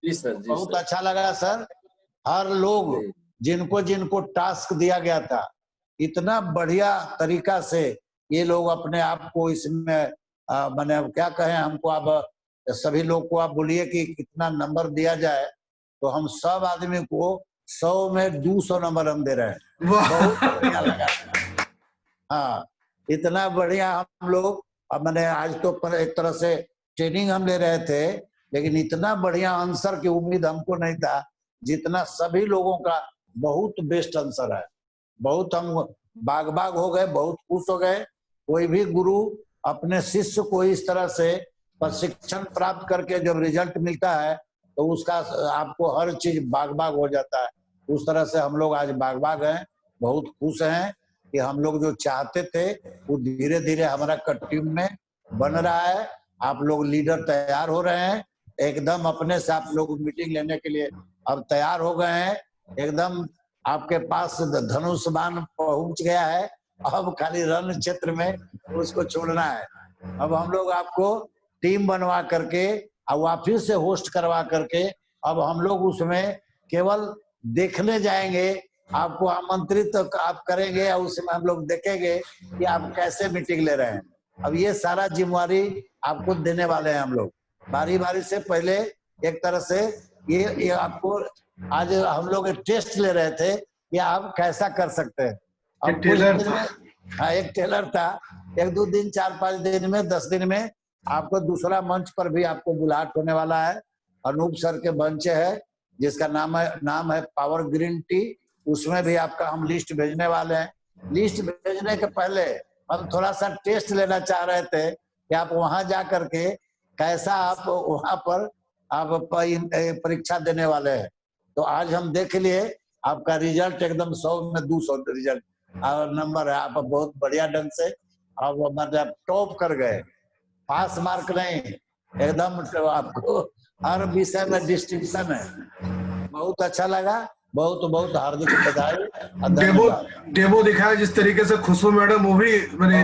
जी सर, बहुत अच्छा लगा सर। हर लोग जिनको टास्क दिया गया था, इतना बढ़िया तरीका से ये लोग अपने आप को इसमें मैंने क्या कहें, हमको आप सभी लोग को आप बोलिए कि कितना नंबर दिया जाए, तो हम सब आदमी को 100 में 200 नंबर हम दे रहे हैं। बहुत बढ़िया लगा। हाँ, इतना बढ़िया हम लोग, अब मैंने आज तो एक तरह से ट्रेनिंग हम ले रहे थे, लेकिन इतना बढ़िया आंसर की उम्मीद हमको नहीं था जितना सभी लोगों का बहुत बेस्ट आंसर है। बहुत हम बाग हो गए, बहुत खुश हो गए। कोई भी गुरु अपने शिष्य को इस तरह से प्रशिक्षण प्राप्त करके जब रिजल्ट मिलता है तो उसका आपको हर चीज बाग हो जाता है। उस तरह से हम लोग आज बाग हैं, बहुत खुश हैं कि हम लोग जो चाहते थे वो धीरे धीरे हमारा टीम में बन रहा है। आप लोग लीडर तैयार हो रहे हैं, एकदम अपने से आप लोग मीटिंग लेने के लिए अब तैयार हो गए हैं। एकदम आपके पास धनुष बाण पहुंच गया है, अब खाली रण क्षेत्र में उसको छोड़ना है। अब हम लोग आपको टीम बनवा करके और वापिस से होस्ट करवा करके अब हम लोग उसमें केवल देखने जाएंगे, आपको आमंत्रित तो आप करेंगे और उसमें हम लोग देखेंगे कि आप कैसे मीटिंग ले रहे हैं। अब ये सारा जिम्मेवारी आपको देने वाले हैं हम लोग बारी बारी से। पहले एक तरह से ये आपको आज हम लोग एक टेस्ट ले रहे थे कि आप कैसा कर सकते हैं। अब हाँ, एक टेलर था, 1-2 दिन 4-5 दिन में 10 दिन में आपको दूसरा मंच पर भी आपको बुलाहट होने वाला है। अनूप सर के मंच है जिसका नाम है पावर ग्रीन टी, उसमें भी आपका हम लिस्ट भेजने वाले हैं। लिस्ट भेजने के पहले हम थोड़ा सा टेस्ट लेना चाह रहे थे कि आप वहां जा करके कैसा आप वहां पर आप परीक्षा देने वाले हैं। तो आज हम देख लिए आपका रिजल्ट एकदम 100 में 200 रिजल्ट नंबर है। आप बहुत बढ़िया ढंग से आप मतलब टॉप कर गए, पास मार्क नहीं, एकदम आपको हर विषय में डिस्टिंक्शन है। बहुत अच्छा लगा, बहुत बहुत हार्दिक बधाई। डेमो दिखाया जिस तरीके से खुशबू मैडम, वो भी मैंने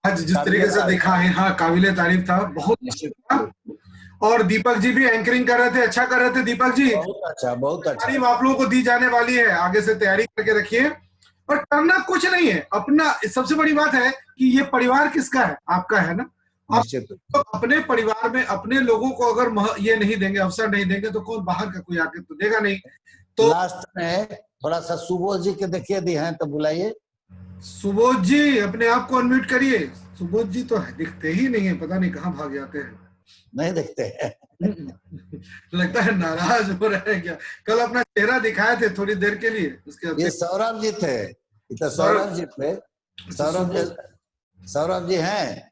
आज जिस तरीके से देखा है, हाँ काबिले तारीफ था, बहुत। और दीपक जी भी एंकरिंग कर रहे थे, अच्छा कर रहे थे दीपक जी, बहुत अच्छा, बहुत अच्छा। तारीफ आप लोगों को दी जाने वाली है, आगे से तैयारी करके रखिए। और करना कुछ नहीं है, अपना सबसे बड़ी बात है कि ये परिवार किसका है, आपका है ना। आप तो अपने परिवार में अपने लोगों को अगर ये नहीं देंगे, अवसर नहीं देंगे, तो कौन बाहर का कोई आके तो देगा नहीं। तो लास्ट में थोड़ा सा सुबोध जी के देखिए दी हैं तो बुलाइए। सुबोध जी अपने आप को अनम्यूट करिए। सुबोध जी तो दिखते ही नहीं है, पता नहीं कहाँ भाग जाते हैं। नहीं दिखते हैं। लगता है नाराज हो रहे हैं क्या। कल अपना चेहरा दिखाए थे थोड़ी देर के लिए, उसके ये सौरभ जी थे, तो सौरभ जी थे, सौरभ जी हैं,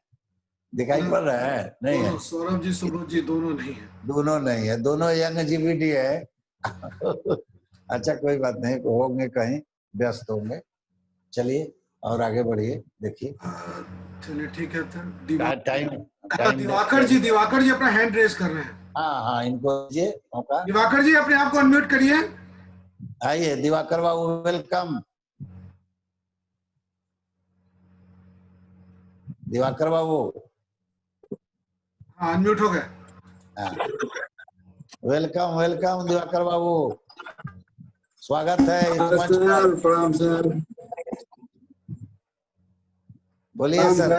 दिखाई पड़ रहे हैं? नहीं है सौरभ जी सुबोध जी दोनों नहीं है, दोनों नहीं है, दोनों यंग जीवीडी है। अच्छा कोई बात नहीं, होंगे कहीं व्यस्त होंगे। चलिए और आगे बढ़िए, देखिए। चलिए ठीक है। दिवाकर जी अपना हैंड रेज कर रहे हैं। हाँ इनको दीजिए मौका। दिवाकर जी अपने आप को अनम्यूट करिए। आइए दिवाकर बाबू, वेलकम। दिवाकर बाबू हाँ अनम्यूट हो गए। वेलकम वेलकम दिवाकर बाबू, स्वागत है इस मंच पर। प्रणाम सर। बोलिए सर।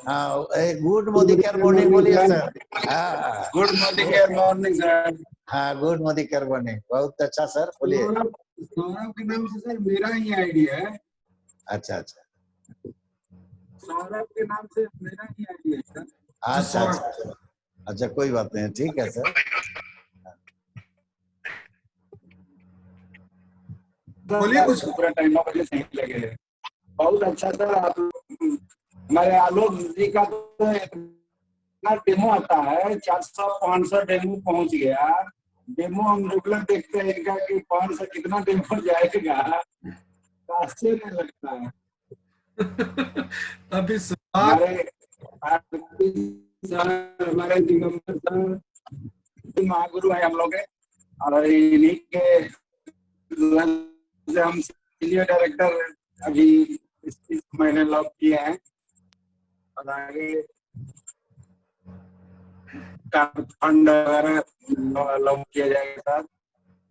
हाँ गुड मोदी केयर मॉर्निंग बोलिए sir. Good Modi care morning sir. हाँ गुड मोदी केयर मॉर्निंग, बहुत अच्छा सर, बोलिए। सौरभ के नाम से सर मेरा ही आईडी है। अच्छा सौरभ के नाम से मेरा ही आईडी है सर। अच्छा कोई बात नहीं, ठीक है सर। बोलिए कुछ। पूरा टाइम 9 बजे सही लगे। बहुत अच्छा सर। आप हमारे आलोक जी का तो इतना डेमो आता है, 400-500 डेमो पहुंच गया। डेमो हम रेगुलर देखते हैं इनका कि 500 कितना डेमो जाएगा, आश्चर्य लगता है। अभी हमारे दिगंबर सर महागुरु है हम लोग के, और इन्हीं के हम सीनियर डायरेक्टर अभी इस महीने लॉक किए हैं, और आगे फंड वगैरह लॉक किया जाएगा सर।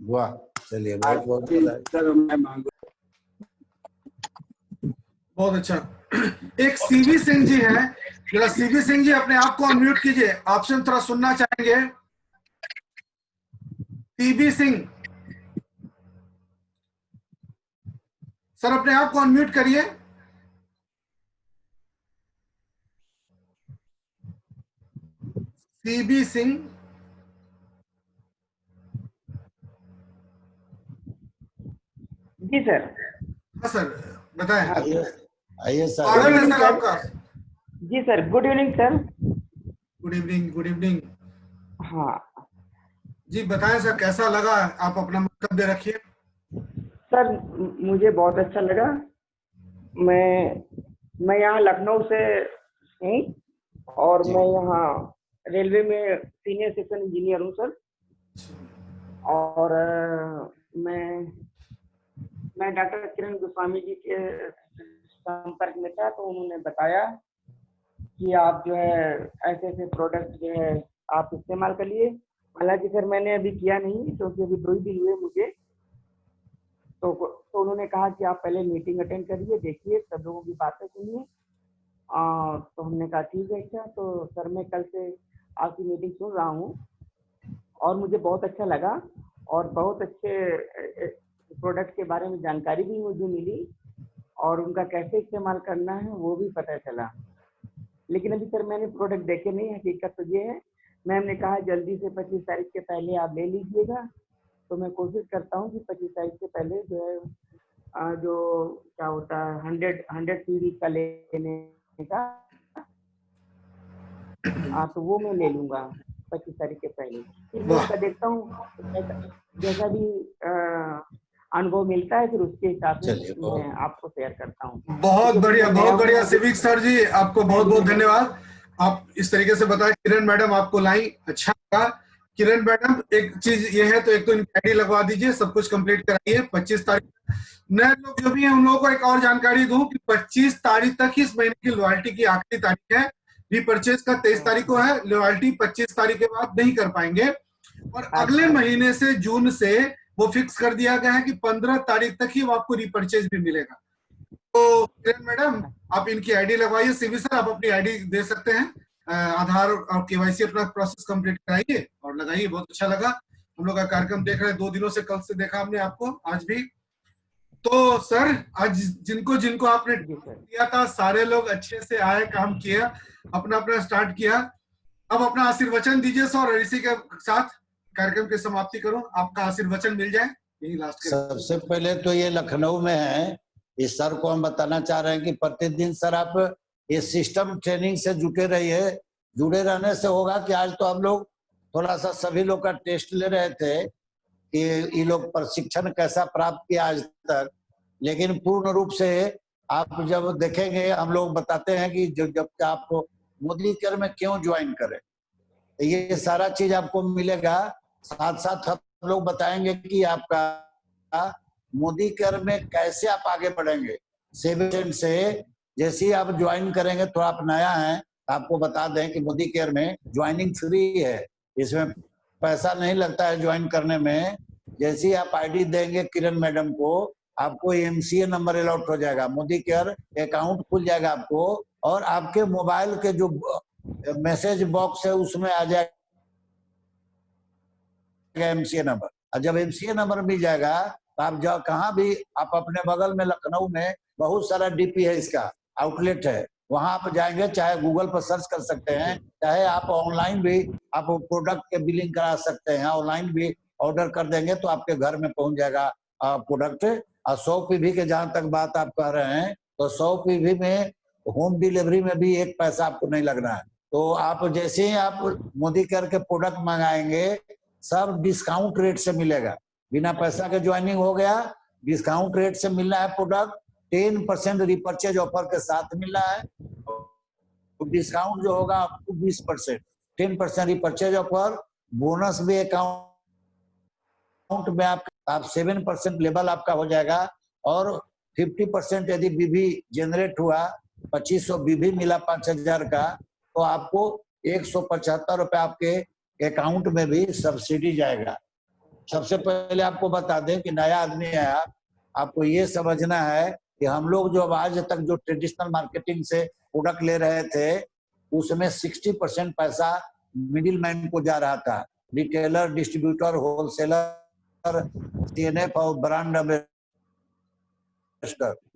वाह, चलिए बहुत सर मैं मांगू। बहुत अच्छा। एक सीवी सिंह जी है, जरा सीवी सिंह जी अपने आप को अनम्यूट कीजिए, ऑप्शन थोड़ा सुनना चाहेंगे। सीवी सिंह सर अपने आप को अनम्यूट करिए। CB Singh ji sir. हाँ सर बताएं। आइए सर। स्वागत है सर आपका। जी sir, good evening sir. Good evening, good evening. हाँ जी बताएं सर, कैसा लगा, आप अपना वक्तव्य रखिए। सर मुझे बहुत अच्छा लगा। मैं यहाँ लखनऊ से हूँ, और मैं यहाँ रेलवे में सीनियर सेक्शन इंजीनियर हूँ सर। और मैं डॉक्टर किरण गोस्वामी जी के संपर्क में था, तो उन्होंने बताया कि आप जो है ऐसे ऐसे प्रोडक्ट जो है आप इस्तेमाल करिए। हालांकि सर मैंने अभी किया नहीं, क्योंकि अभी 2 ही दिन हुए मुझे। तो उन्होंने कहा कि आप पहले मीटिंग अटेंड करिए, देखिए सब लोगों की बातें सुनिए। तो हमने कहा ठीक है। अच्छा तो सर मैं कल से आपकी मीटिंग सुन रहा हूँ, और मुझे बहुत अच्छा लगा, और बहुत अच्छे प्रोडक्ट के बारे में जानकारी भी मुझे मिली, और उनका कैसे इस्तेमाल करना है वो भी पता चला। लेकिन अभी सर मैंने प्रोडक्ट देखे नहीं, हकीकत तो ये है। मैम ने कहा जल्दी से 25 तारीख के पहले आप ले लीजिएगा, तो मैं कोशिश करता हूँ कि 25 तारीख से पहले जो है जो क्या होता है 100 सीरीज का लेने का, तो वो मैं ले लूंगा 25 तारीख के पहले। फिर मैं उसका देखता हूँ जैसा भी अनुभव मिलता है, फिर उसके हिसाब से मैं आपको शेयर करता हूँ। बहुत बढ़िया सिविक सर जी, आपको बहुत बहुत धन्यवाद। आप इस तरीके से बताए। किरण मैडम आपको लाई अच्छा लगा। किरण मैडम एक चीज ये है, तो एक तो इनकी आईडी लगवा दीजिए, सब कुछ कंप्लीट कराइए 25 तारीख। नए लोग जो भी हैं उन लोगों को एक और जानकारी दूं कि 25 तारीख तक ही इस महीने की लॉयल्टी की आखिरी तारीख है। रीपरचेज का 23 तारीख को है, लॉयल्टी 25 तारीख के बाद नहीं कर पाएंगे। और अगले महीने से जून से वो फिक्स कर दिया गया है कि 15 तारीख तक ही वो आपको रीपरचेज भी मिलेगा। तो किरण मैडम आप इनकी आईडी लगवाइए। सीवी सर आप अपनी आईडी दे सकते हैं, आधार और केवाईसी अपना प्रोसेस कंप्लीट कराइए और लगाइए। बहुत अच्छा लगा, हम लोग का कार्यक्रम देख रहे हैं 2 दिनों से, कल से देखा हमने आपको, आज भी। तो सर आज जिनको जिनको आपने दिया था सारे लोग अच्छे से आए, काम किया, अपना अपना स्टार्ट किया। अब अपना आशीर्वचन दीजिए सर, और इसी के साथ कार्यक्रम की समाप्ति करो। आपका आशीर्वचन मिल जाए, यही लास्ट। सबसे पहले तो ये लखनऊ में है, इस सर को हम बताना चाह रहे हैं कि प्रतिदिन सर आप ये सिस्टम ट्रेनिंग से जुटे रहिए। जुड़े रहने से होगा कि आज तो हम लोग थोड़ा सा सभी लोग का टेस्ट ले रहे थे कि ये लोग प्रशिक्षण कैसा प्राप्त किया आज तक, लेकिन पूर्ण रूप से आप जब देखेंगे, हम लोग बताते हैं कि जब आपको मोदी केयर में क्यों ज्वाइन करें, तो ये सारा चीज आपको मिलेगा। साथ साथ हम लोग बताएंगे कि आपका मोदी केयर में कैसे आप आगे बढ़ेंगे। सेविंग से जैसे ही आप ज्वाइन करेंगे, तो आप नया हैं, आपको बता दें कि मोदी केयर में ज्वाइनिंग फ्री है, इसमें पैसा नहीं लगता है ज्वाइन करने में। जैसे ही आप आईडी देंगे किरण मैडम को, आपको एमसीए नंबर अलॉट हो जाएगा, मोदी केयर अकाउंट खुल जाएगा आपको, और आपके मोबाइल के जो मैसेज बॉक्स है उसमें आ जाएगा एमसीए नंबर। और जब एमसीए नंबर मिल जाएगा तो आप जब कहाँ भी, आप अपने बगल में लखनऊ में बहुत सारा डीपी है, इसका आउटलेट है, वहां आप जाएंगे, चाहे गूगल पर सर्च कर सकते हैं, चाहे आप ऑनलाइन भी आप प्रोडक्ट के बिलिंग करा सकते हैं, ऑनलाइन भी ऑर्डर कर देंगे तो आपके घर में पहुंच जाएगा प्रोडक्ट। और 100 पीवी के जहां तक बात आप कह रहे हैं, तो 100 पीवी में होम डिलीवरी में भी 1 पैसा आपको नहीं लगना है। तो आप जैसे ही आप मोदी केयर के प्रोडक्ट मंगाएंगे, सब डिस्काउंट रेट से मिलेगा, बिना पैसा के ज्वाइनिंग हो गया, डिस्काउंट रेट से मिलना है प्रोडक्ट। 10% रिपर्चेज ऑफर के साथ मिलना है, तो डिस्काउंट जो होगा आपको 20%, 10% रिपर्चेज ऑफर, बोनस भी अकाउंट में आप 7% लेवल आपका हो जाएगा। और 50% यदि बीबी जनरेट हुआ, 2500 बीबी मिला 5000 का, तो आपको 175 रुपए आपके अकाउंट में भी सब्सिडी जाएगा। सबसे पहले आपको बता दें कि नया आदमी है आपको ये समझना है कि हम लोग जो आज तक जो ट्रेडिशनल मार्केटिंग से प्रोडक्ट ले रहे थे, उसमें 60% पैसा मिडिल मैन को जा रहा था, रिटेलर, डिस्ट्रीब्यूटर, होलसेलर, सीएनएफ और ब्रांड एम्बेसडर।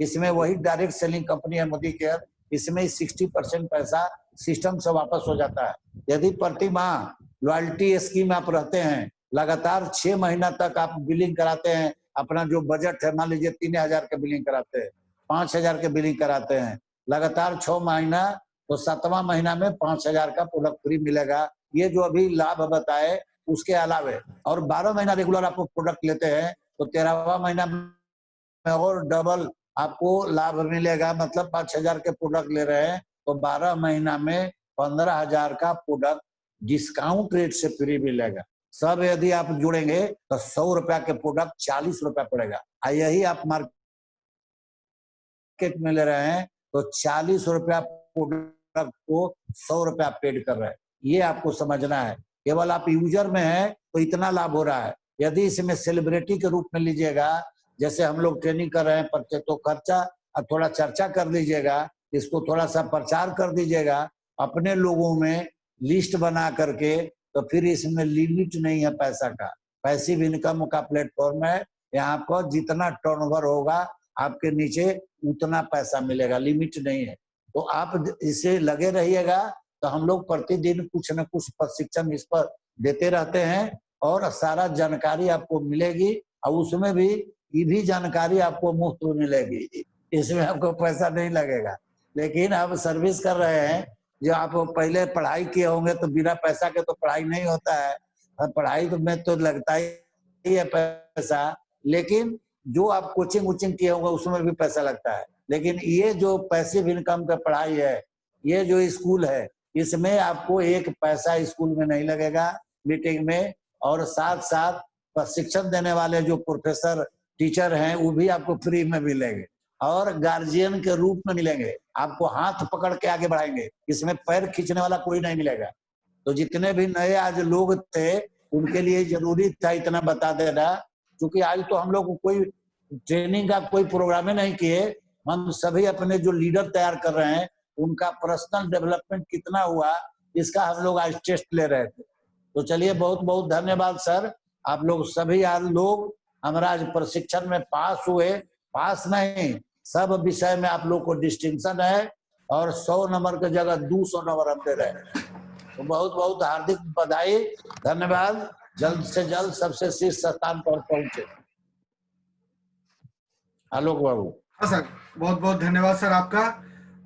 इसमें वही डायरेक्ट सेलिंग कंपनी है मोदी केयर, इसमें 60% पैसा सिस्टम से वापस हो जाता है। यदि प्रति माह लॉयल्टी स्कीम आप रहते हैं, लगातार 6 महीना तक आप बिलिंग कराते हैं, अपना जो बजट है, मान लीजिए 3000 के बिलिंग कराते हैं, 5000 के बिलिंग कराते हैं, लगातार 6 महीना, तो 7वां महीना में 5000 का प्रोडक्ट फ्री मिलेगा। ये जो अभी लाभ बताए उसके अलावे, और 12 महीना रेगुलर आप प्रोडक्ट लेते हैं तो 13वां महीना में और डबल आपको लाभ मिलेगा। मतलब 5000 के प्रोडक्ट ले रहे हैं तो 12 महीना में 15000 का प्रोडक्ट डिस्काउंट रेट से फ्री मिलेगा। सब यदि आप जुड़ेंगे तो 100 रुपया के प्रोडक्ट 40 रुपया पड़ेगा। यही आप मार्केट में ले रहे हैं तो 40 रुपया प्रोडक्ट को 100 रुपया पेड कर रहे हैं। ये आपको समझना है। केवल आप यूजर में है तो इतना लाभ हो रहा है। यदि इसमें सेलिब्रिटी के रूप में लीजिएगा, जैसे हम लोग ट्रेनिंग कर रहे हैं, तो खर्चा थोड़ा चर्चा कर लीजिएगा, इसको थोड़ा सा प्रचार कर दीजिएगा अपने लोगों में लिस्ट बना करके, तो फिर इसमें लिमिट नहीं है पैसा का। पैसिव इनकम का प्लेटफॉर्म है, यहाँ पर जितना टर्नओवर होगा आपके नीचे उतना पैसा मिलेगा, लिमिट नहीं है। तो आप इसे लगे रहिएगा, तो हम लोग प्रतिदिन कुछ न कुछ प्रशिक्षण इस पर देते रहते हैं और सारा जानकारी आपको मिलेगी, और उसमें भी ये भी जानकारी आपको मुफ्त में मिलेगी, इसमें आपको पैसा नहीं लगेगा। लेकिन आप सर्विस कर रहे हैं, जो आप पहले पढ़ाई किए होंगे तो बिना पैसा के तो पढ़ाई नहीं होता है, पढ़ाई में तो लगता ही है पैसा, लेकिन जो आप कोचिंग वोचिंग किए होंगे उसमें भी पैसा लगता है। लेकिन ये जो पैसिव इनकम का पढ़ाई है, ये जो स्कूल है, इसमें आपको एक पैसा स्कूल में नहीं लगेगा मीटिंग में, और साथ साथ प्रशिक्षण देने वाले जो प्रोफेसर टीचर हैं वो भी आपको फ्री में मिलेंगे और गार्जियन के रूप में मिलेंगे, आपको हाथ पकड़ के आगे बढ़ाएंगे, इसमें पैर खींचने वाला कोई नहीं मिलेगा। तो जितने भी नए आज लोग थे उनके लिए जरूरी था इतना बता देना, क्योंकि आज तो हम लोग को कोई ट्रेनिंग का कोई प्रोग्राम ही नहीं किए, हम सभी अपने जो लीडर तैयार कर रहे हैं उनका पर्सनल डेवलपमेंट कितना हुआ इसका हम लोग आज टेस्ट ले रहे थे। तो चलिए, बहुत बहुत धन्यवाद सर, आप लोग सभी आज लोग हमारा आज प्रशिक्षण में पास हुए, पास नहीं सब विषय में आप लोग को डिस्टिंक्शन है और 100 नंबर की जगह 200 नंबर हम दे रहे हैं। तो बहुत बहुत हार्दिक बधाई, धन्यवाद, जल्द से जल्द सबसे शीर्ष स्थान पर पहुंचे। आलोक बाबू। हाँ सर, बहुत बहुत धन्यवाद सर आपका,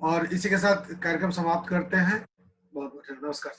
और इसी के साथ कार्यक्रम समाप्त करते हैं। बहुत बहुत नमस्कार।